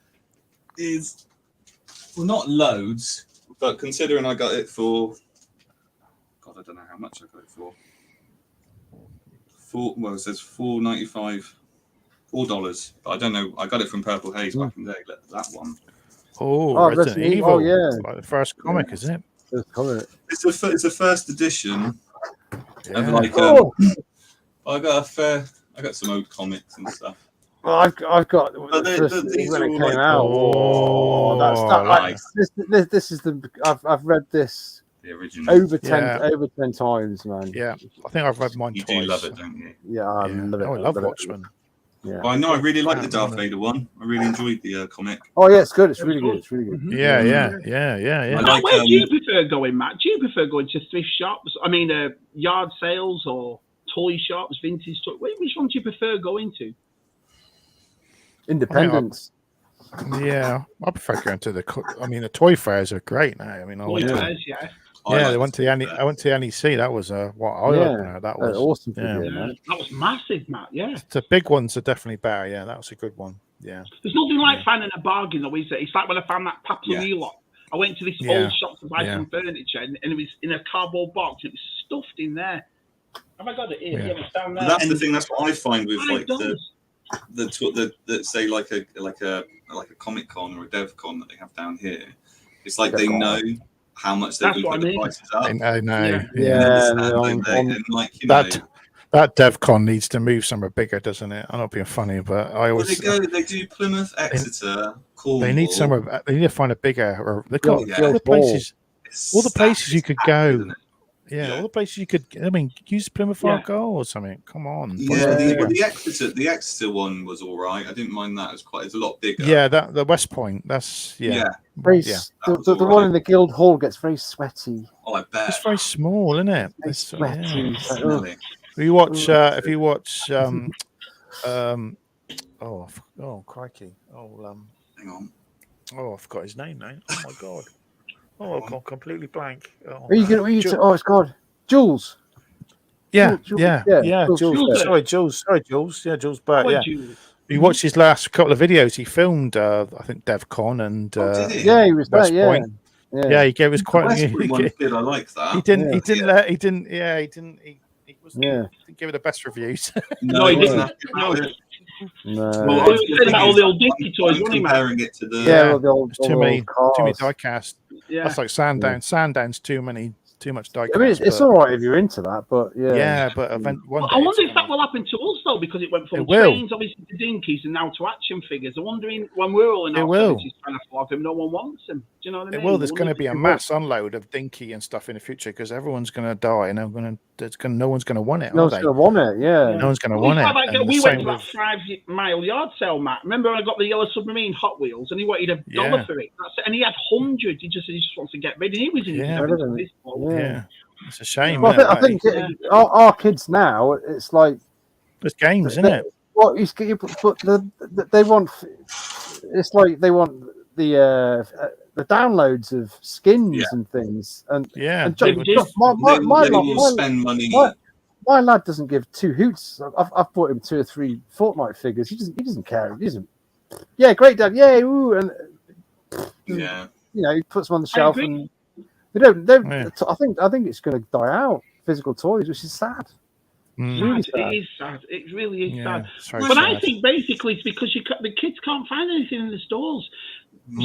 Is not loads, but considering I got it for. God, I don't know how much I got it for. It says $4.95, $4. But I don't know. I got it from Purple Haze back in the day. That one. Oh, Resident Evil. Oh, yeah. It's like the first comic, is it? It's the first edition of like. I got some old comics and stuff. Well, I've got these when it came out. Oh, that's this is the I've read this. The original. Over 10 times, man. Yeah, I think I've read mine twice. You do love it, don't you? Yeah, I love it. I love Watchmen. Yeah. Well, I know I really like the Darth Vader one. I really enjoyed the comic. Oh yeah, it's good. It's really good. It's really good. Yeah. Like, where do you prefer going, Matt? Do you prefer going to thrift shops? I mean, yard sales or toy shops, vintage toy? Which one do you prefer going to? Independence. I prefer going to the toy fairs are great now. I mean, They went to the I went to the NEC. That was what eye opener. That was awesome. That was massive, Matt. Yeah, the big ones are definitely better. Yeah, that was a good one. Yeah, there's nothing like finding a bargain, though, is it? It's like when I found that Papillon lock. I went to this old shop to buy some furniture, and it was in a cardboard box. It was stuffed in there. Have I got it here? Yeah, it's down there. But that's the thing. That's what I find with like the say like a Comic Con or a Dev Con that they have down here. It's like they know how much they can put the prices up. I know. That DevCon needs to move somewhere bigger, doesn't it? I'm not being funny, but I always. They do Plymouth, Exeter, Cornwall. They need somewhere. They need to find a bigger. Or they got all the places. All the places you could go. Yeah, all the places you could. I mean, use Plymouth Argyle or something. Come on. The Exeter one was all right. I didn't mind that. It's a lot bigger. Yeah, the West Point. That's the one in the Guild Hall gets very sweaty. Oh, I bet. It's very small, isn't it? It's sweaty. If you watch, crikey! Hang on. Oh, I forgot his name now. Oh my god! Oh, I've gone completely blank. It's God. Jules. Yeah. Jules. Sorry, Jules. Yeah, Jules. But you watched his last couple of videos. He filmed, I think, DevCon and he was West there. Point. Yeah, he gave us quite. I like that. He didn't give it the best reviews. No, he didn't. No. Well, he said about all the old Disney toys, wasn't he, comparing it to the the old too many diecast. Yeah. That's like Sandown. Sandown's too much diecast. I mean, it's all right if you're into that, but but I wonder if that will happen to us though, because it went from trains obviously to dinkies and now to action figures. I'm wondering when we're all in our 70s trying to flog them, no one wants them. Do you know what I mean? It will. There's going to be a mass unload of dinky and stuff in the future because everyone's going to die and no one's going to want it. No one's going to want it. Yeah, no one's going to want it. We went to that 5-mile yard sale, Matt. Remember when I got the yellow submarine Hot Wheels and he wanted $1 for it? And he had hundreds. He just wants to get rid, and he was in his 70s. Yeah, it's a shame. Well, I think our kids now, it's like there's games, isn't it? What they want? It's like they want the downloads of skins and things, and my spend money. My lad doesn't give two hoots. I've bought him 2 or 3 Fortnite figures. He doesn't care. He doesn't. Yeah, great, Dad. Yeah, ooh, and he puts them on the shelf, and they don't. I think it's going to die out. Physical toys, which is sad. Really sad. It is sad. It really is sad. But I think basically it's because the kids can't find anything in the stores.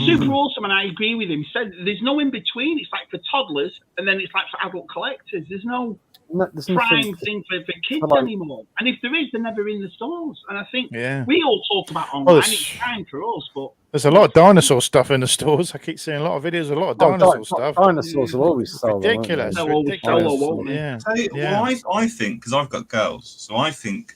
Super awesome, and I agree with him. He said there's no in between. It's like for toddlers, and then it's like for adult collectors. There's no prime thing for kids anymore. And if there is, they're never in the stores. And I think we all talk about online. It's fine for us, but there's a lot of dinosaur stuff in the stores. I keep seeing a lot of videos, a lot of dinosaur stuff. Dinosaurs will always sell. Ridiculous. I think, because I've got girls, so I think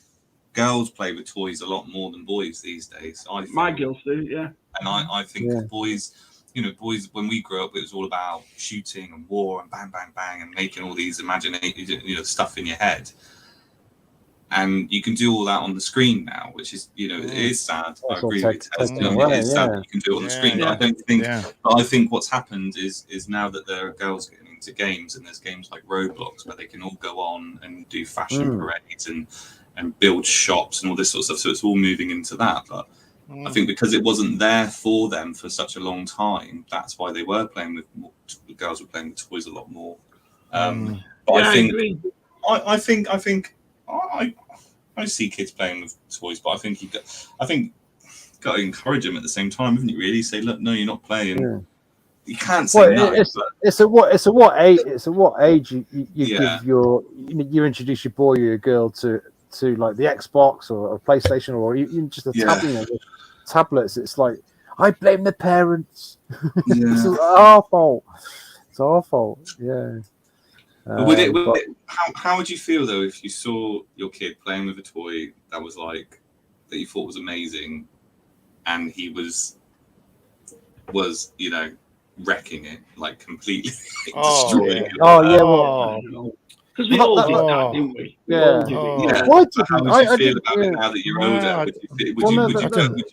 girls play with toys a lot more than boys these days. My girls do, yeah. And I think boys, when we grew up, it was all about shooting and war and bang, bang, bang, and making all these imaginative, stuff in your head. And you can do all that on the screen now, which is, it is sad. I agree with Tess. It is sad that you can do it on the screen. But I don't think. But I think what's happened is now that there are girls getting into games, and there's games like Roblox where they can all go on and do fashion parades and build shops and all this sort of stuff. So it's all moving into that. But I think because it wasn't there for them for such a long time, that's why they were playing with more, the girls were playing with toys a lot more. But I think I see kids playing with toys, but I think you got to encourage them at the same time, haven't you? Really say, look, no, you're not playing. Yeah. You can't say no. It's at what age you give you introduce your boy or your girl to like the Xbox or a PlayStation or even just a tablets. It's like I blame the parents. It's our fault. It's our fault. Yeah. How would you feel though if you saw your kid playing with a toy that was like that you thought was amazing, and he was wrecking it, like completely destroying it? Because we all did that, didn't we? Yeah. How would you feel about it now that you're older?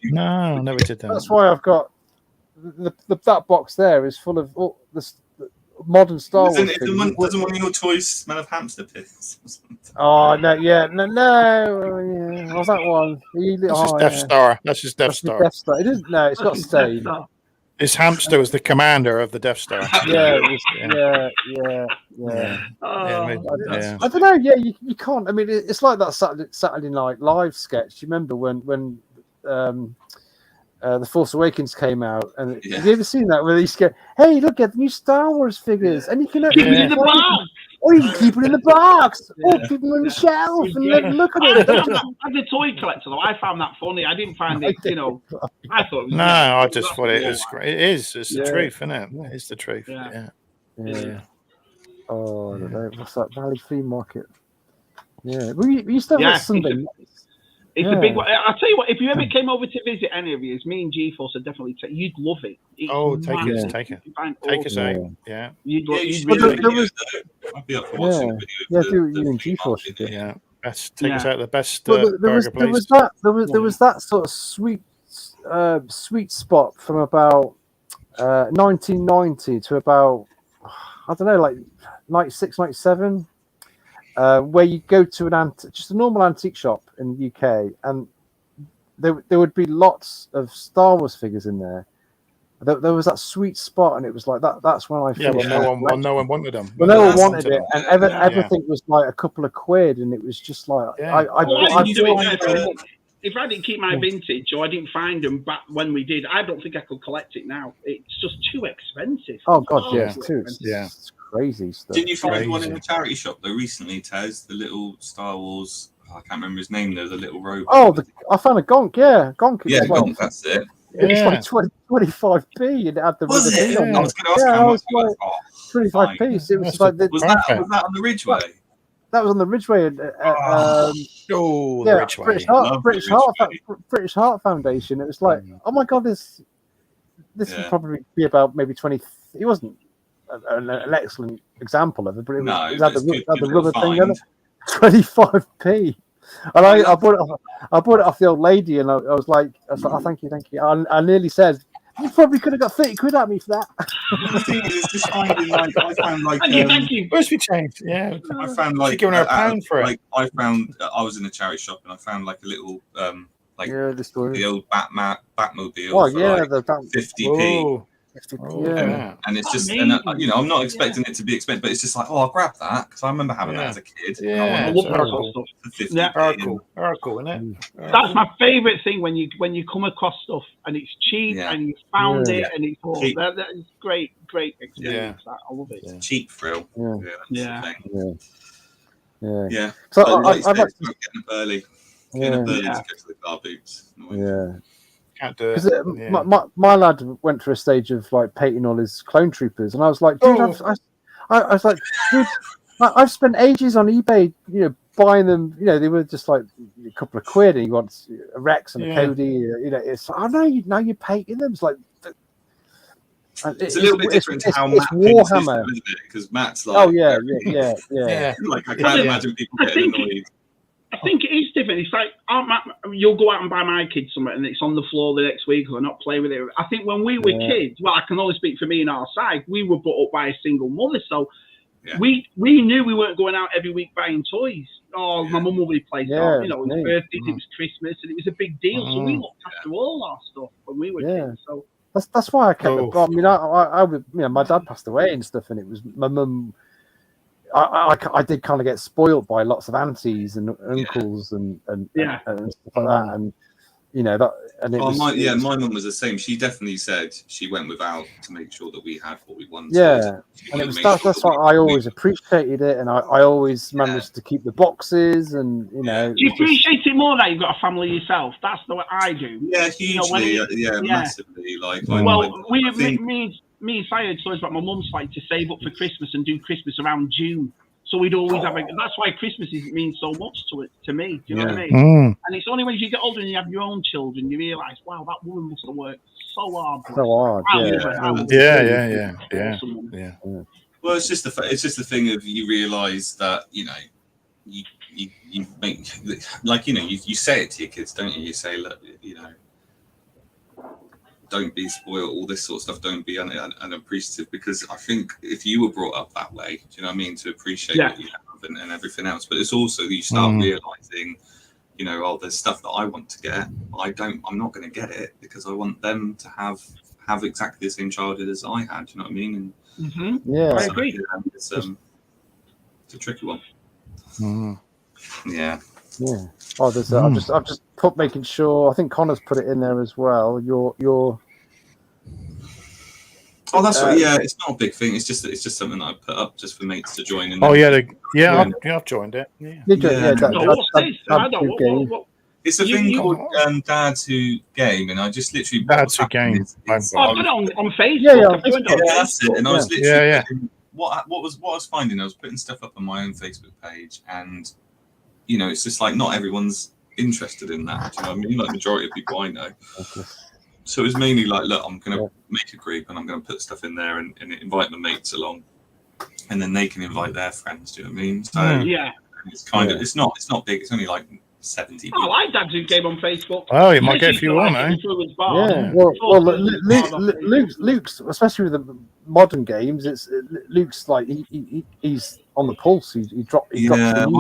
No, I never did that. That's why I've got that box there is full of modern Star Wars figures. Doesn't one of your toys smell of hamster piss? Oh no, yeah, no, yeah. What's that one? That's just Death Star. That's just Death Star. Death Star. It isn't. No, it's got stain. His hamster was the commander of the Death Star. Yeah. I don't know. Yeah, you can't. I mean, it's like that Saturday Night Live sketch. You remember when The Force Awakens came out, and have you ever seen that where they go, "Hey, look at the new Star Wars figures, and you can keep it in the box, or you can keep it in the box, or keep them on the shelf and look at it." As a toy collector, though, I found that funny. I didn't find it, I thought it was. No, I just thought it was great. It is. It's the truth, isn't it? It's the truth. Yeah. Oh, I don't know. What's that? Valley Flea Market. Yeah, we used to have Sunday. It's a big one. I'll tell you what, if you ever came over to visit any of you, me and G-Force would definitely you'd love it. Take us out. Yeah. I'd be up for watching a video. Yeah, you and G-Force. Yeah. Take us out the best burger place. There was that sort of sweet spot from about 1990 to about, I don't know, like 96, 97. Where you go to just a normal antique shop in the UK, and there would be lots of Star Wars figures in there. There was that sweet spot, and it was like that. That's when I feel no one wanted them. Well, no one wanted it, and everything was like a couple of quid, and it was just like if I didn't keep my vintage or I didn't find them back when we did, I don't think I could collect it now. It's just too expensive. Oh God, it's too it's crazy stuff. Didn't you find one in the charity shop though recently, Tez? The little Star Wars. I can't remember his name though. The little robot. Oh, I found a Gonk. Yeah, Gonk. Yeah, Gonk. That's it. It was like 25p, and it had the. Was it? I was going to ask how much it was. 25p. It was like was that on the Ridgeway? That was on the Ridgeway. the Ridgeway. British Heart Foundation. It was like, oh my God, this would probably be about maybe 20. It wasn't an excellent example of it, but it had the rubber thing in it. 25p. And I bought it off the old lady, and I was like, oh, thank you. I nearly said, you probably could have got 30 quid at me for that. The thing is, it's just finding I found like thank you. Where's we changed? Yeah, I found like giving her £1 for it. Like I found, I was in a charity shop and I found like a little the old Batmobile. Oh yeah, the 50p. Oh. And it's just, and I'm not expecting it to be expensive, but it's just like, I'll grab that because I remember having that as a kid. Yeah, I love Oracle stuff. Oracle, isn't it? That's my favourite thing when you come across stuff and it's cheap and you found it and it's all that is great experience. I love it. It's cheap thrill. Yeah. So I'd like to get up early. Get up early to get to the car boots. Yeah. Because my lad went through a stage of like painting all his clone troopers, and I was like, dude, I was like, dude, I've spent ages on eBay, buying them. They were just like a couple of quid, and you want a Rex and a Cody. It's now you're painting them. It's like it's a little bit different to how Matt Warhammer, isn't it? Because Matt's like, yeah. Like I can't imagine people getting annoyed. I think it is different. It's like, you'll go out and buy my kids something and it's on the floor the next week or not play with it. I think when we were kids, well, I can only speak for me and our side, we were brought up by a single mother. So we knew we weren't going out every week buying toys. My mum will be playing. It was birthdays, it was Christmas, and it was a big deal. So we looked after all our stuff when we were kids. So that's why I kept it. I mean, I would, my dad passed away and stuff, and it was my mum. I did kind of get spoiled by lots of aunties and uncles and stuff like that, and that. And it was, my mum was the same. She definitely said she went without to make sure that we had what we wanted. Yeah, and that's why I always appreciated it, and I always managed to keep the boxes, and Do you appreciate it more that you've got a family yourself? That's the way I do. Yeah, hugely. Massively. Me and Si had stories about my mum's like to save up for Christmas and do Christmas around June. So we'd always have that's why Christmas means so much to me. Do you know what I mean? And it's only when you get older and you have your own children, you realise, wow, that woman must have worked so hard. Yeah. Well, it's just the thing of you realise that, you make, like, you say it to your kids, don't you? You say, look, don't be spoiled, all this sort of stuff. Don't be unappreciative, because I think if you were brought up that way, do you know what I mean, to appreciate what you have and everything else. But it's also you start realizing, you know, oh, there's stuff that I want to get. I'm not going to get it because I want them to have exactly the same childhood as I had. Do you know what I mean? And I agree. It's a tricky one. Yeah. Yeah. Oh, there's. I've just put making sure. I think Connor's put it in there as well. Your. Oh, that's right. Yeah, it's not a big thing. It's just something that I put up just for mates to join in. Oh yeah, I've joined it. Yeah. It's a thing called Dads Who Game, and I just literally Dads Who Game. I put it on Facebook. Yeah, that's it. And I was literally what I was finding. I was putting stuff up on my own Facebook page, and you know, it's just like not everyone's interested in that. Do you know what I mean? Like the majority of people I know. So it was mainly like, look, I'm going to make a group and I'm going to put stuff in there and invite my mates along, and then they can invite their friends. Do you know what I mean? So it's kind of it's not big. It's only like 70 people. I like Dads Who Game on Facebook. Oh, you might get a few on, eh? Yeah. Well, Luke's, especially with the modern games, Luke's like he's on the pulse. He dropped. I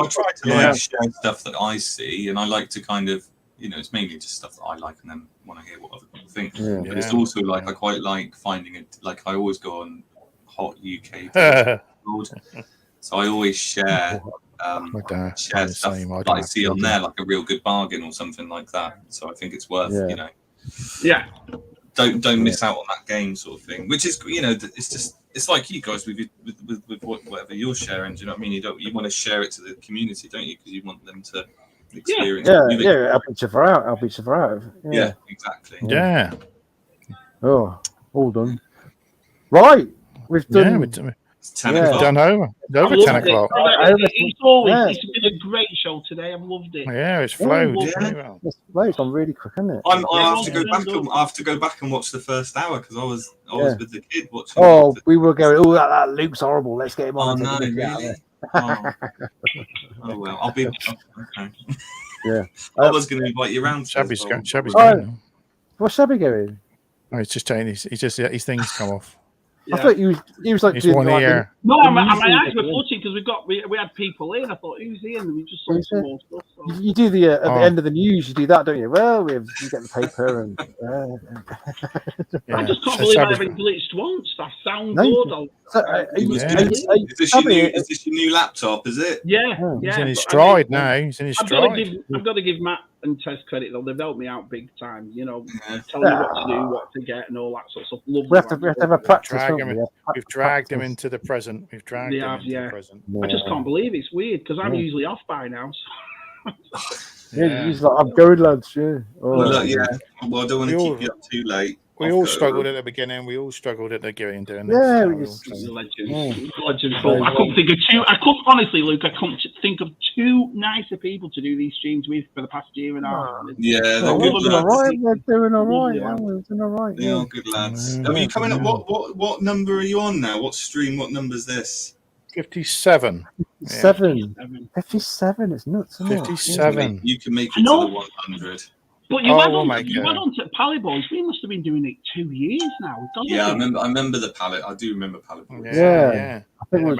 try to like share stuff that I see, and I like to kind of, you know, it's mainly just stuff that I like, and then want to hear what other people think. But it's also like I quite like finding it. Like I always go on Hot UK, so I always share. Share stuff that I see on there, like a real good bargain or something like that. So I think it's worth, you know, don't miss out on that game sort of thing. Which is, you know, it's like you guys with whatever you're sharing. Do you know what I mean? You want to share it to the community, don't you? Because you want them to experience. Help each other out. Yeah, exactly. Yeah. Oh, all done. Right, we've done. It's 10 o'clock. Done over 10 o'clock. It's been a great show today. I've loved it. Yeah, it's flowed. It's flowed. It's gone really quick, isn't it? I have to go back and watch the first hour because I was with the kid watching. Oh, we were going. Oh, that Luke's horrible. Let's get him on. Oh no, really? Oh well, I'll be okay. Yeah, I was going to invite you around. Shabby's going. What's Shabby going? Oh, he's just taking his things come off. I thought he was like doing one ear. No, my eyes were footy because we had people in. I thought, who's in? And we just saw some more stuff. So. You do the at the end of the news. You do that, don't you? Well, you get the paper and. I just can't believe I haven't glitched once. That sounds good. Is this your new laptop? Is it? Yeah. He's in his stride now. He's in his stride. I've got to give Matt and Tess credit though. They've helped me out big time. You know, telling me what to do, what to get, and all that sort of stuff. We have to have a practice. We've dragged him into the present. We've dragged him into the present. I just can't believe it's weird because I'm usually off by now. He's like, I'm going, lads. Yeah. Well, I don't want to keep you up too late. We all struggled at the beginning. We all struggled at the beginning doing this. Yeah, legend. I couldn't think of two. I couldn't honestly, Luke. I couldn't think of two nicer people to do these streams with for the past year and a half. Yeah, they're good lads. We're doing all right. We're doing all right. They are good lads. I mean, coming up. What number are you on now? What stream? What number is this? 57. 57. It's nuts. 57. You can make it to the 100. But you went on to Pally Boys. We must have been doing it 2 years now. I remember the pallet. I do remember Pally Boys. Yeah. I think we were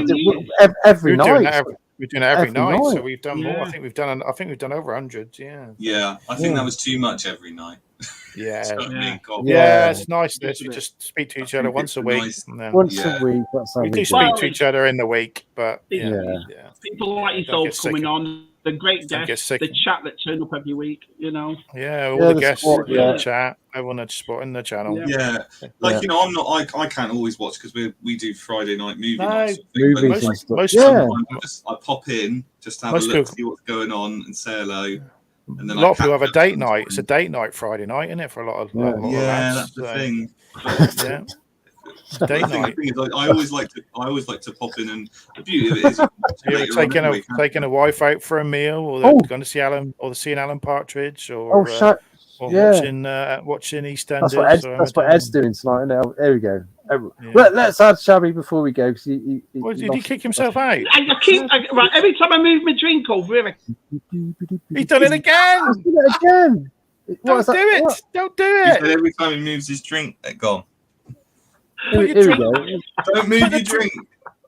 doing every night. We're doing it every night, so we've done more. I think we've done over 100. Yeah. Yeah, I think that was too much every night. Yeah. Yeah, it's nice that we just speak to each other once a week. Nice. Once a week. That's how we do speak to each other in the week, but people like yourself coming on. The great guests, the chat that turn up every week, you know. Yeah, all the guests in the chat. Everyone that's supporting the channel. Yeah. You know, I can't always watch because we do Friday night movie nights. Most I pop in, just have a look, see what's going on, and say hello. And then a lot of people have a date night. It's a date night Friday night, isn't it? For a lot of lads, that's the thing. Yeah. Date night. The thing is, I always like to pop in, and the beauty of it is taking a wife out for a meal, or going to see Alan Partridge, or watching EastEnders. That's what Ed's doing tonight. There we go. Let's add Shabby before we go. Because did he kick himself out? Every time I move my drink over here, he's done it again. Don't do it! What? Don't do it! He said every time he moves his drink, they're gone. Put your drink. Don't move your drink.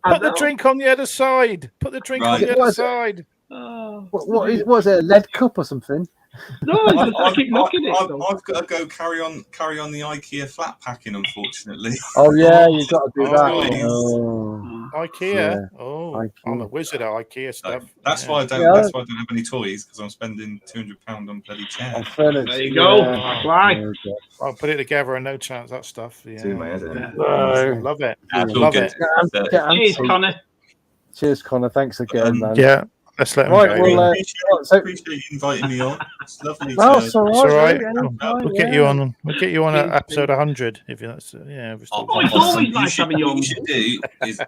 Put the drink on the other side. Put the drink on the other side. What is it? A lead cup or something? No, I keep looking at it. I've got to go carry on the IKEA flat packing, unfortunately. Oh yeah, you've got to do that. IKEA. Yeah. Oh, IKEA. I'm a wizard at IKEA stuff. That's why I don't. That's why I don't have any toys, because I'm spending £200 on bloody chairs. There you go. That's why. I'll put it together and no chance that stuff. Yeah. Do my head in. Love it. Love it. Cheers, Connor. Cheers, Connor. Thanks again, man. Yeah. Let's let him go. Appreciate you inviting me on. It's lovely. No, it's all right. We'll get you on. We'll get you on at episode 100 if you. It's always nice having you on. What you should do is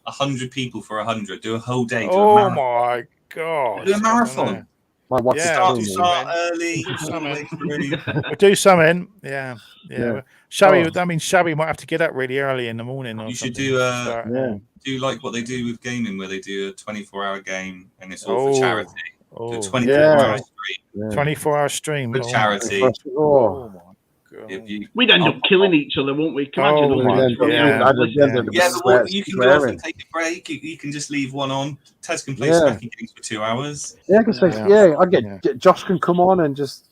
100 people for 100. Do a whole day. Oh my god! Do a marathon. My wife start early. We'll do something. Yeah. Shabby. That means Shabby might have to get up really early in the morning. You should do do like what they do with gaming, where they do a 24-hour game and it's all for charity. Do a 24-hour stream. 24-hour stream for charity. Oh my god! We'd end up killing each other, won't we? But you can go off and take a break. You can just leave one on. Tez can play Smacky games for 2 hours. Yeah, I get Josh can come on and just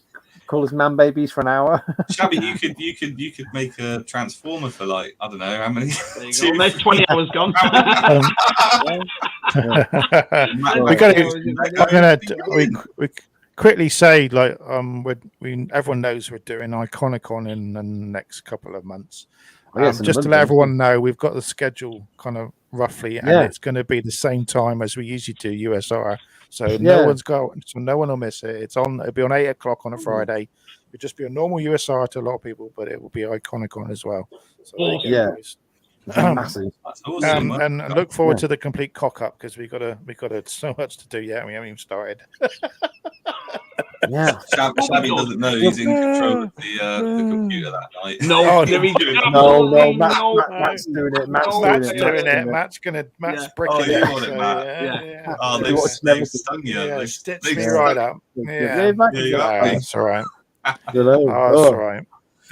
call us man babies for an hour. Shabby, you could make a transformer for like, I don't know how many. There's 20 hours gone. We quickly say like everyone knows we're doing Iconicon in the next couple of months. Just to let everyone know, we've got the schedule kind of roughly, and it's going to be the same time as we usually do USR. So no one will miss it. It'll be on 8 o'clock on a Friday. It'll just be a normal USR to a lot of people, but it will be Iconicon as well. So massive. And look forward to the complete cock up, because we got so much to do yet. We haven't even started. Shabby doesn't know he's in control of the computer that night. No, Matt's doing it. Matt's bricking it. They've stung you. They've stitched me right up. That's all right. That's all right.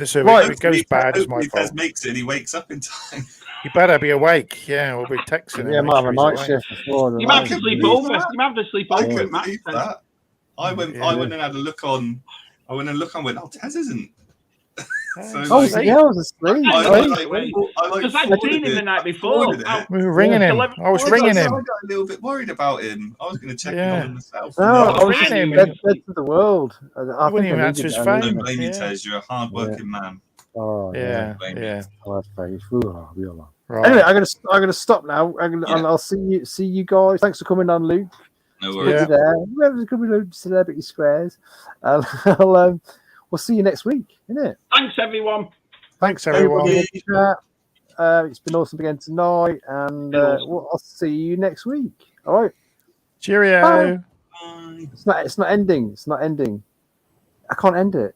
So if it goes bad, it's my fault. Makes it, he wakes up in time. You better be awake. Yeah, we'll be texting. Yeah, might have a night shift before. You might have to sleep over. You might have to sleep over. I couldn't believe that. I went and had a look on. I went and oh, Tez isn't. I was asleep. Because I'd seen him the night before. We were ringing him. I was ringing him. I got a little bit worried about him. I was going to check in on him myself. No, I was ringing him. Dead to the world. I wouldn't even answer his phone. Don't blame you, Tez. You're a hard-working man. Oh yeah. Right. Anyway, I'm gonna stop now. I'll see you guys. Thanks for coming on, Luke. No worries. Whoever's coming on Celebrity Squares. We'll see you next week, innit? Thanks, everyone. Thanks, everyone. It's been awesome again tonight, and I'll see you next week. All right. Cheerio. Bye. It's not ending. I can't end it.